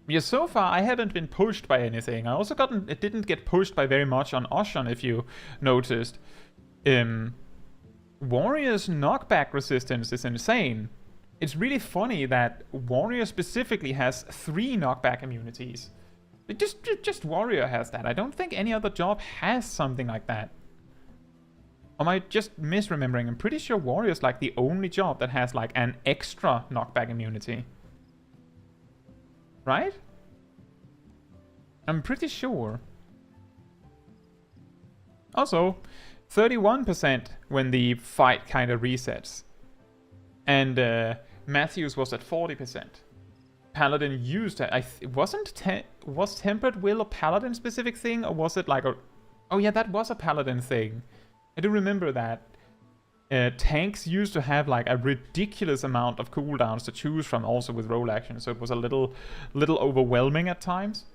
Yeah, so far I haven't been pushed by anything. I also didn't get pushed by very much on Ocean, if you noticed. Warrior's knockback resistance is insane. It's really funny that Warrior specifically has 3 knockback immunities. Just Warrior has that. I don't think any other job has something like that. Or am I just misremembering? I'm pretty sure Warrior's like the only job that has like an extra knockback immunity. Right? I'm pretty sure. Also, 31% when the fight kind of resets. And Matthews was at 40%. Paladin used it. Was Tempered Will a Paladin specific thing, or was it like a... Oh yeah, that was a Paladin thing. I do remember that. Tanks used to have like a ridiculous amount of cooldowns to choose from, also with roll action, so it was a little overwhelming at times.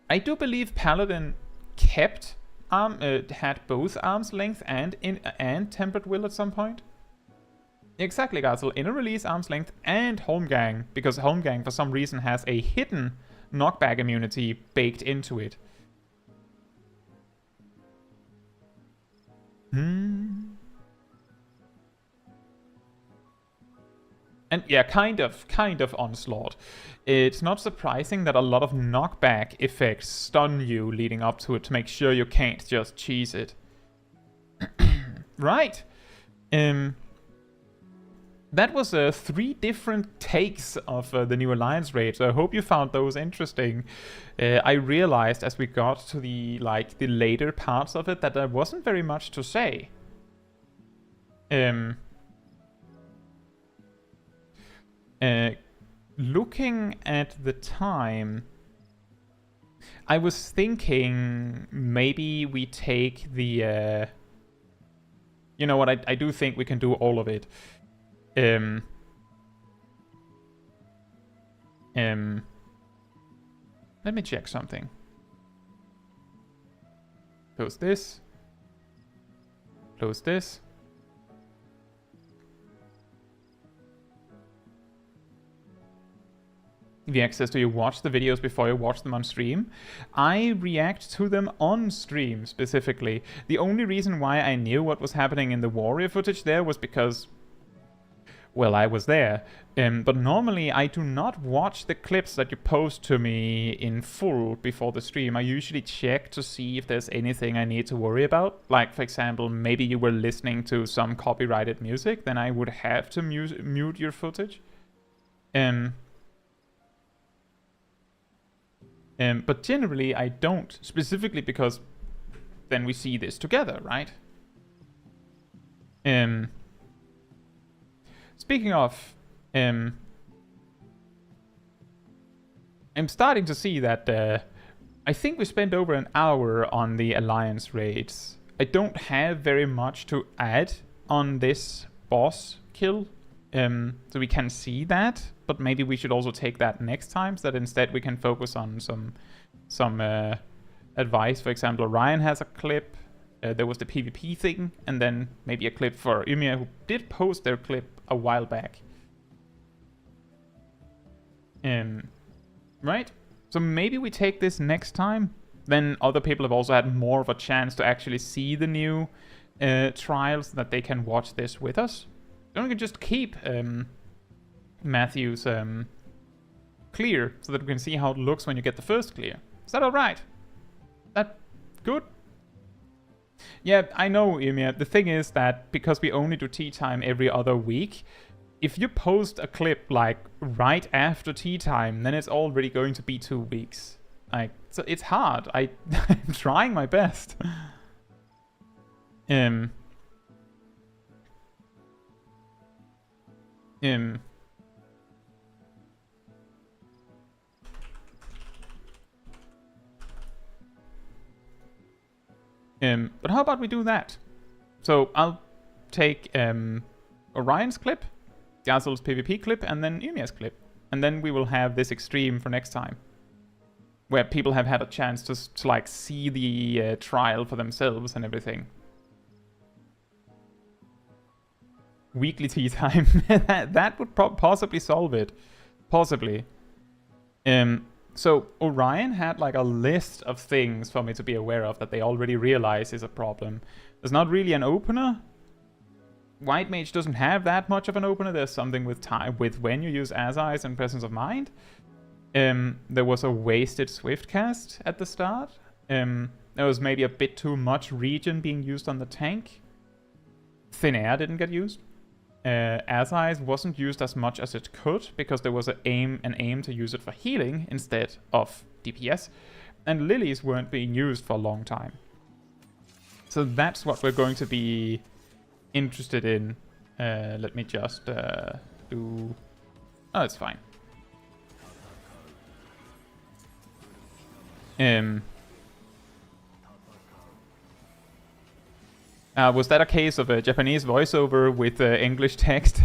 I do believe Paladin kept had both arm's length and Tempered Will at some point. Exactly, guys. So inner release, arm's length, and Holmgang, because Holmgang for some reason has a hidden knockback immunity baked into it. And yeah, kind of Onslaught. It's not surprising that a lot of knockback effects stun you leading up to it to make sure you can't just cheese it. Right. That was 3 different takes of the new Alliance raid, so I hope you found those interesting. I realized as we got to the later parts of it that there wasn't very much to say. Looking at the time, I was thinking maybe we take the... you know what, I do think we can do all of it. Let me check something. Close this. Close this. The access to you watch the videos before you watch them on stream. I react to them on stream specifically. The only reason why I knew what was happening in the warrior footage there was because Well, I was there. But normally I do not watch the clips that you post to me in full before the stream. I usually check to see if there's anything I need to worry about. Like, for example, maybe you were listening to some copyrighted music, then I would have to mute your footage. But generally I don't, specifically because then we see this together, right? Speaking of, I'm starting to see that I think we spent over an hour on the alliance raids. I don't have very much to add on this boss kill, so we can see that, but maybe we should also take that next time, so that instead we can focus on some advice. For example, Orion has a clip. There was the PvP thing, and then maybe a clip for Ymir, who did post their clip a while back. Right? So maybe we take this next time. Then other people have also had more of a chance to actually see the new trials, that they can watch this with us. Then we can just keep Matthew's clear, so that we can see how it looks when you get the first clear. Is that alright? That good? Yeah, I know, Ymir. The thing is that because we only do tea time every other week, if you post a clip like right after tea time, then it's already going to be 2 weeks. Like, so it's hard. I'm trying my best. But how about we do that? So I'll take Orion's clip, Gazel's PvP clip, and then Ymir's clip. And then we will have this extreme for next time, where people have had a chance to like see the trial for themselves and everything. Weekly tea time. that would possibly solve it. Possibly. So Orion had like a list of things for me to be aware of that they already realize is a problem. There's not really an opener. White Mage doesn't have that much of an opener. There's something with time, with when you use As Eyes and Presence of Mind. There was a wasted Swift cast at the start. There was maybe a bit too much regen being used on the tank. Thin Air didn't get used. As Eyes wasn't used as much as it could, because there was an aim to use it for healing instead of DPS, and Lilies weren't being used for a long time. So that's what we're going to be interested in. Let me just do... Oh, it's fine. Was that a case of a Japanese voiceover with English text?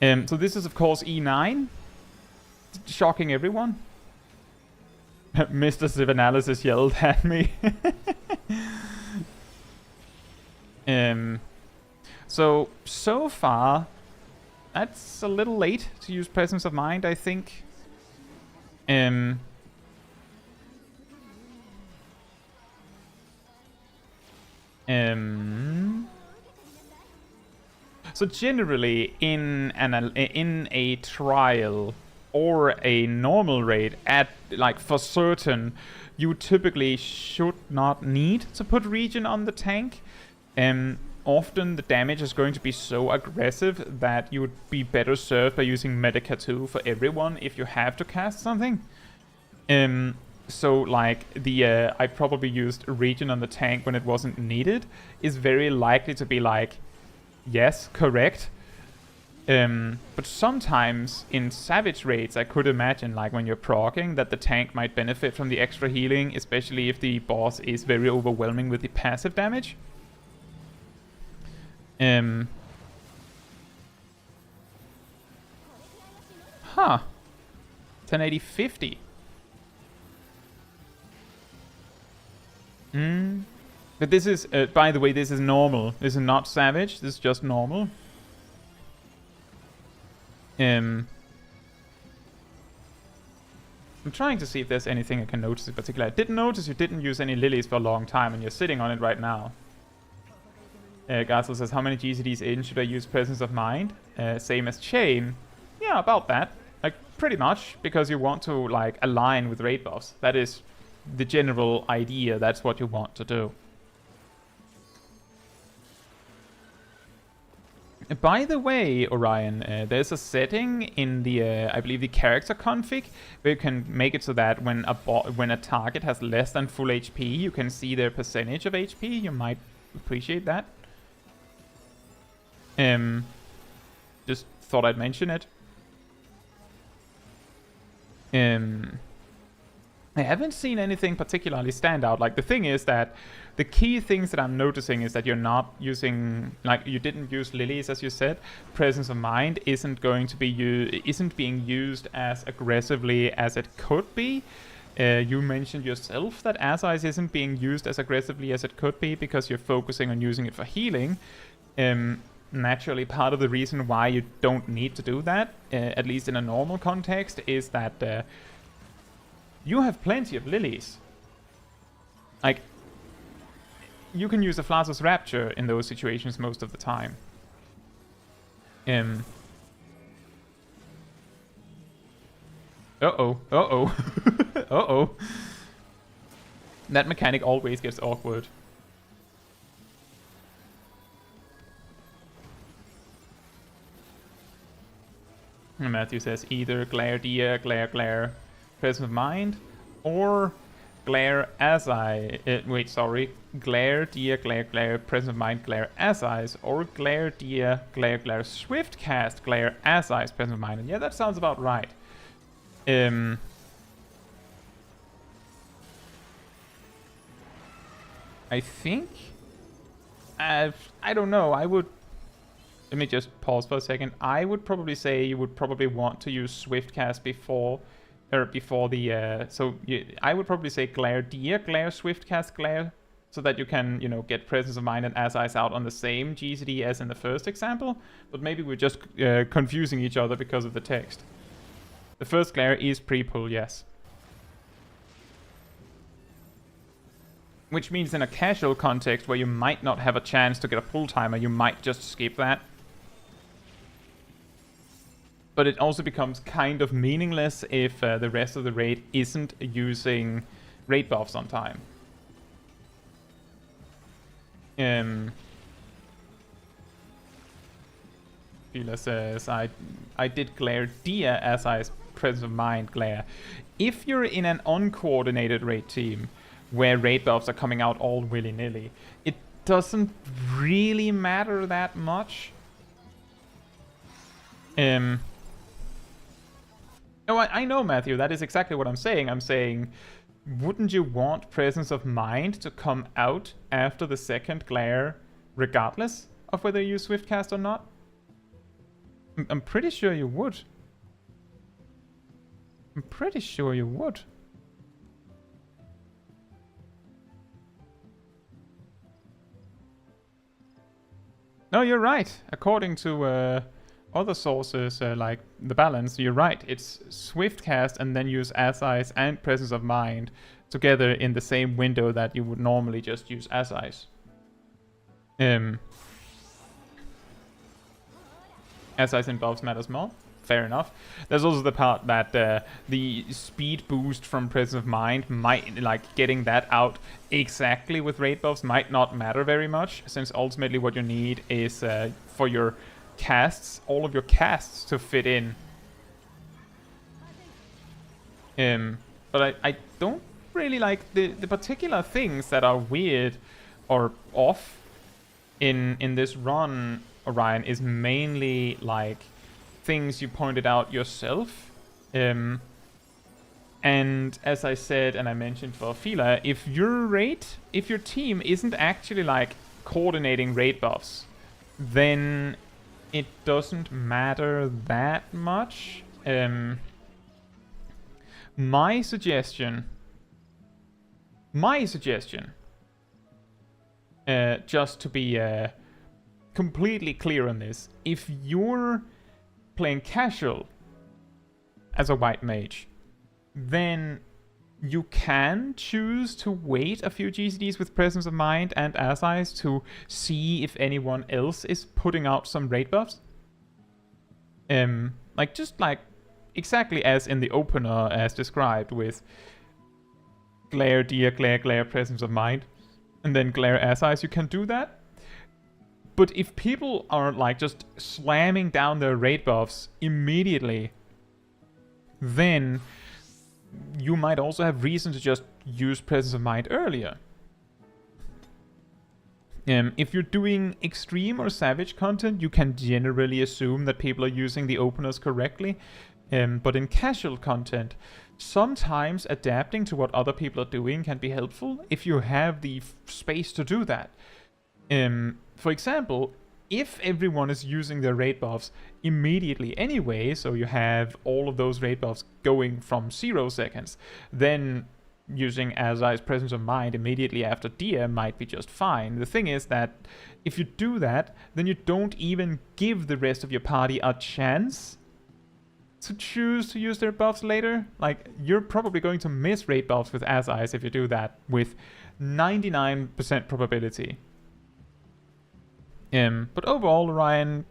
So this is, of course, E9. Shocking everyone. Mr. Sivanalysis yelled at me. So far, that's a little late to use Presence of Mind, I think. So generally, in a trial or a normal raid, at like for certain, you typically should not need to put regen on the tank. Often the damage is going to be so aggressive that you would be better served by using Medica 2 for everyone if you have to cast something. So like I probably used regen on the tank when it wasn't needed is very likely to be like, yes, correct. But sometimes in Savage raids, I could imagine, like when you're proccing, that the tank might benefit from the extra healing, especially if the boss is very overwhelming with the passive damage. Huh. 1080-50. But this is, by the way, this is normal. This is not Savage. This is just normal. I'm trying to see if there's anything I can notice in particular. I did notice you didn't use any lilies for a long time, and you're sitting on it right now. Gazel says, how many GCDs in should I use Presence of Mind? Same as Chain. Yeah, about that. Like, pretty much, because you want to, like, align with raid buffs. That is the general idea. That's what you want to do. By the way, Orion, there's a setting in the, I believe, the character config where you can make it so that when a target has less than full HP, you can see their percentage of HP. You might appreciate that. Just thought I'd mention it. I haven't seen anything particularly stand out. Like, the thing is that the key things that I'm noticing is that you're not using, like, you didn't use lilies, as you said. Presence of Mind isn't going to be isn't being used as aggressively as it could be. You mentioned yourself that Azai's isn't being used as aggressively as it could be because you're focusing on using it for healing. Naturally, part of the reason why you don't need to do that, at least in a normal context, is that you have plenty of lilies. Like, you can use a Flasus Rapture in those situations most of the time. Uh-oh. Uh-oh. Uh-oh. That mechanic always gets awkward. Matthew says either Glare Dia, Glare, Presence of Mind, or Glare Azai. Glare Dia, Glare, Presence of Mind, Glare Azai's, or Glare Dia, Glare, Swift Cast, Glare Azai's, Presence of Mind. And yeah, that sounds about right. I think I don't know. I would. Let me just pause for a second. I would probably say you would probably want to use Swiftcast before the. I would probably say Glare Dia, Glare, Swiftcast, Glare, so that you can, get Presence of Mind and Azai's out on the same GCD as in the first example. But maybe we're just confusing each other because of the text. The first Glare is pre-pull, yes. Which means in a casual context where you might not have a chance to get a pull timer, you might just skip that. But it also becomes kind of meaningless if the rest of the raid isn't using raid buffs on time. Fila says, I did Glare Dia as I Presence of Mind Glare. If you're in an uncoordinated raid team where raid buffs are coming out all willy-nilly, it doesn't really matter that much. No, I know, Matthew, that is exactly what I'm saying. I'm saying, wouldn't you want Presence of Mind to come out after the second Glare, regardless of whether you use Swiftcast or not? I'm pretty sure you would. I'm pretty sure you would. No, you're right. According to other sources, like the balance, you're right. It's Swiftcast and then use Azai's and Presence of Mind together in the same window that you would normally just use Azai's. Azai's and buffs matters more. Fair enough. There's also the part that the speed boost from Presence of Mind might, like, getting that out exactly with raid buffs might not matter very much, since ultimately what you need is for your casts, all of your casts to fit in. But I don't really like the particular things that are weird or off in this run, Orion, is mainly like things you pointed out yourself. And as I said, and I mentioned for Fila, if your team isn't actually like coordinating raid buffs, then it doesn't matter that much. My suggestion, just to be completely clear on this, if you're playing casual as a white mage, then You can choose to wait a few GCDs with Presence of Mind and Allies to see if anyone else is putting out some raid buffs. Just like exactly as in the opener as described with Glare, Dia, Glare, Presence of Mind, and then Glare Allies, you can do that. But if people are like just slamming down their raid buffs immediately, then you might also have reason to just use Presence of Mind earlier. If you're doing extreme or savage content, you can generally assume that people are using the openers correctly. But in casual content, sometimes adapting to what other people are doing can be helpful if you have the space to do that. For example, if everyone is using their raid buffs immediately anyway, so you have all of those raid buffs going from 0 seconds, then using Azai's Presence of Mind immediately after Dia might be just fine. The thing is that if you do that, then you don't even give the rest of your party a chance to choose to use their buffs later. Like, you're probably going to miss raid buffs with Azai's if you do that with 99% probability. But overall, Ryan,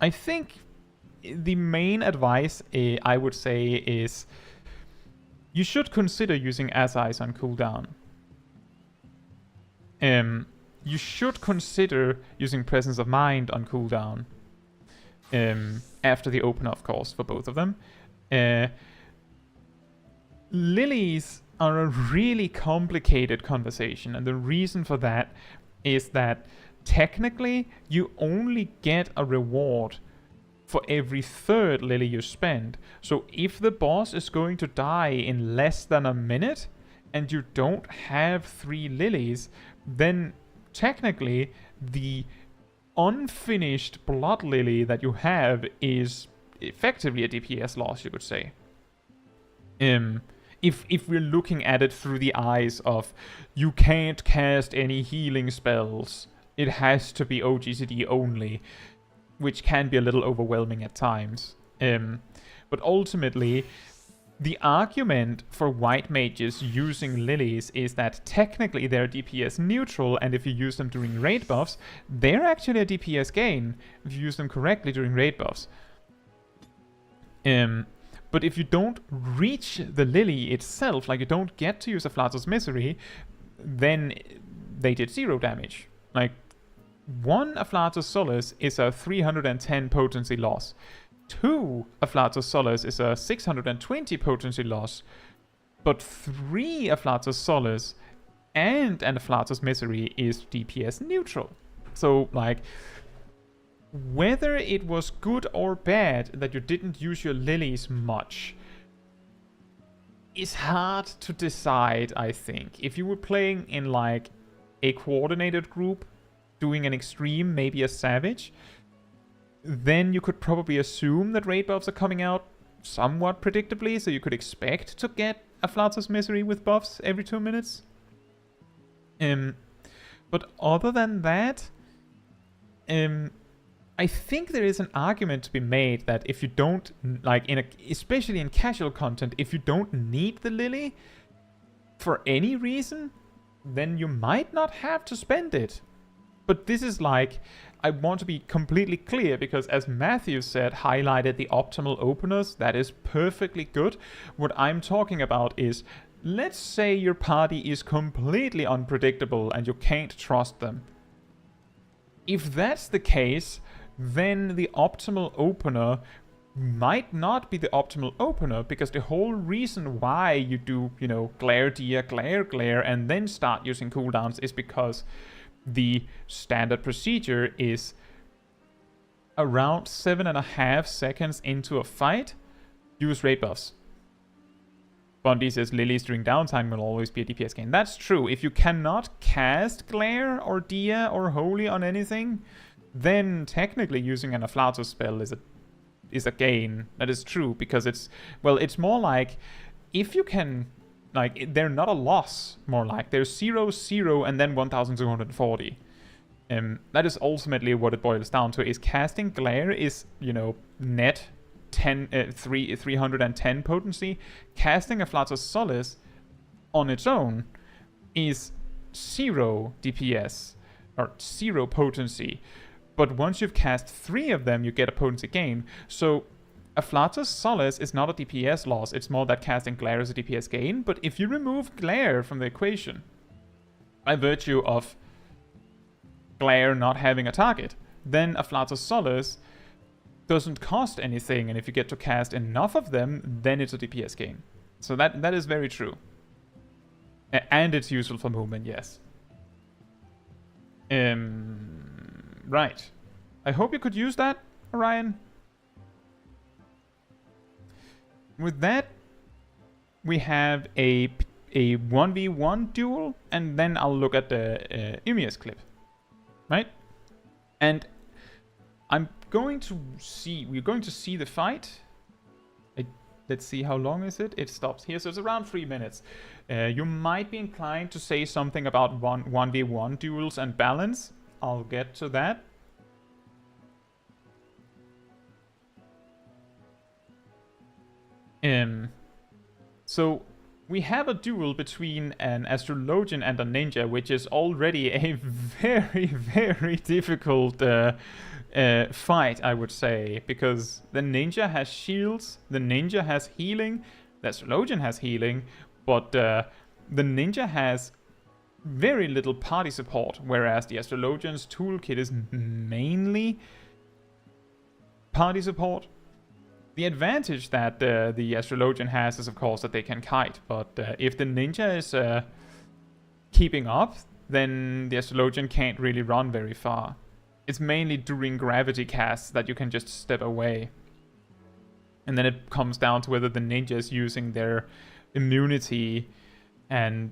I think the main advice I would say is you should consider using Allies on cooldown. You should consider using Presence of Mind on cooldown. After the opener, of course, for both of them. Lilies are a really complicated conversation, and the reason for that is that technically you only get a reward for every third lily you spend. So if the boss is going to die in less than a minute and you don't have 3 lilies, then technically the unfinished blood lily that you have is effectively a DPS loss, you could say. If we're looking at it through the eyes of you can't cast any healing spells, it has to be OGCD only, which can be a little overwhelming at times. But ultimately, the argument for white mages using lilies is that technically they're DPS neutral, and if you use them during raid buffs, they're actually a DPS gain if you use them correctly during raid buffs. But if you don't reach the lily itself, like you don't get to use a Flatus Misery, then they did 0 damage. Like, 1 Afflatus Solace is a 310 potency loss. 2 Afflatus Solace is a 620 potency loss. But 3 Afflatus Solace and an Afflatus Misery is DPS neutral. So, like, whether it was good or bad that you didn't use your lilies much is hard to decide, I think. If you were playing in, like, a coordinated group, doing an extreme, maybe a savage, then you could probably assume that raid buffs are coming out somewhat predictably, so you could expect to get a Flatus Misery with buffs every 2 minutes. But other than that, I think there is an argument to be made that if you don't, like, especially in casual content, if you don't need the lily for any reason, then you might not have to spend it. But this is like, I want to be completely clear, because as Matthew said, highlighted the optimal openers, that is perfectly good. What I'm talking about is, let's say your party is completely unpredictable and you can't trust them. If that's the case, then the optimal opener might not be the optimal opener, because the whole reason why you do, glare, dia, glare, and then start using cooldowns is because the standard procedure is around 7.5 seconds into a fight, use raid buffs. Bondi says lilies during downtime will always be a DPS gain. That's true. If you cannot cast glare or dia or holy on anything, then technically using an Afflatus spell is a gain. That is true, because it's more like, if you can, like, they're not a loss, more like there's 0, 0, and then 1240. That is ultimately what it boils down to, is casting glare is, net 310 potency. Casting Afflatus Solace on its own is 0 DPS, or 0 potency. But once you've cast 3 of them, you get a potency gain. So Afflatus Solace is not a DPS loss, it's more that casting Glare is a DPS gain. But if you remove Glare from the equation, by virtue of Glare not having a target, then Afflatus Solace doesn't cost anything, and if you get to cast enough of them, then it's a DPS gain. So that is very true. And it's useful for movement, yes. Right. I hope you could use that, Orion. With that, we have a 1v1 duel, and then I'll look at the Imius clip. Right? And we're going to see the fight. Let's see, how long is it? It stops here, so it's around 3 minutes. You might be inclined to say something about 1v1 duels and balance. I'll get to that. So we have a duel between an astrologian and a ninja, which is already a very, very difficult fight, I would say, because the ninja has shields, the ninja has healing, the astrologian has healing, but the ninja has very little party support, whereas the astrologian's toolkit is mainly party support. The advantage that the astrologian has is, of course, that they can kite, but if the ninja is keeping up, then the astrologian can't really run very far. It's mainly during gravity casts that you can just step away. And then it comes down to whether the ninja is using their immunity and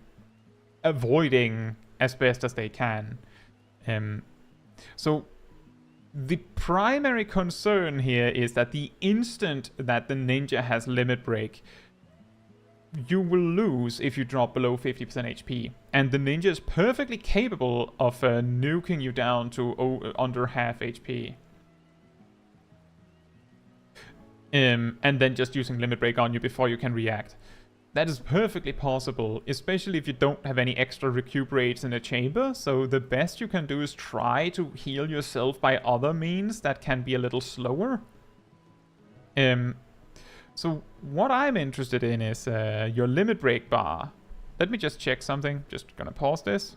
avoiding as best as they can. So the primary concern here is that the instant that the ninja has limit break, you will lose if you drop below 50% HP. And the ninja is perfectly capable of nuking you down to under half HP. And then just using limit break on you before you can react. That is perfectly possible, especially if you don't have any extra recuperates in the chamber. So the best you can do is try to heal yourself by other means that can be a little slower. So what I'm interested in is your limit break bar. Let me just check something. Just gonna pause this.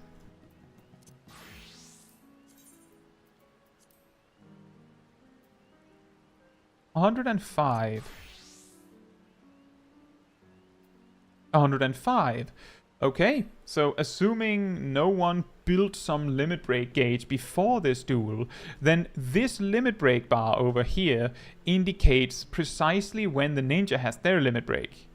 $105. 105. Okay, so assuming no one built some limit break gauge before this duel, then this limit break bar over here indicates precisely when the ninja has their limit break.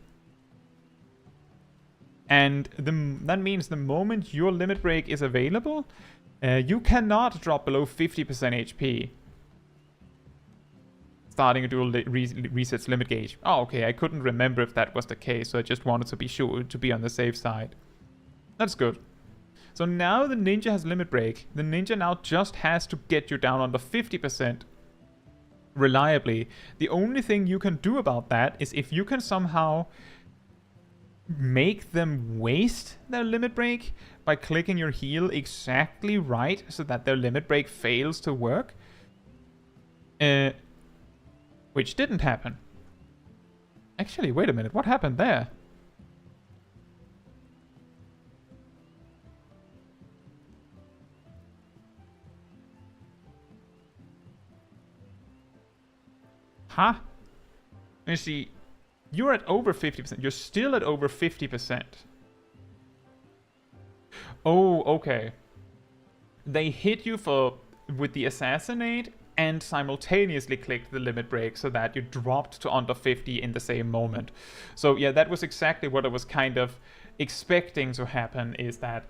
And that means the moment your limit break is available, you cannot drop below 50% HP. Starting a duel resets limit gauge. Oh, okay, I couldn't remember if that was the case, so I just wanted to be sure to be on the safe side. That's good. So now the ninja has limit break. The ninja now just has to get you down under 50% reliably. The only thing you can do about that is if you can somehow make them waste their limit break by clicking your heal exactly right so that their limit break fails to work. Which didn't happen. Actually, wait a minute. What happened there? Huh? Let me see. You're at over 50%. You're still at over 50%. Oh, okay. They hit you with the assassinate and simultaneously clicked the limit break so that you dropped to under 50 in the same moment. So yeah, that was exactly what I was kind of expecting to happen, is that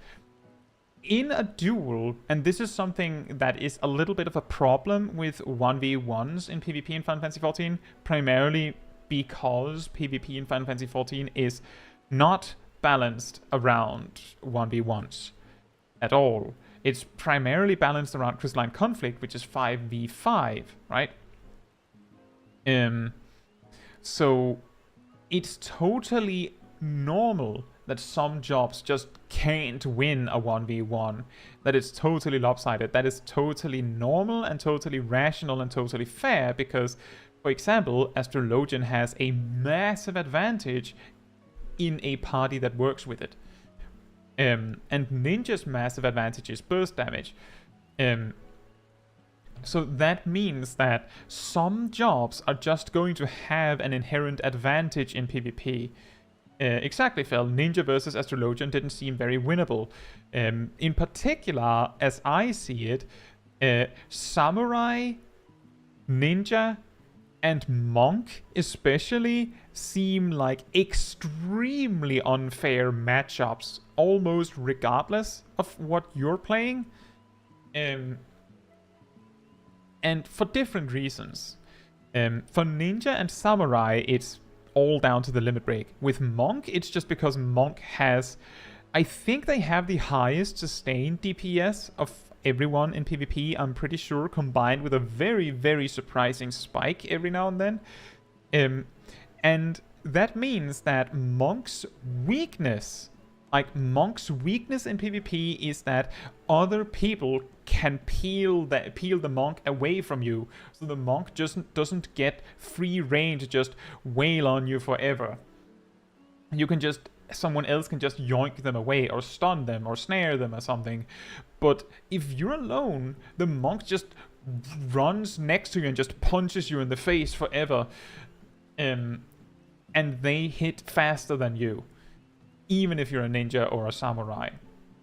in a duel, and this is something that is a little bit of a problem with 1v1s in PvP in Final Fantasy XIV, primarily because PvP in Final Fantasy XIV is not balanced around 1v1s at all. It's primarily balanced around Crystalline Conflict, which is 5v5, right? So it's totally normal that some jobs just can't win a 1v1, that it's totally lopsided, that is totally normal and totally rational and totally fair, because, for example, Astrologian has a massive advantage in a party that works with it. And Ninja's massive advantage is burst damage. So that means that some jobs are just going to have an inherent advantage in PvP. Exactly, Phil. Ninja versus Astrologian didn't seem very winnable. In particular, as I see it, Samurai, Ninja, and Monk especially seem like extremely unfair matchups, almost regardless of what you're playing. And for different reasons. For Ninja and Samurai, it's all down to the limit break. With Monk, it's just because Monk has... I think they have the highest sustained DPS of everyone in PvP, I'm pretty sure, combined with a very, very surprising spike every now and then. And that means that Monk's weakness... Monk's weakness in PvP is that other people can peel the Monk away from you. So the Monk just doesn't get free reign to just wail on you forever. Someone else can just yoink them away or stun them or snare them or something. But if you're alone, the Monk just runs next to you and just punches you in the face forever. And they hit faster than you, even if you're a ninja or a samurai.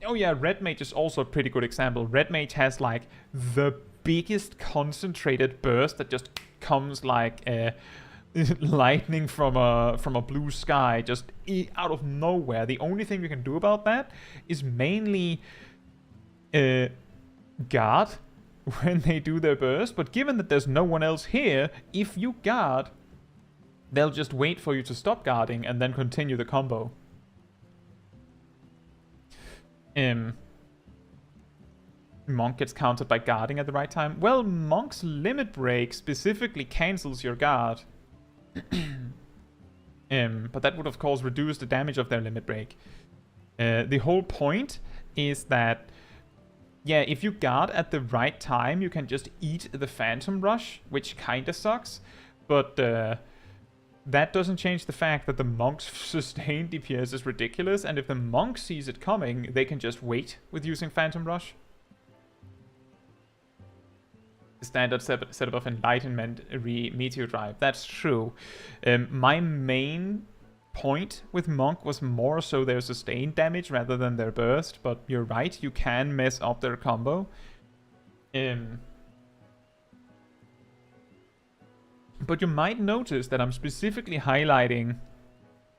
Oh yeah, Red Mage is also a pretty good example. Red Mage has like the biggest concentrated burst that just comes like lightning from a blue sky, just out of nowhere. The only thing you can do about that is mainly guard when they do their burst. But given that there's no one else here, if you guard, they'll just wait for you to stop guarding and then continue the combo. Monk gets countered by guarding at the right time. Well, Monk's limit break specifically cancels your guard. But that would of course reduce the damage of their limit break. The whole point is that, yeah, if you guard at the right time, you can just eat the Phantom Rush, which kinda sucks. But that doesn't change the fact that the Monk's sustained DPS is ridiculous, and if the Monk sees it coming, they can just wait with using Phantom Rush. The standard setup of Enlightenment Meteor Drive, that's true. My main point with Monk was more so their sustained damage rather than their burst, but you're right, you can mess up their combo. But you might notice that I'm specifically highlighting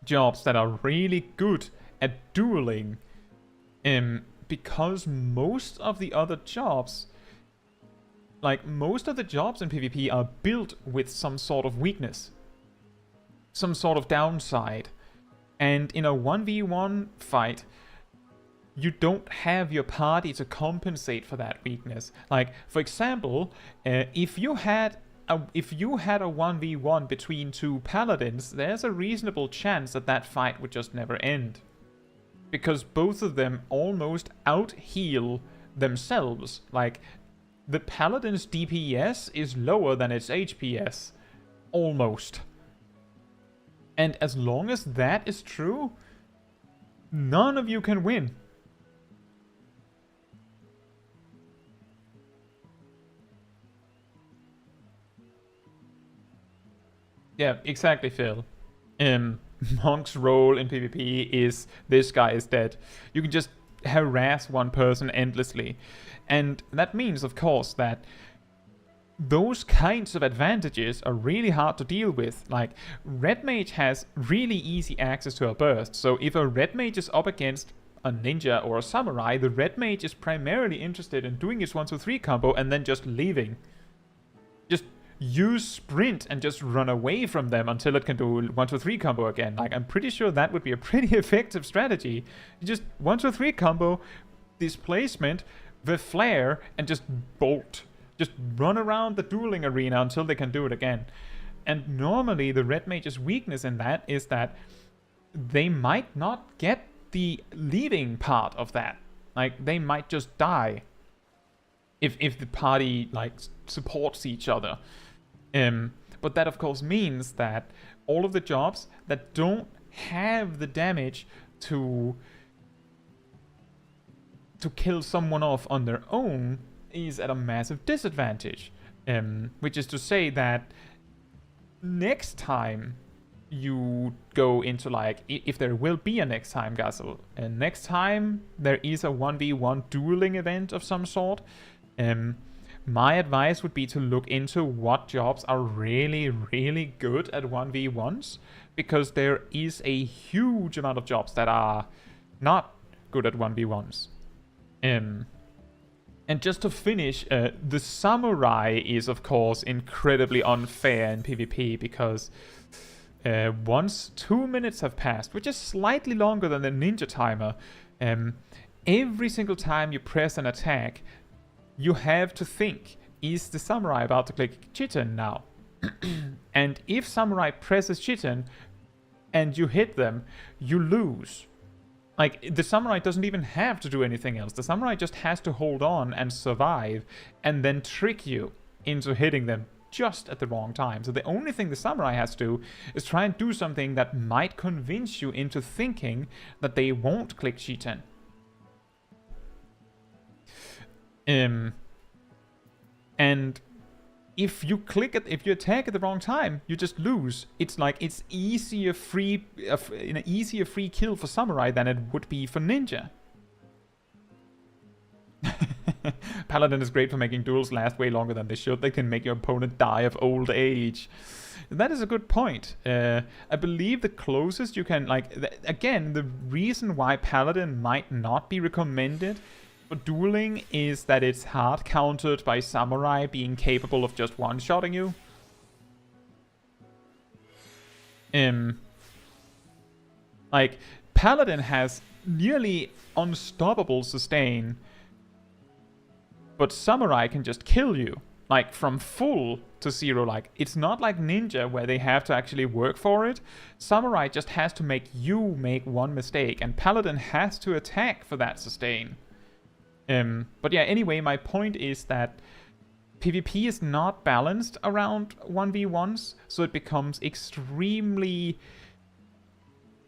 jobs that are really good at dueling, because most of the other jobs, most of the jobs in PvP are built with some sort of weakness, some sort of downside. And in a 1v1 fight, you don't have your party to compensate for that weakness. For example, if you had a 1v1 between two paladins, there's a reasonable chance that that fight would just never end. Because both of them almost out-heal themselves. The paladin's DPS is lower than its HPS. Almost. And as long as that is true, none of you can win. Yeah, exactly, Phil. Monk's role in PvP is this guy is dead. You can just harass one person endlessly. And that means, of course, that those kinds of advantages are really hard to deal with. Red Mage has really easy access to a burst. So if a Red Mage is up against a ninja or a samurai, the Red Mage is primarily interested in doing his 1-2-3 combo and then just leaving. Just use sprint and just run away from them until it can do 1-2-3 combo again. I'm pretty sure that would be a pretty effective strategy. You just 1-2-3 combo, displacement, the flare, and just bolt. Just run around the dueling arena until they can do it again. And normally the Red Mage's weakness in that is that they might not get the leading part of that. Like, they might just die if the party, like, supports each other. But that, of course, means that all of the jobs that don't have the damage to kill someone off on their own is at a massive disadvantage. Which is to say that next time you go into, like, if there will be a next time, Gazel, and next time there is a 1v1 dueling event of some sort, my advice would be to look into what jobs are really, really good at 1v1s, because there is a huge amount of jobs that are not good at 1v1s. And just to finish, the samurai is, of course, incredibly unfair in PvP, because once 2 minutes have passed, which is slightly longer than the ninja timer, every single time you press an attack, you have to think, is the samurai about to click Chitin now? And if samurai presses Chitin and you hit them, you lose. Like, the samurai doesn't even have to do anything else. The samurai just has to hold on and survive, and then trick you into hitting them just at the wrong time. So the only thing the samurai has to do is try and do something that might convince you into thinking that they won't click Chitin. And if you attack at the wrong time, you just lose. It's like, it's an easier free kill for samurai than it would be for ninja. Paladin is great for making duels last way longer than they should. They can make your opponent die of old age. That is a good point. I believe the closest you can, like, again, the reason why Paladin might not be recommended for dueling is that it's hard countered by samurai being capable of just one-shotting you. Like, Paladin has nearly unstoppable sustain, but samurai can just kill you, like, from full to zero. Like, it's not like ninja where they have to actually work for it. Samurai just has to make you make one mistake, and Paladin has to attack for that sustain. But yeah, anyway, my point is that PvP is not balanced around 1v1s, so it becomes extremely...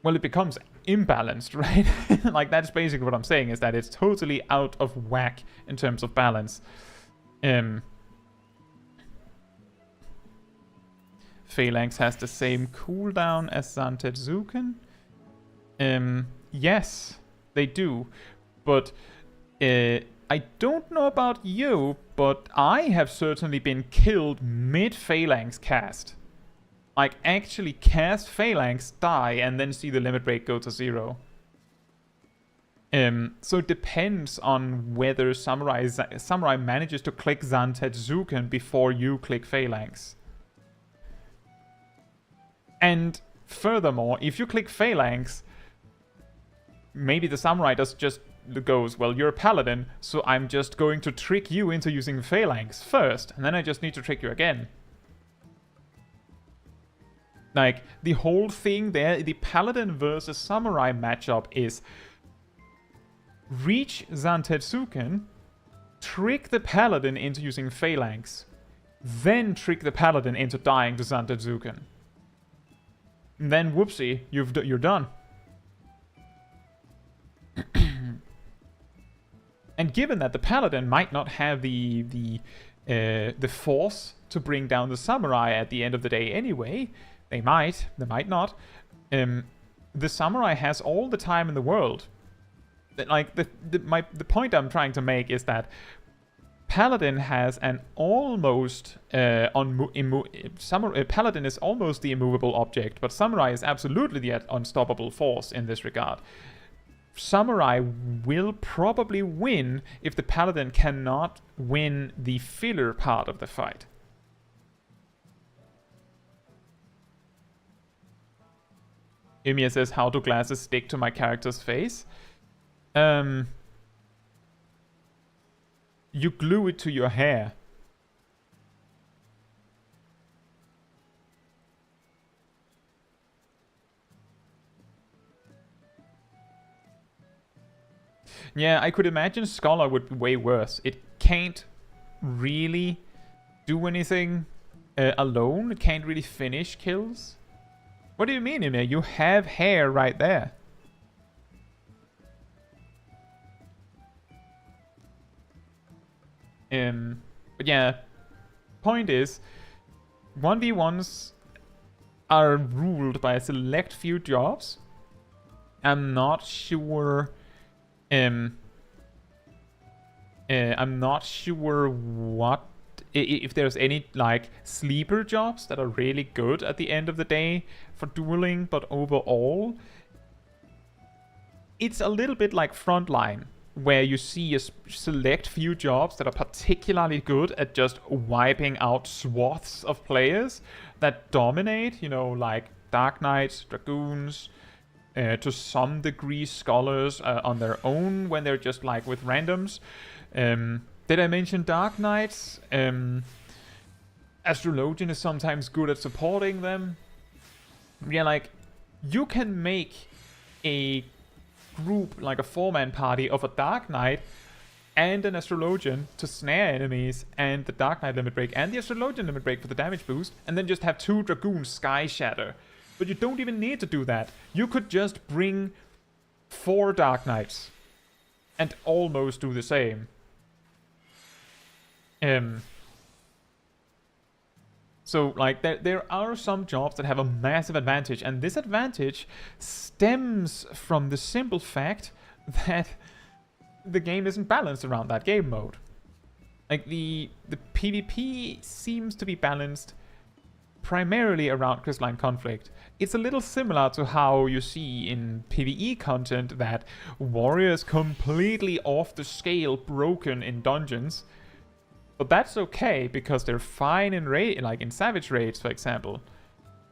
well, it becomes imbalanced, right? Like, that's basically what I'm saying, is that it's totally out of whack in terms of balance. Phalanx has the same cooldown as Zantetsuken. Yes, they do, but... I don't know about you, but I have certainly been killed mid-Phalanx cast. Like, actually cast Phalanx, die, and then see the limit break go to 0. So it depends on whether Samurai manages to click Zantetsuken before you click Phalanx. And furthermore, if you click Phalanx, maybe the Samurai goes, well, you're a paladin, so I'm just going to trick you into using Phalanx first, and then I just need to trick you again. Like, the whole thing there, the paladin versus samurai matchup is reach Zantetsuken, trick the paladin into using Phalanx, then trick the paladin into dying to Zantetsuken. And then, whoopsie, you're done. And given that the paladin might not have the force to bring down the samurai at the end of the day anyway, they might not. The samurai has all the time in the world. Like, the point I'm trying to make is that Paladin has an almost paladin is almost the immovable object, but samurai is absolutely the unstoppable force in this regard. Samurai will probably win if the paladin cannot win the filler part of the fight. Ymia says, how do glasses stick to my character's face? You glue it to your hair. Yeah, I could imagine Scholar would be way worse. It can't really do anything alone. It can't really finish kills. What do you mean, Ymir? You have hair right there. But yeah, point is, 1v1s are ruled by a select few jobs. I'm not sure. I'm not sure what if there's any like sleeper jobs that are really good at the end of the day for dueling, but overall, it's a little bit like Frontline, where you see a select few jobs that are particularly good at just wiping out swaths of players that dominate, you know, like Dark Knights, Dragoons, to some degree Scholars on their own when they're just like with randoms. Did I mention Dark Knights? Astrologian is sometimes good at supporting them. Yeah, like, you can make a group, like a 4-man party of a Dark Knight and an Astrologian to snare enemies, and the Dark Knight limit break and the Astrologian limit break for the damage boost, and then just have 2 Dragoons Sky Shatter. But you don't even need to do that. You could just bring 4 Dark Knights and almost do the same. So, like, there are some jobs that have a massive advantage, and this advantage stems from the simple fact that the game isn't balanced around that game mode. Like, the PvP seems to be balanced primarily around Crystalline Conflict. It's a little similar to how you see in PvE content that warriors completely off the scale broken in dungeons. But that's okay, because they're fine in like in Savage Raids, for example.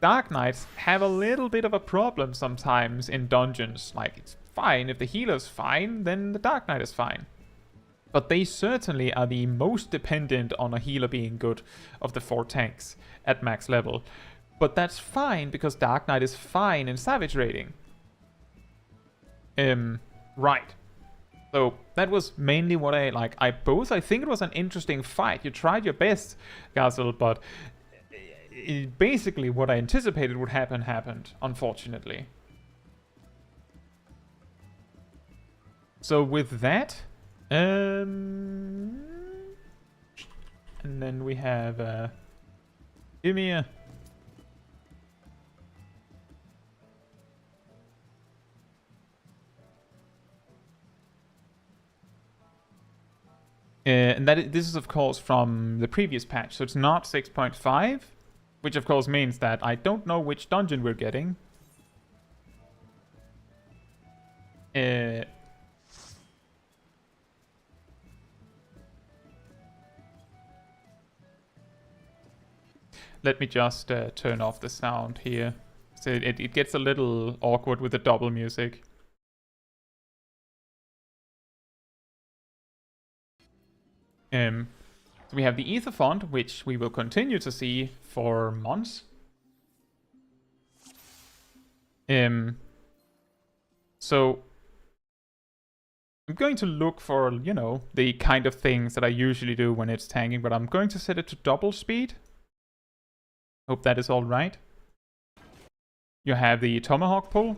Dark Knights have a little bit of a problem sometimes in dungeons. Like, it's fine. If the healer's fine, then the Dark Knight is fine. But they certainly are the most dependent on a healer being good of the 4 tanks at max level. But that's fine, because Dark Knight is fine in Savage Raiding. Right. So that was mainly what I like. I think it was an interesting fight. You tried your best, Gazel, but basically what I anticipated would happen happened, unfortunately. So with that, and then we have Ymir. And this is, of course, from the previous patch, so it's not 6.5, which, of course, means that I don't know which dungeon we're getting. Let me just turn off the sound here. So it gets a little awkward with the double music. So we have the Ether font, which we will continue to see for months. So I'm going to look for, you know, the kind of things that I usually do when it's tanking, but I'm going to set it to double speed. Hope that is all right. You have the Tomahawk pull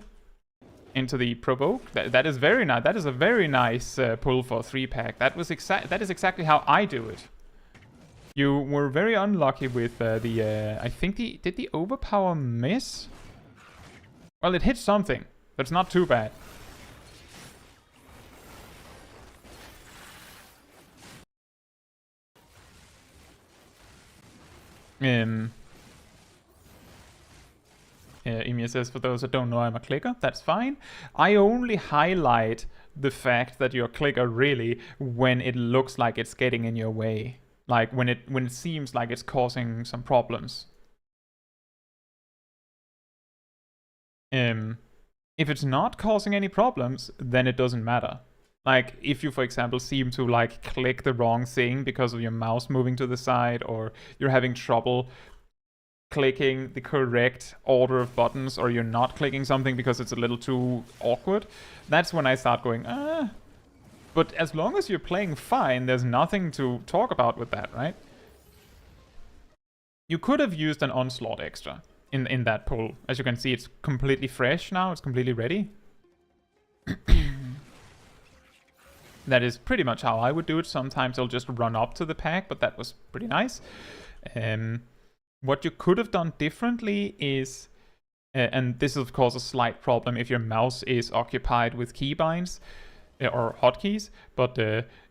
into the Provoke. That is very nice. That is a very nice pull for 3-pack. That is exactly how I do it. You were very unlucky with I think did the overpower miss? Well, it hit something, but it's not too bad. Emia says, for those that don't know, I'm a clicker. That's fine. I only highlight the fact that you're a clicker really when it looks like it's getting in your way. Like when it seems like it's causing some problems. If it's not causing any problems, then it doesn't matter. Like, if you, for example, seem to, like, click the wrong thing because of your mouse moving to the side, or you're having trouble clicking the correct order of buttons, or you're not clicking something because it's a little too awkward, that's when I start going, But as long as you're playing fine, there's nothing to talk about with that, right? You could have used an Onslaught extra in that pull. As you can see, it's completely fresh now. It's completely ready. That is pretty much how I would do it. Sometimes I'll just run up to the pack, but that was pretty nice. What you could have done differently is, and this is of course a slight problem if your mouse is occupied with keybinds or hotkeys, but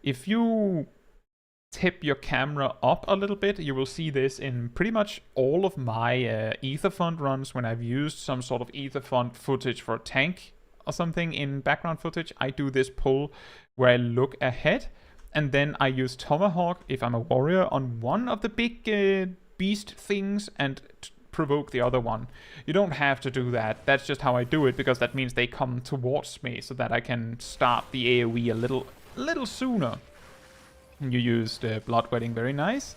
if you tip your camera up a little bit, you will see this in pretty much all of my Ether Font runs when I've used some sort of Ether Font footage for a tank or something in background footage. I do this pull where I look ahead, and then I use Tomahawk if I'm a warrior on one of the big beast things and provoke the other one. You don't have to do that. That's just how I do it, because that means they come towards me so that I can start the AoE a little sooner. You used Bloodwedding, very nice.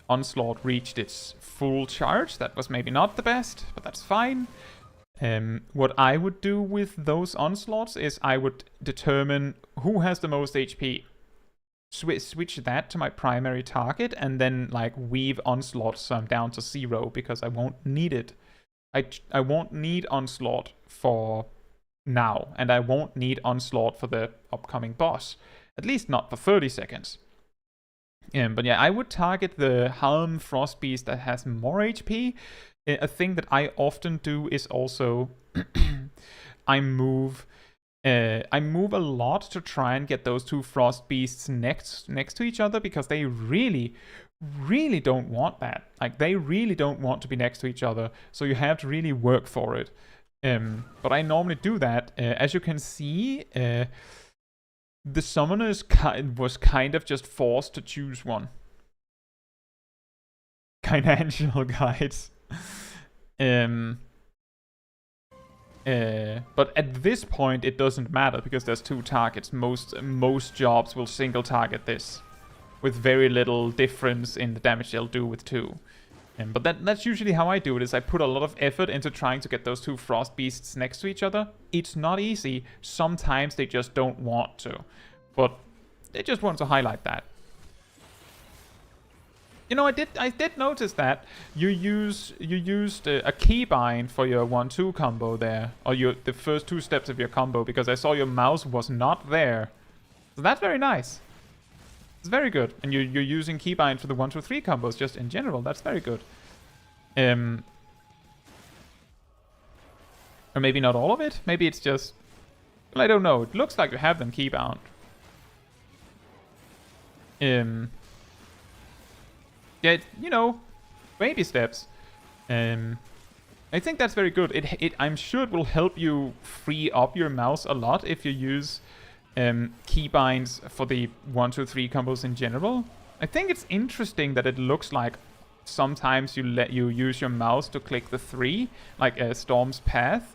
Onslaught reached its full charge. That was maybe not the best, but that's fine. What I would do with those Onslaughts is I would determine who has the most HP. Switch that to my primary target, and then like weave Onslaught some down to 0, because I won't need it. I won't need Onslaught for now, and I won't need Onslaught for the upcoming boss. At least not for 30 seconds. But yeah, I would target the Helm Frost Beast that has more HP. A thing that I often do is also I move a lot to try and get those two Frost Beasts next to each other, because they really don't want that. Like, they really don't want to be next to each other, so you have to really work for it. But I normally do that. As you can see, the summoners was kind of just forced to choose one. Financial guides. But at this point it doesn't matter, because there's two targets. Most jobs will single target this, with very little difference in the damage they'll do with two. But that's usually how I do it, is I put a lot of effort into trying to get those two Frost Beasts next to each other. It's not easy. Sometimes they just don't want to. But they just want to highlight that. You know, I did notice that you used a keybind for your 1-2 combo there, or the first two steps of your combo, because I saw your mouse was not there. So that's very nice. It's very good. And you're using keybind for the 1-2-3 combos just in general. That's very good. Or maybe not all of it. Maybe it's just, well, I don't know. It looks like you have them keybound. Yeah, you know, baby steps. I think that's very good. I'm sure it will help you free up your mouse a lot if you use keybinds for the 1-2-3 combos in general. I think it's interesting that it looks like sometimes you use your mouse to click the 3, like Storm's Path.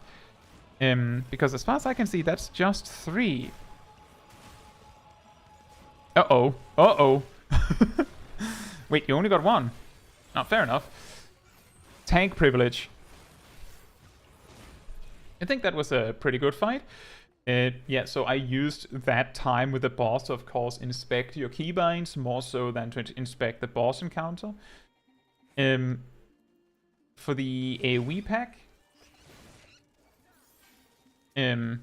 Because as far as I can see, that's just 3. Uh-oh. Uh-oh. Wait, you only got 1. Oh, fair enough. Tank privilege. I think that was a pretty good fight. Yeah, so I used that time with the boss to, of course, inspect your keybinds, more so than to inspect the boss encounter. For the AoE pack. This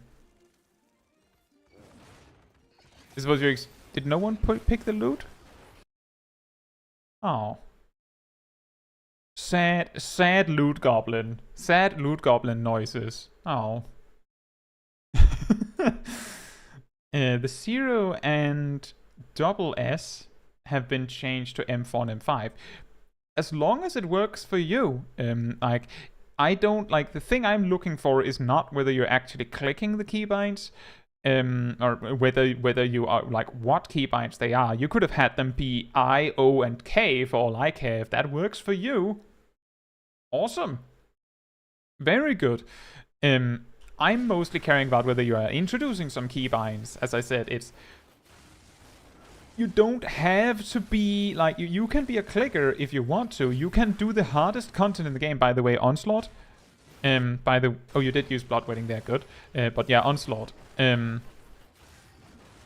was your... Did no one pick the loot? Oh. Sad loot goblin. Sad loot goblin noises. Oh. The 0 and double S have been changed to M4 and M5. As long as it works for you. Like, I don't, like, the thing I'm looking for is not whether you're actually clicking the keybinds, or whether you are, like, what keybinds they are. You could have had them be I, O, and K for all I care. If that works for you, awesome. Very good. I'm mostly caring about whether you are introducing some keybinds. As I said, it's... You don't have to be, like, you can be a clicker if you want to. You can do the hardest content in the game, by the way, Onslaught. Oh, you did use Bloodwedding there, good. But yeah, Onslaught.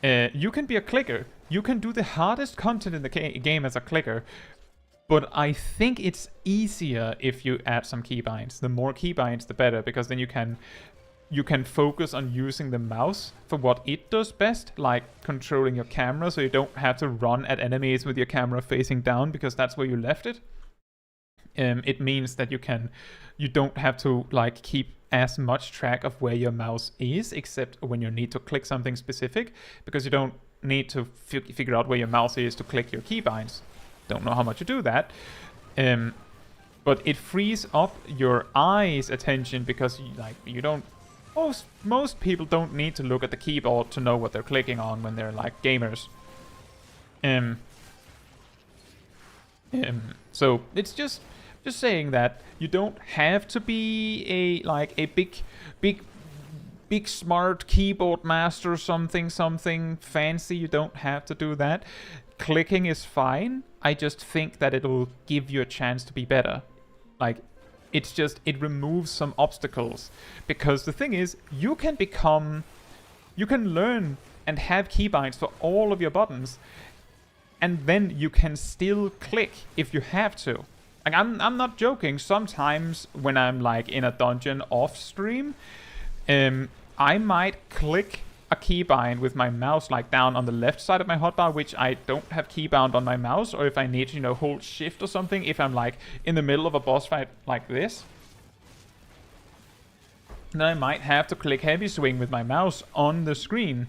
You can be a clicker. You can do the hardest content in the game as a clicker. But I think it's easier if you add some keybinds. The more keybinds, the better, because then you can focus on using the mouse for what it does best, like controlling your camera, so you don't have to run at enemies with your camera facing down, because that's where you left it. It means that you don't have to like keep as much track of where your mouse is, except when you need to click something specific, because you don't need to figure out where your mouse is to click your keybinds. Don't know how much you do that. But it frees up your eyes' attention, because you don't. Most people don't need to look at the keyboard to know what they're clicking on when they're like gamers. So it's just saying that you don't have to be a big smart keyboard master, something fancy. You don't have to do that. Clicking is fine. I just think that it'll give you a chance to be better. Like, it removes some obstacles. Because the thing is, you can learn and have keybinds for all of your buttons, and then you can still click if you have to. Like, I'm not joking. Sometimes when I'm like in a dungeon off stream, I might click a keybind with my mouse like down on the left side of my hotbar, which I don't have keybound on my mouse, or if I need to, hold shift or something, if I'm like in the middle of a boss fight like this, then I might have to click heavy swing with my mouse on the screen.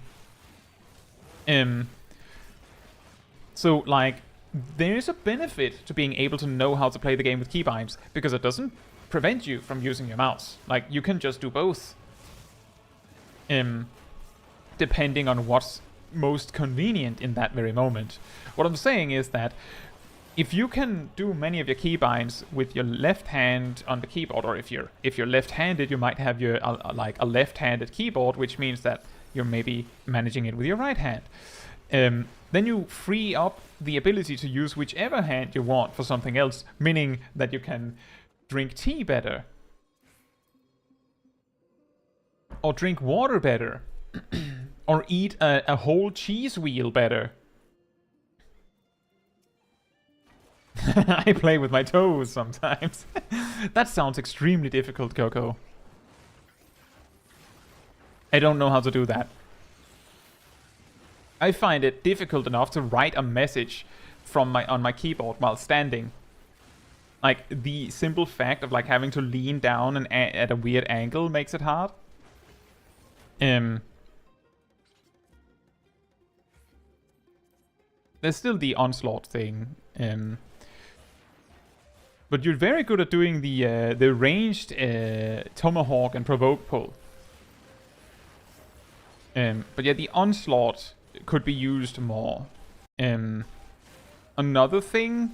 So like, there's a benefit to being able to know how to play the game with keybinds, because it doesn't prevent you from using your mouse. Like, you can just do both. Depending on what's most convenient in that very moment. What I'm saying is that if you can do many of your keybinds with your left hand on the keyboard, or if you're left-handed, you might have your like a left-handed keyboard, which means that you're maybe managing it with your right hand. Then you free up the ability to use whichever hand you want for something else, meaning that you can drink tea better, or drink water better, or eat a whole cheese wheel better. I play with my toes sometimes. That sounds extremely difficult, Coco. I don't know how to do that. I find it difficult enough to write a message on my keyboard while standing. Like, the simple fact of like having to lean down and at a weird angle makes it hard. There's still the onslaught thing. But you're very good at doing the ranged tomahawk and provoke pull. But yeah, the onslaught could be used more. Another thing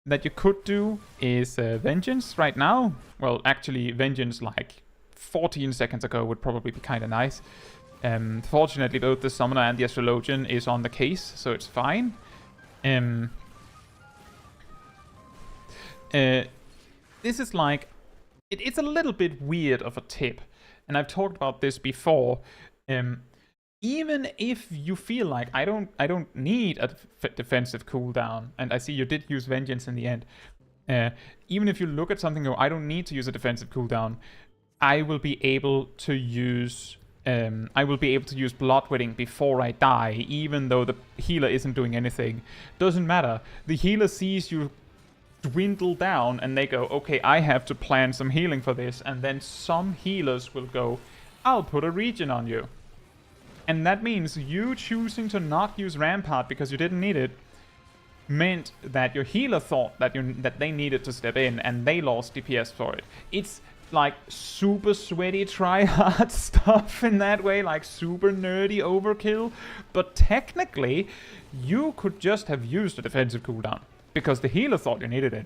that you could do is vengeance right now. Well, actually, vengeance like 14 seconds ago would probably be kind of nice. Fortunately, both the summoner and the astrologian is on the case, so it's fine. This is like, it's a little bit weird of a tip, and I've talked about this before. Even if you feel like I don't need a defensive cooldown, and I see you did use vengeance in the end. Even if you look at something and go, I don't need to use a defensive cooldown, I will be able to use bloodwetting before I die, even though the healer isn't doing anything. Doesn't matter. The healer sees you dwindle down and they go, okay, I have to plan some healing for this, and then some healers will go, I'll put a regen on you. And that means you choosing to not use Rampart because you didn't need it meant that your healer thought that they needed to step in, and they lost DPS for it. It's like super sweaty try-hard stuff in that way, like super nerdy overkill, but technically you could just have used a defensive cooldown because the healer thought you needed it.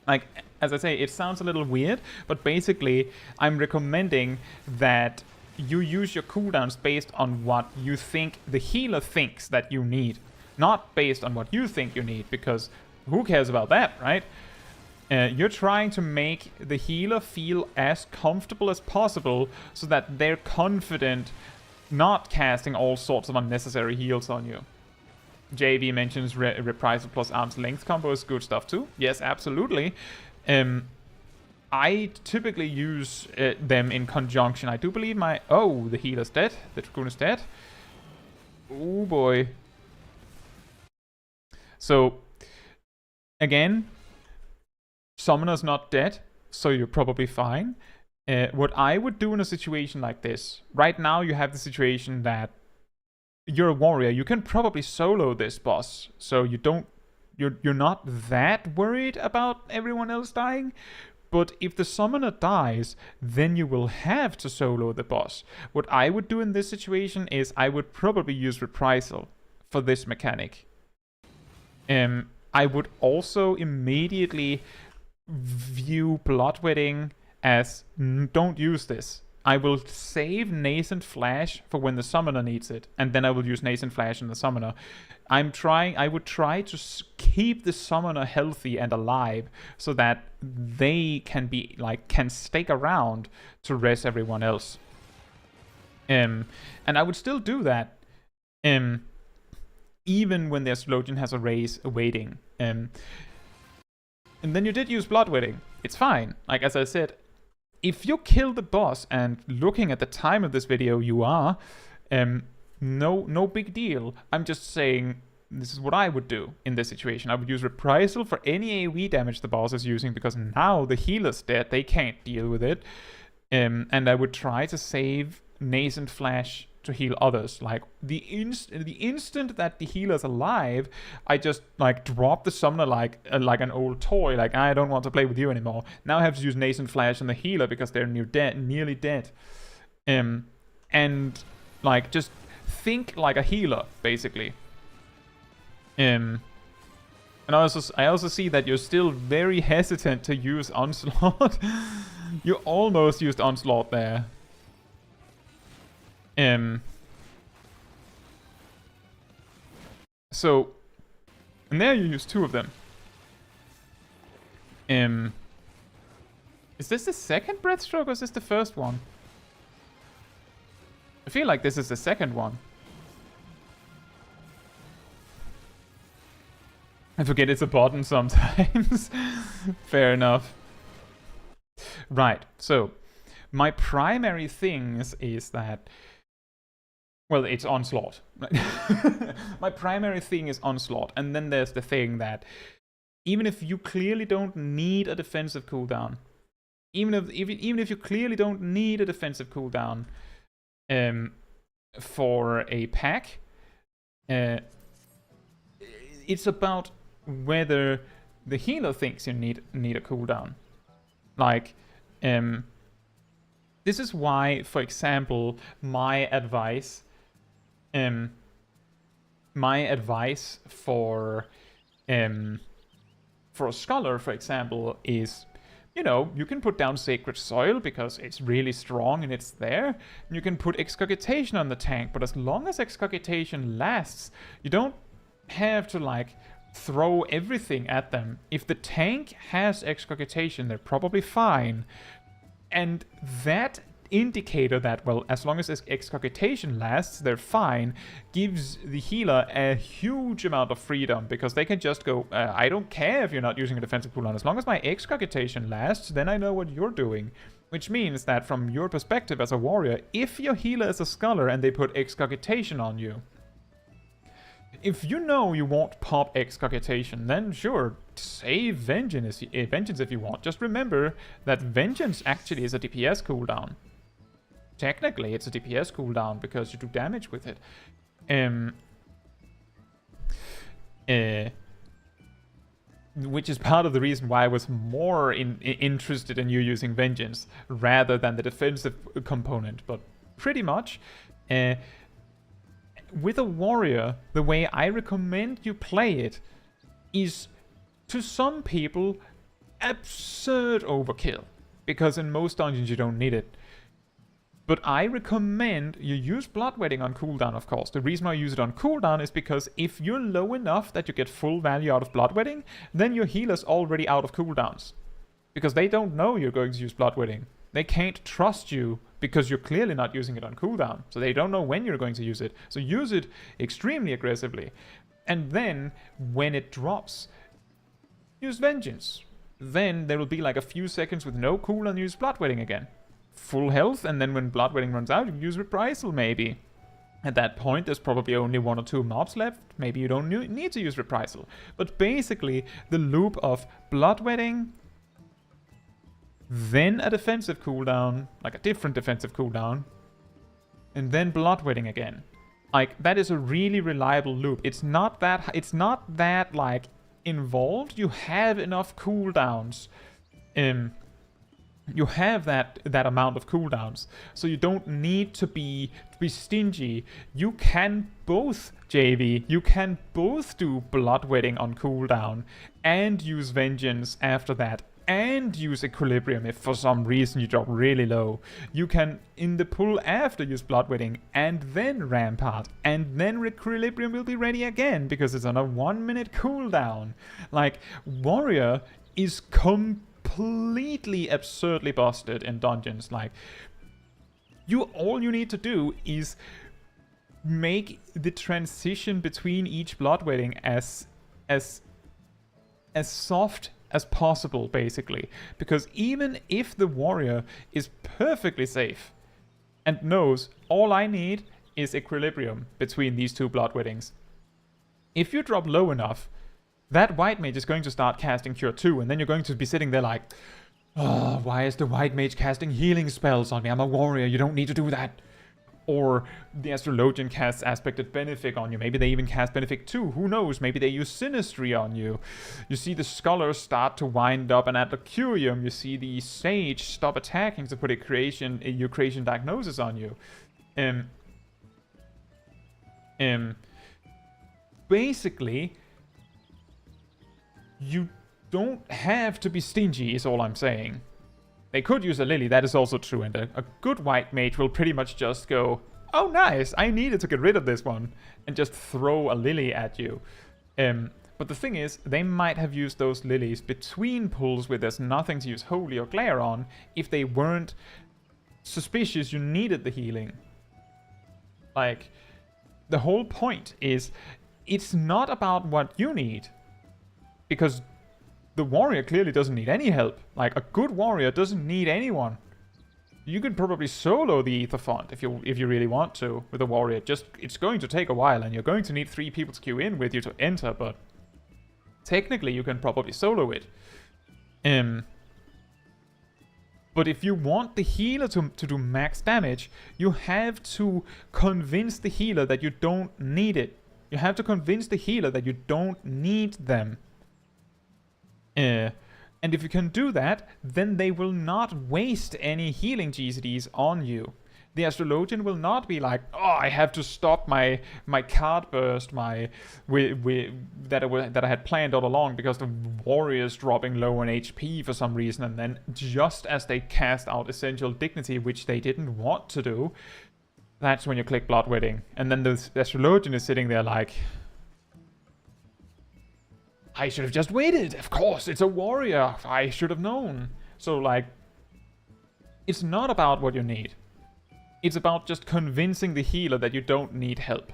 Like, as I say, it sounds a little weird, but basically I'm recommending that you use your cooldowns based on what you think the healer thinks that you need, not based on what you think you need, because who cares about that, right? You're trying to make the healer feel as comfortable as possible so that they're confident not casting all sorts of unnecessary heals on you. JV mentions reprisal plus arm's length combo is good stuff too. Yes, absolutely. I typically use them in conjunction. I do believe my... Oh, the healer's dead. The Dragoon is dead. Oh boy. So, again, Summoner's not dead, so you're probably fine. What I would do in a situation like this, right now you have the situation that you're a warrior. You can probably solo this boss, so you're not that worried about everyone else dying. But if the summoner dies, then you will have to solo the boss. What I would do in this situation is I would probably use reprisal for this mechanic. I would also immediately view Bloodwedding as don't use this. I will save Nascent Flash for when the summoner needs it, and then I will use Nascent Flash in the summoner. I would try to keep the summoner healthy and alive so that they can stick around to res everyone else. And I would still do that, even when their Slogian has a raise awaiting. And then you did use Bloodwedding. It's fine. Like as I said, if you kill the boss, and looking at the time of this video, you are, no big deal. I'm just saying this is what I would do in this situation. I would use reprisal for any AoE damage the boss is using, because now the healer's dead, they can't deal with it. And I would try to save Nascent Flash to heal others. Like the instant that the healer's alive, I just drop the summoner like an old toy. Like, I don't want to play with you anymore. Now I have to use Nascent Flash on the healer because they're nearly dead. And just think like a healer, basically. And I also see that you're still very hesitant to use Onslaught. You almost used Onslaught there. So, and there you use two of them. Is this the second Breathstroke or is this the first one? I feel like this is the second one. I forget it's a button sometimes. Fair enough. Right, so my primary things is that, well, it's Onslaught. My primary thing is Onslaught, and then there's the thing that even if you clearly don't need a defensive cooldown, even if you clearly don't need a defensive cooldown for a pack, it's about whether the healer thinks you need a cooldown. Like, this is why, for example, my advice for a scholar, for example, is, you can put down Sacred Soil because it's really strong and it's there. And you can put Excogitation on the tank, but as long as Excogitation lasts, you don't have to throw everything at them. If the tank has Excogitation, they're probably fine. And that indicator that, well, as long as Excogitation lasts, they're fine, gives the healer a huge amount of freedom, because they can just go, I don't care if you're not using a defensive cooldown. As long as my Excogitation lasts, then I know what you're doing. Which means that from your perspective as a warrior, if your healer is a scholar and they put Excogitation on you, if you know you won't pop Excogitation, then sure, save Vengeance if you want. Just remember that Vengeance actually is a DPS cooldown. Technically, it's a DPS cooldown because you do damage with it. Which is part of the reason why I was more interested in you using Vengeance rather than the defensive component. But pretty much, with a warrior, the way I recommend you play it is, to some people, absurd overkill, because in most dungeons you don't need it. But I recommend you use Bloodwedding on cooldown, of course. The reason why I use it on cooldown is because if you're low enough that you get full value out of Bloodwedding, then your healer's already out of cooldowns. Because they don't know you're going to use Bloodwedding. They can't trust you because you're clearly not using it on cooldown. So they don't know when you're going to use it. So use it extremely aggressively. And then, when it drops, use Vengeance. Then there will be like a few seconds with no cooldown, use Bloodwetting again. Full health, and then when Bloodwetting runs out, you use Reprisal maybe. At that point, there's probably only 1 or 2 mobs left. Maybe you don't need to use Reprisal. But basically, the loop of Bloodwetting, then a defensive cooldown, like a different defensive cooldown, and then Bloodwetting again. Like, that is a really reliable loop. It's not that like involved. You have enough cooldowns. You have that amount of cooldowns, so you don't need to be stingy. You can both, JV. You can both do Bloodwetting on cooldown and use Vengeance after that, and use Equilibrium if for some reason you drop really low. You can, in the pull after, use Bloodwetting and then Rampart, and then Equilibrium will be ready again because it's on a 1-minute cooldown. Like, Warrior is completely absurdly busted in dungeons. Like, all you need to do is make the transition between each Bloodwetting as soft as possible, basically. Because even if the warrior is perfectly safe and knows all I need is Equilibrium between these 2 Bloodwettings, if you drop low enough, that white mage is going to start casting Cure 2, and then you're going to be sitting there like, oh, why is the white mage casting healing spells on me? I'm a warrior, you don't need to do that. Or the Astrologian casts Aspected Benefic on you. Maybe they even cast Benefic 2. Who knows? Maybe they use Sinistry on you. You see the Scholars start to wind up an Adlocurium. You see the Sage stop attacking to put your creation diagnosis on you. Basically, you don't have to be stingy, is all I'm saying. They could use a Lily, that is also true, and a good white mage will pretty much just go, oh nice, I needed to get rid of this one, and just throw a Lily at you. But the thing is, they might have used those Lilies between pulls where there's nothing to use Holy or Glare on, if they weren't suspicious you needed the healing. Like, the whole point is, it's not about what you need, because the warrior clearly doesn't need any help. Like, a good warrior doesn't need anyone. You could probably solo the Aether Font if you really want to with a warrior. Just, it's going to take a while, and you're going to need 3 people to queue in with you to enter, but technically you can probably solo it. But if you want the healer to do max damage, you have to convince the healer that you don't need it. You have to convince the healer that you don't need them. And if you can do that, then they will not waste any healing GCDs on you. The Astrologian will not be like, oh, I have to stop my card burst, that I had planned all along because the warrior's dropping low on HP for some reason, and then just as they cast out Essential Dignity, which they didn't want to do, that's when you click Bloodwetting. And then the Astrologian is sitting there like, I should have just waited. Of course, it's a warrior. I should have known. So, like, it's not about what you need. It's about just convincing the healer that you don't need help.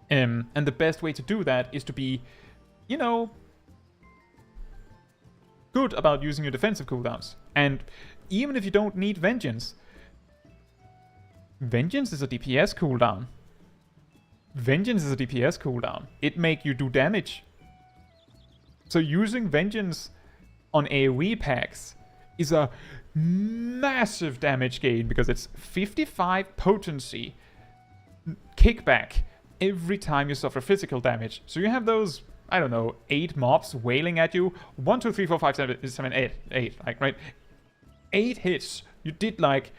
And the best way to do that is to be, you know, good about using your defensive cooldowns. And even if you don't need Vengeance, Vengeance is a DPS cooldown. Vengeance is a DPS cooldown. It make you do damage. So using Vengeance on AoE packs is a massive damage gain because it's 55 potency kickback every time you suffer physical damage. So you have those, I don't know, 8 mobs wailing at you. 1, 2, 3, 4, 5, 7, 8, like, right? 8 hits. You did like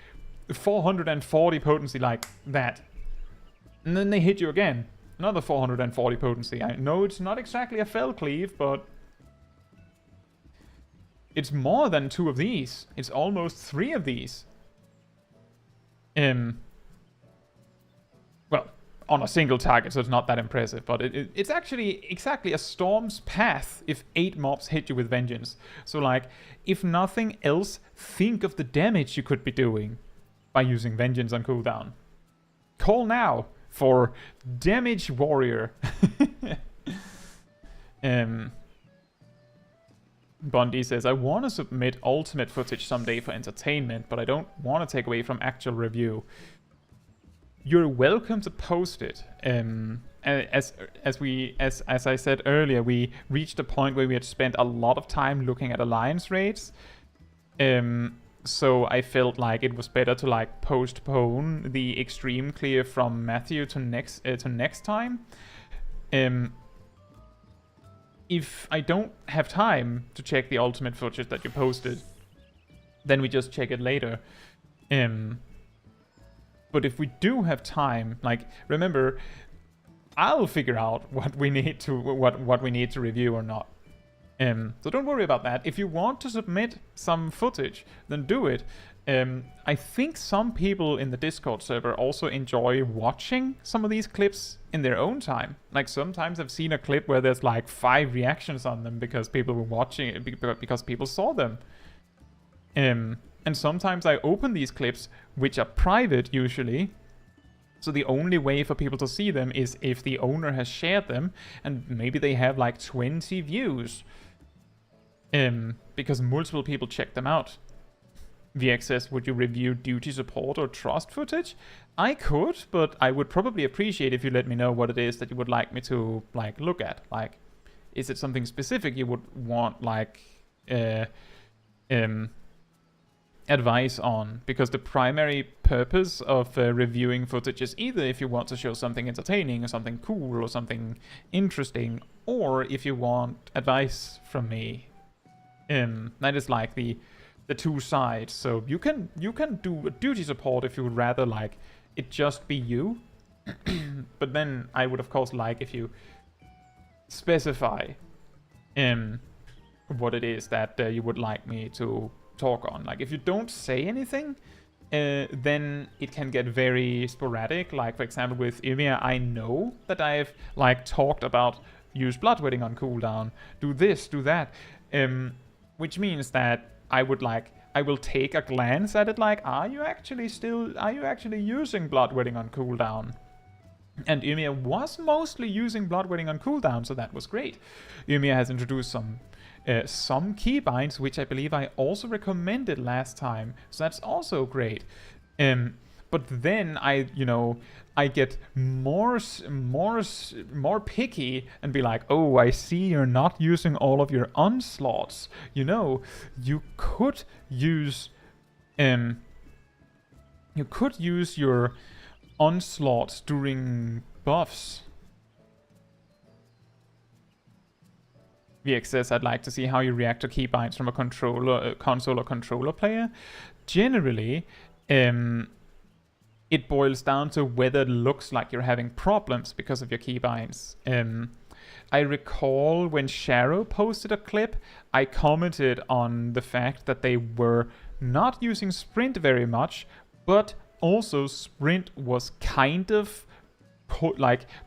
440 potency like that. And then they hit you again. Another 440 potency. I know it's not exactly a fell cleave, but it's more than 2 of these. It's almost 3 of these. Well, on a single target, so it's not that impressive, but it's actually exactly a storm's path if 8 mobs hit you with Vengeance. So like, if nothing else, think of the damage you could be doing by using Vengeance on cooldown. Call now for Damage Warrior. Bondi says, I want to submit ultimate footage someday for entertainment, but I don't want to take away from actual review. You're welcome to post it. As I said earlier, we reached a point where we had spent a lot of time looking at alliance raids. So I felt like it was better to like postpone the extreme clear from Matthew to next time. If I don't have time to check the ultimate footage that you posted, then we just check it later. But if we do have time, like, remember, I'll figure out what we need to what we need to review or not. So don't worry about that. If you want to submit some footage, then do it. I think some people in the Discord server also enjoy watching some of these clips in their own time. Like sometimes I've seen a clip where there's like 5 reactions on them because people were watching it, because people saw them. And sometimes I open these clips, which are private usually. So the only way for people to see them is if the owner has shared them, and maybe they have like 20 views. Because multiple people check them out. VX says, would you review duty support or trust footage? I could, but I would probably appreciate if you let me know what it is that you would like me to like look at. Like, is it something specific you would want like advice on? Because the primary purpose of reviewing footage is either if you want to show something entertaining or something cool or something interesting, or if you want advice from me. That is like the two sides. So you can do a duty support if you would rather like it just be you. But then I would of course like if you specify what it is that you would like me to talk on. Like if you don't say anything, then it can get very sporadic. Like for example with Ymir, I know that I've like talked about use bloodwetting on cooldown, do this, do that, which means that I will take a glance at it like, are you actually using bloodwetting on cooldown? And Ymir was mostly using bloodwetting on cooldown, so that was great. Ymir has introduced some keybinds, which I believe I also recommended last time, so that's also great. But then I get more picky and be like, oh, I see you're not using all of your onslaughts. You could use your onslaughts during buffs. VX says, I'd like to see how you react to keybinds from a console or controller player. Generally, it boils down to whether it looks like you're having problems because of your keybinds. I recall when Sharo posted a clip, I commented on the fact that they were not using sprint very much, but also sprint was kind of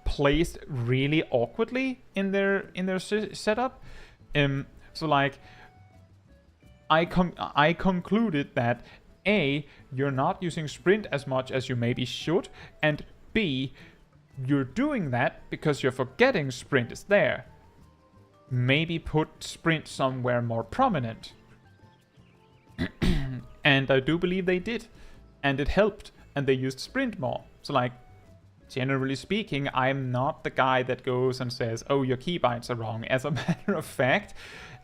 placed really awkwardly in their setup. So like I concluded that A, you're not using sprint as much as you maybe should, and B, you're doing that because you're forgetting sprint is there. Maybe put sprint somewhere more prominent. And I do believe they did, and it helped, and they used sprint more. So like, generally speaking, I'm not the guy that goes and says, oh, your keybinds are wrong. As a matter of fact,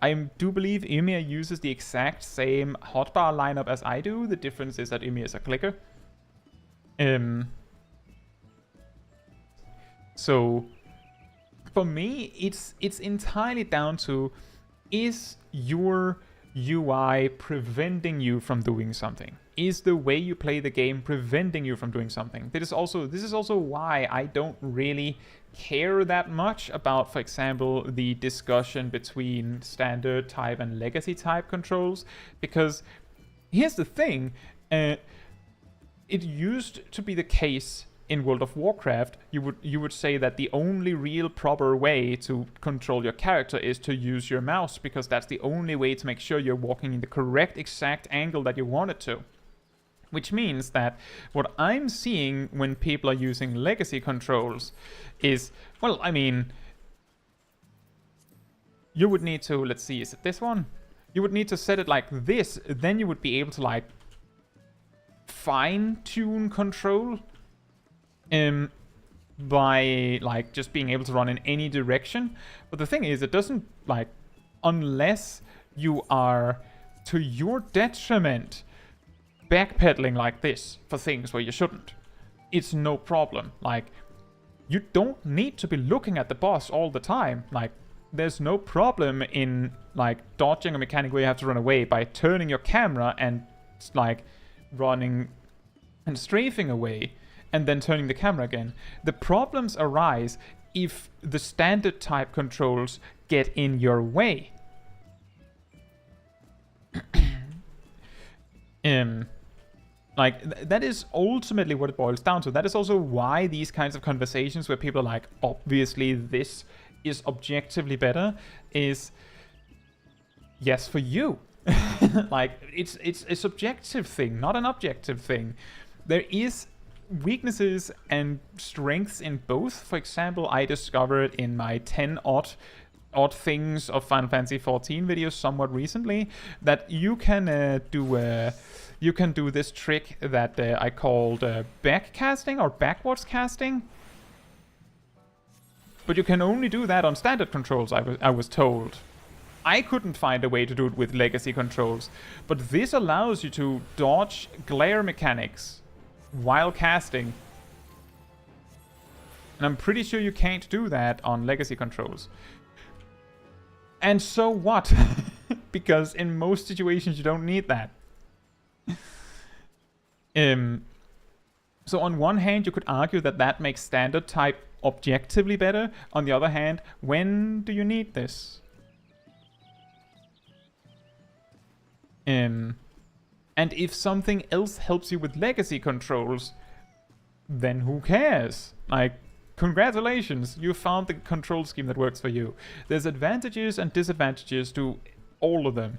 I do believe Ymir uses the exact same hotbar lineup as I do. The difference is that Ymir is a clicker. So for me, it's entirely down to, is your UI preventing you from doing something? Is the way you play the game preventing you from doing something? This is also why I don't really care that much about, for example, the discussion between standard type and legacy type controls, because here's the thing, it used to be the case in World of Warcraft, you would say that the only real proper way to control your character is to use your mouse, because that's the only way to make sure you're walking in the correct exact angle that you want it to. Which means that what I'm seeing when people are using legacy controls is, well, I mean, you would need to, let's see, is it this one? You would need to set it like this, then you would be able to like fine-tune control by like just being able to run in any direction. But the thing is, it doesn't like, unless you are to your detriment backpedaling like this for things where you shouldn't, it's no problem. Like, you don't need to be looking at the boss all the time. Like, there's no problem in like dodging a mechanic where you have to run away by turning your camera and like running and strafing away and then turning the camera again. The problems arise if the standard type controls get in your way. Like, that is ultimately what it boils down to. That is also why these kinds of conversations where people are like, obviously this is objectively better, is yes for you. Like, it's a subjective thing, not an objective thing. There is weaknesses and strengths in both. For example, I discovered in my 10 odd things of Final Fantasy XIV videos somewhat recently that you can do this trick that I called backcasting or backwards casting. But you can only do that on standard controls, I was told. I couldn't find a way to do it with legacy controls. But this allows you to dodge glare mechanics while casting. And I'm pretty sure you can't do that on legacy controls. And so what? Because in most situations you don't need that. So on one hand, you could argue that that makes standard type objectively better. On the other hand, when do you need this? And if something else helps you with legacy controls, then who cares? Like, congratulations, you found the control scheme that works for you. There's advantages and disadvantages to all of them.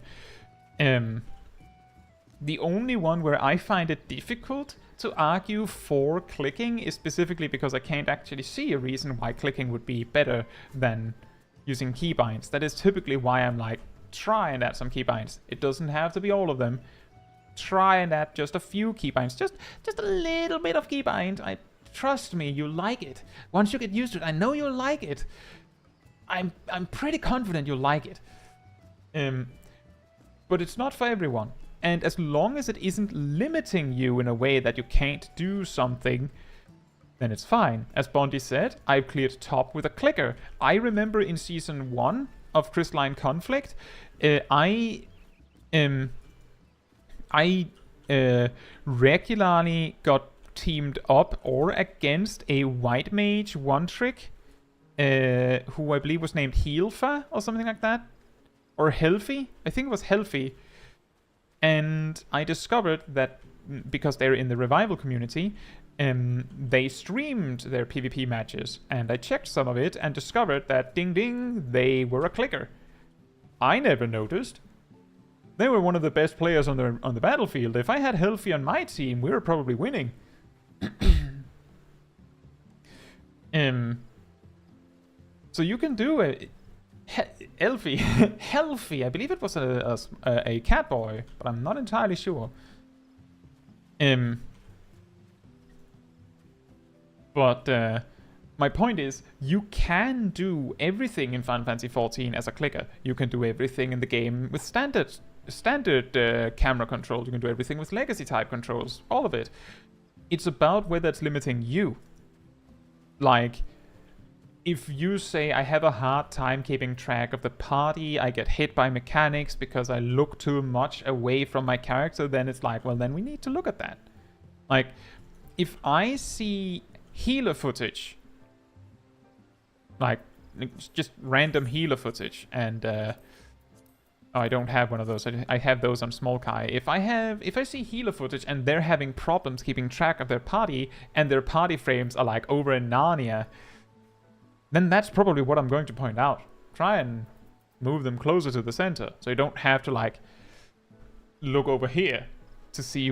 The only one where I find it difficult to argue for clicking is specifically because I can't actually see a reason why clicking would be better than using keybinds. That is typically why I'm like, try and add some keybinds. It doesn't have to be all of them. Try and add just a few keybinds. Just a little bit of keybind. Trust me, you'll like it. Once you get used to it, I know you'll like it. I'm pretty confident you'll like it. But it's not for everyone. And as long as it isn't limiting you in a way that you can't do something, then it's fine. As Bondi said, I've cleared top with a clicker. I remember in Season 1 of Crystalline Conflict, I regularly got teamed up or against a white mage one-trick, who I believe was named Healfa or something like that. Or Healthy? I think it was Healthy. And I discovered that because they're in the revival community, they streamed their PvP matches. And I checked some of it and discovered that, ding ding, they were a clicker. I never noticed. They were one of the best players on the battlefield. If I had Healthy on my team, we were probably winning. So you can do it. Healthy. I believe it was a cat boy, but I'm not entirely sure. But my point is, you can do everything in Final Fantasy XIV as a clicker. You can do everything in the game with standard camera control. You can do everything with legacy type controls. All of it. It's about whether it's limiting you. Like, if you say, I have a hard time keeping track of the party, I get hit by mechanics because I look too much away from my character, then it's like, well, then we need to look at that. Like, if I see healer footage, like, just random healer footage, and Oh, I don't have one of those. I have those on Small Kai. If I see healer footage and they're having problems keeping track of their party and their party frames are like over in Narnia, then that's probably what I'm going to point out. Try and move them closer to the center so you don't have to like look over here to see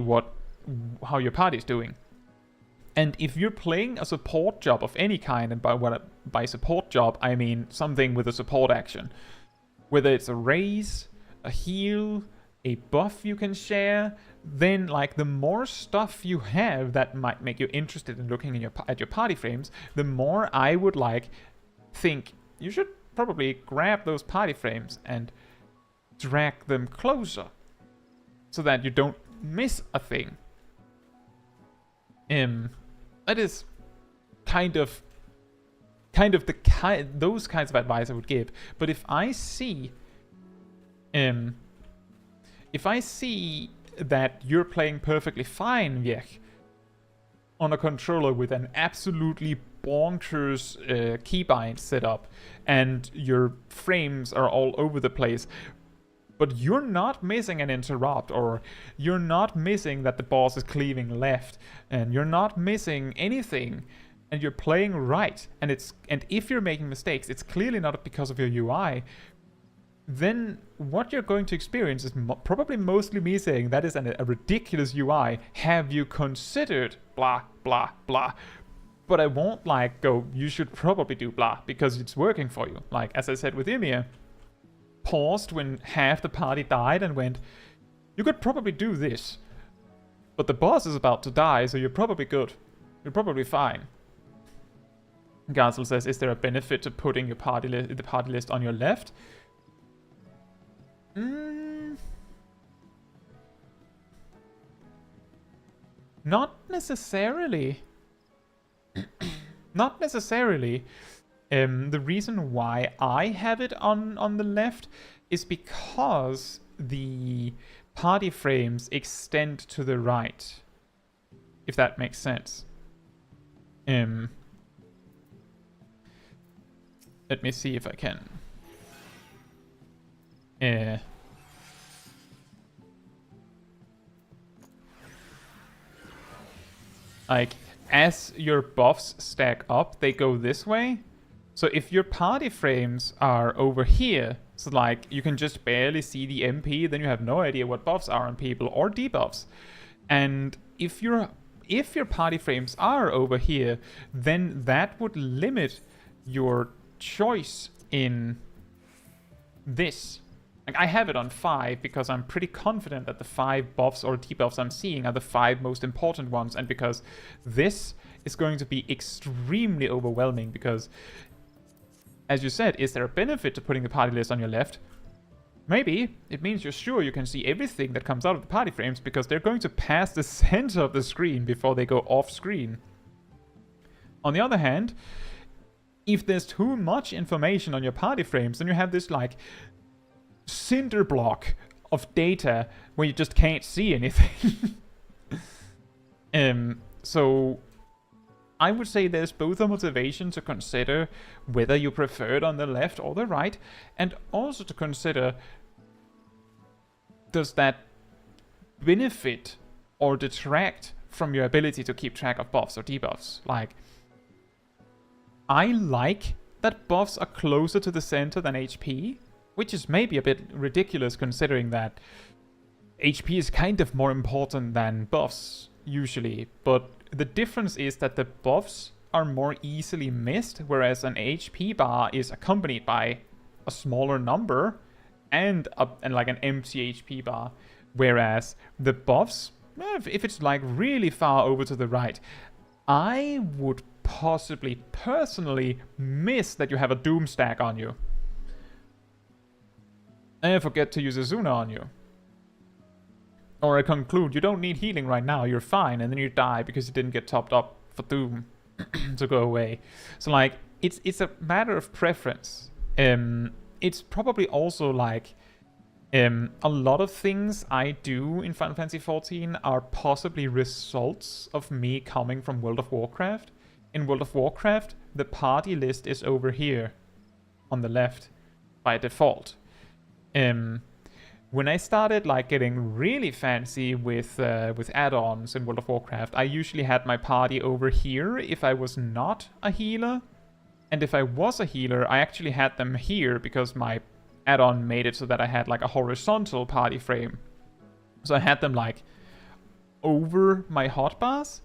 how your party's doing. And if you're playing a support job of any kind, and by support job I mean something with a support action, whether it's a raise, a heal, a buff you can share, then like the more stuff you have that might make you interested in looking at your party frames, the more I would like think you should probably grab those party frames and drag them closer so that you don't miss a thing. That is kind of those kinds of advice I would give. But if I see that you're playing perfectly fine, Viech, on a controller with an absolutely bonkers keybind setup, and your frames are all over the place, but you're not missing an interrupt, or you're not missing that the boss is cleaving left, and you're not missing anything, and you're playing right, and if you're making mistakes, it's clearly not because of your UI, then what you're going to experience is probably mostly me saying that is a ridiculous UI. Have you considered blah, blah, blah? But I won't like go, you should probably do blah, because it's working for you. Like, as I said with Ymir, paused when half the party died and went, you could probably do this, but the boss is about to die, so you're probably good. You're probably fine. Gazel says, is there a benefit to putting your the party list on your left? Not necessarily. Not necessarily. The reason why I have it on the left is because the party frames extend to the right. If that makes sense. Let me see if I can. Like, as your buffs stack up, they go this way. So if your party frames are over here, so like you can just barely see the MP, then you have no idea what buffs are on people or debuffs. And if your party frames are over here, then that would limit your choice in this. Like, I have it on 5 because I'm pretty confident that the 5 buffs or debuffs I'm seeing are the 5 most important ones, and because this is going to be extremely overwhelming because, as you said, is there a benefit to putting the party list on your left? Maybe. It means you're sure you can see everything that comes out of the party frames because they're going to pass the center of the screen before they go off screen. On the other hand, if there's too much information on your party frames, then you have this like cinder block of data where you just can't see anything. So I would say there's both a motivation to consider whether you prefer it on the left or the right, and also to consider, does that benefit or detract from your ability to keep track of buffs or debuffs? Like, I like that buffs are closer to the center than HP, which is maybe a bit ridiculous considering that HP is kind of more important than buffs usually, but the difference is that the buffs are more easily missed, whereas an HP bar is accompanied by a smaller number and like an empty HP bar, whereas the buffs, if it's like really far over to the right, I would possibly personally miss that you have a Doom stack on you. And forget to use a Zuna on you. Or I conclude you don't need healing right now, you're fine, and then you die because you didn't get topped up for Doom to go away. So like, it's a matter of preference. It's probably also like, a lot of things I do in Final Fantasy XIV are possibly results of me coming from World of Warcraft. In World of Warcraft, the party list is over here on the left by default. when I started like getting really fancy with add-ons in World of Warcraft, I usually had my party over here if I was not a healer. And if I was a healer, I actually had them here because my add-on made it so that I had like a horizontal party frame. So I had them like over my hotbars.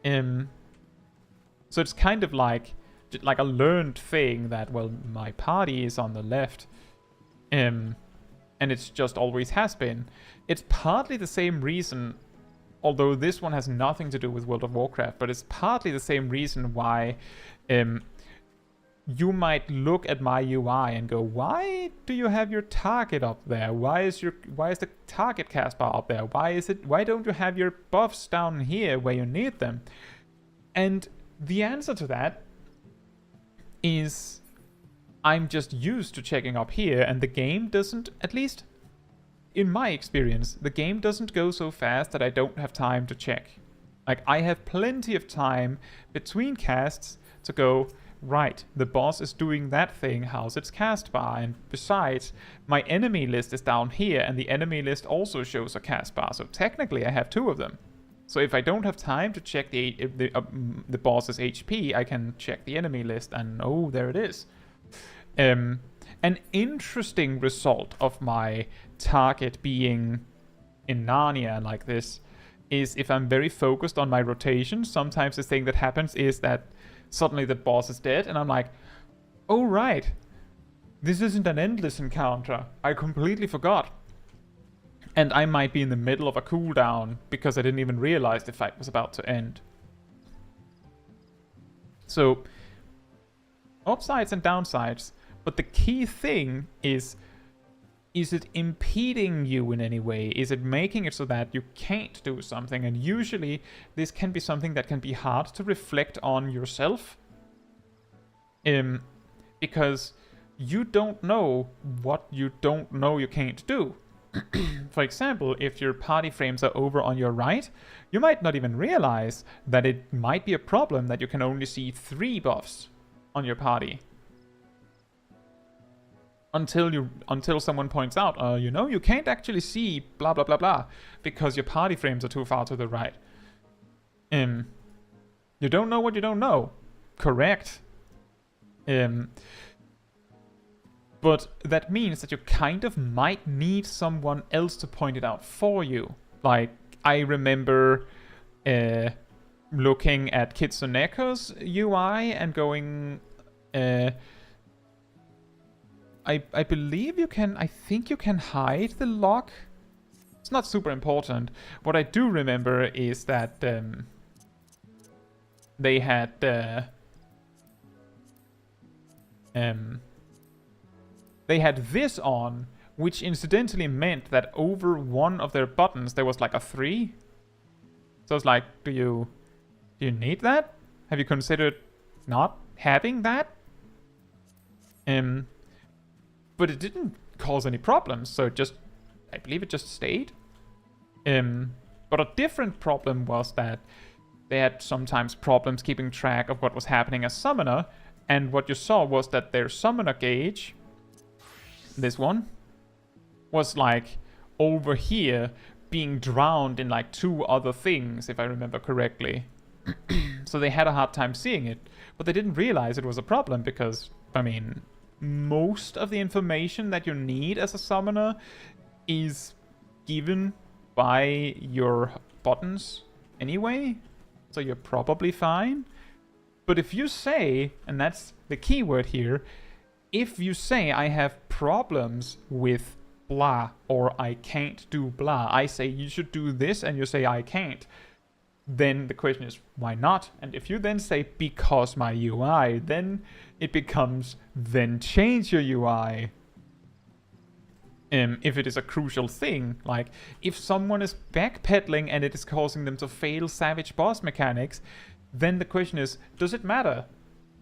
So it's kind of like a learned thing that, well, my party is on the left. And it's just always has been. It's partly the same reason, although this one has nothing to do with World of Warcraft, but it's partly the same reason why you might look at my UI and go, why do you have your target up there? Why is the target cast bar up there? Why don't you have your buffs down here where you need them? And the answer to that is I'm just used to checking up here, and the game doesn't, at least in my experience, the game doesn't go so fast that I don't have time to check. Like, I have plenty of time between casts to go, right, the boss is doing that thing, how's its cast bar? And besides, my enemy list is down here, and the enemy list also shows a cast bar, so technically I have two of them. So if I don't have time to check the boss's HP, I can check the enemy list, and oh, there it is. An interesting result of my target being in Narnia like this is if I'm very focused on my rotation, sometimes the thing that happens is that suddenly the boss is dead, and I'm like, oh right, this isn't an endless encounter. I completely forgot. And I might be in the middle of a cooldown because I didn't even realize the fight was about to end. So, upsides and downsides. But the key thing is it impeding you in any way? Is it making it so that you can't do something? And usually this can be something that can be hard to reflect on yourself. Because you don't know what you don't know you can't do. For example, if your party frames are over on your right, you might not even realize that it might be a problem that you can only see 3 buffs on your party. Until someone points out, you know, you can't actually see blah blah blah blah because your party frames are too far to the right. You don't know what you don't know. Correct. But that means that you kind of might need someone else to point it out for you. Like, I remember looking at Kitsuneko's UI and going, I believe you can, I think you can hide the lock. It's not super important. What I do remember is that they had this on, which incidentally meant that over one of their buttons there was like a 3. So it's like, do you need that? Have you considered not having that? But it didn't cause any problems, so I believe it just stayed. But a different problem was that they had sometimes problems keeping track of what was happening as summoner, and what you saw was that their summoner gauge, this one, was like over here being drowned in like 2 other things, if I remember correctly. So they had a hard time seeing it, but they didn't realize it was a problem because, I mean, most of the information that you need as a summoner is given by your buttons anyway, so you're probably fine. But if you say, and that's the key word here, if you say I have problems with blah, or I can't do blah, I say you should do this and you say I can't, then the question is why not? And if you then say because my UI, then it becomes then change your UI. If it is a crucial thing, like if someone is backpedaling and it is causing them to fail savage boss mechanics, then the question is, does it matter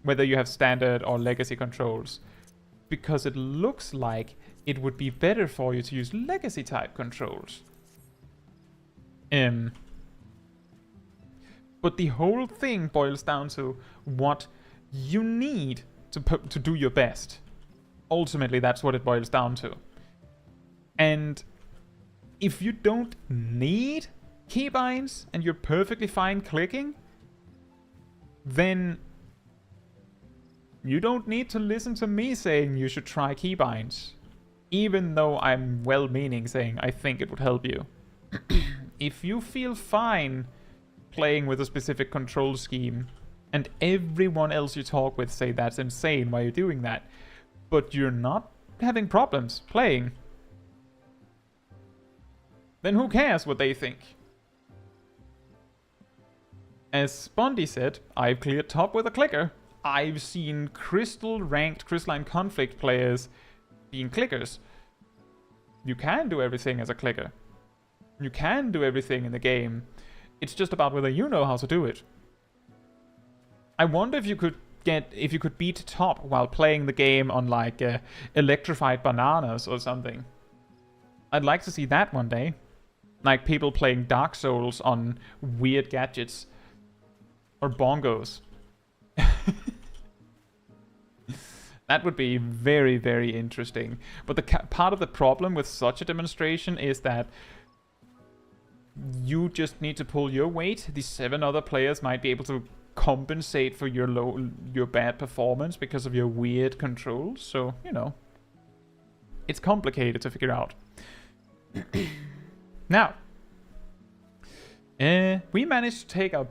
whether you have standard or legacy controls? Because it looks like it would be better for you to use legacy type controls. But the whole thing boils down to what you need to do your best. Ultimately, that's what it boils down to. And if you don't need keybinds and you're perfectly fine clicking, then you don't need to listen to me saying you should try keybinds, even though I'm well-meaning saying I think it would help you. If you feel fine playing with a specific control scheme and everyone else you talk with say that's insane, why you're doing that, but you're not having problems playing, then who cares what they think? As Bondi said, I've cleared top with a clicker. I've seen crystal-ranked Crystalline Conflict players being clickers. You can do everything as a clicker. You can do everything in the game. It's just about whether you know how to do it. I wonder if you could beat top while playing the game on like electrified bananas or something. I'd like to see that one day. Like people playing Dark Souls on weird gadgets. Or bongos. That would be very, very interesting. But the part of the problem with such a demonstration is that you just need to pull your weight. The 7 other players might be able to compensate for your bad performance because of your weird controls. So, you know, it's complicated to figure out. Now, we managed to take a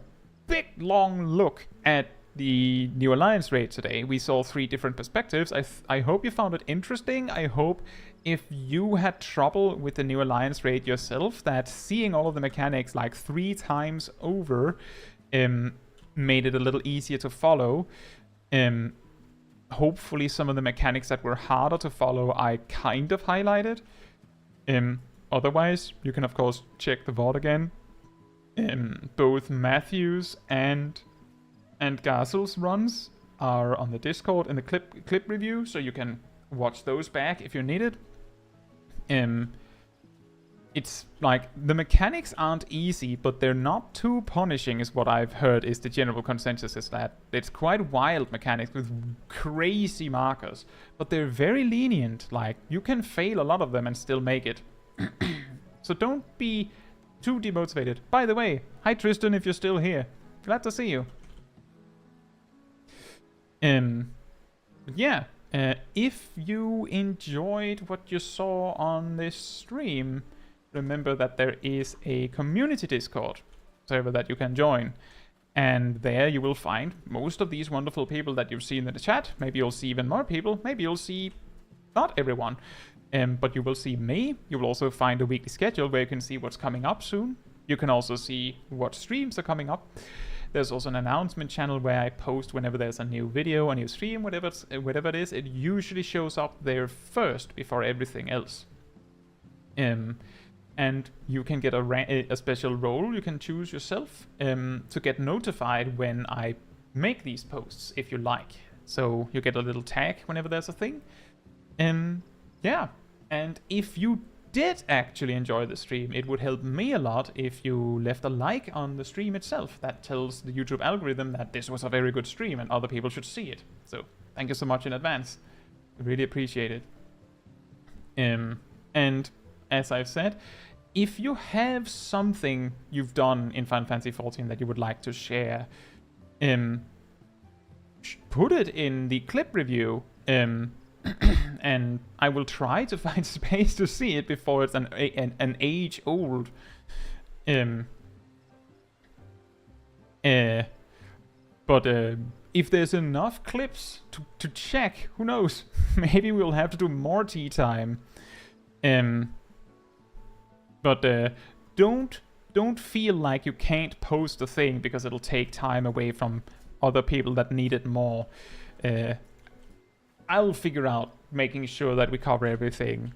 big long look at the New Alliance raid today. We saw 3 different perspectives. I hope you found it interesting. I hope if you had trouble with the New Alliance raid yourself, that seeing all of the mechanics like 3 times over made it a little easier to follow. Hopefully some of the mechanics that were harder to follow I kind of highlighted. Otherwise, you can of course check the VOD again. Both Matthew's and Gazel's runs are on the Discord in the clip review, so you can watch those back if you need it. It's like the mechanics aren't easy, but they're not too punishing, is what I've heard. Is the general consensus is that it's quite wild mechanics with crazy markers, but they're very lenient. Like you can fail a lot of them and still make it. So don't be too demotivated. By the way, hi Tristan, if you're still here, glad to see you. Yeah, if you enjoyed what you saw on this stream, remember that there is a community Discord server that you can join. And there you will find most of these wonderful people that you've seen in the chat. Maybe you'll see even more people. Maybe you'll see not everyone. But you will see me. You will also find a weekly schedule where you can see what's coming up soon. You can also see what streams are coming up. There's also an announcement channel where I post whenever there's a new video, a new stream, whatever it is. It usually shows up there first before everything else. And you can get a special role you can choose yourself to get notified when I make these posts, if you like. So you get a little tag whenever there's a thing. Yeah, and if you did actually enjoy the stream, it would help me a lot if you left a like on the stream itself. That tells the YouTube algorithm that this was a very good stream and other people should see it. So thank you so much in advance. I really appreciate it. And as I've said, if you have something you've done in Final Fantasy XIV that you would like to share, put it in the clip review. And I will try to find space to see it before it's an age old. But if there's enough clips to check, who knows? Maybe we'll have to do more tea time. But don't feel like you can't post a thing because it'll take time away from other people that need it more. I'll figure out making sure that we cover everything.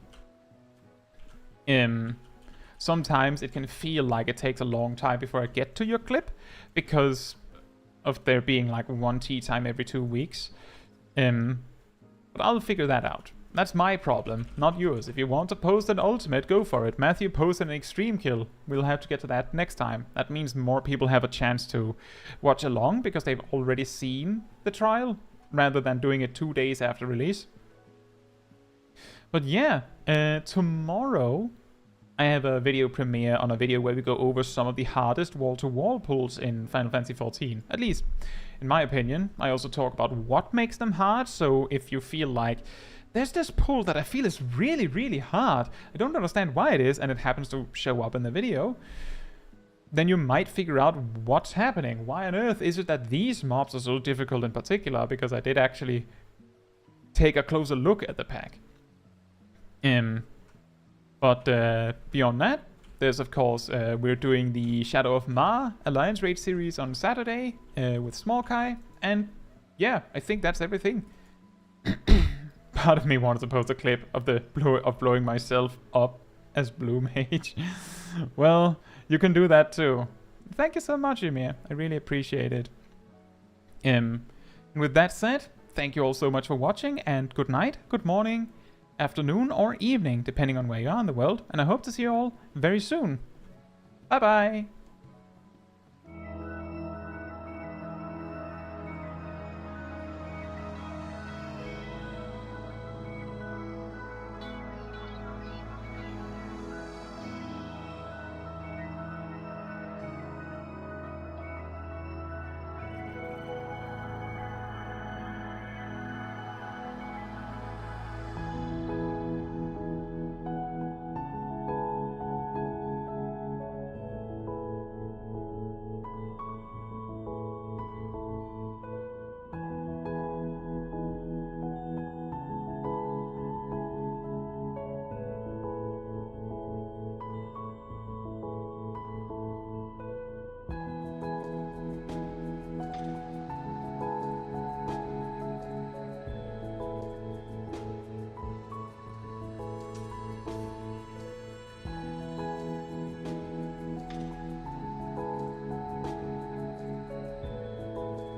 Sometimes it can feel like it takes a long time before I get to your clip because of there being like one tea time every 2 weeks. But I'll figure that out. That's my problem, not yours. If you want to post an ultimate, go for it. Matthew posted an extreme kill. We'll have to get to that next time. That means more people have a chance to watch along because they've already seen the trial, rather than doing it 2 days after release. But yeah, tomorrow I have a video premiere on a video where we go over some of the hardest wall-to-wall pulls in Final Fantasy XIV, at least in my opinion. I also talk about what makes them hard, so if you feel like there's this pull that I feel is really, really hard, I don't understand why it is, and it happens to show up in the video, then you might figure out what's happening. Why on earth is it that these mobs are so difficult in particular? Because I did actually take a closer look at the pack. But beyond that, there's of course, we're doing the Shadow of Ma Alliance Raid series on Saturday with Small Kai, and yeah, I think that's everything. Part of me wanted to post a clip of blowing myself up as Blue Mage. Well, you can do that too. Thank you so much, Ymir. I really appreciate it. And with that said, thank you all so much for watching, and good night, good morning, afternoon, or evening, depending on where you are in the world, and I hope to see you all very soon. Bye bye!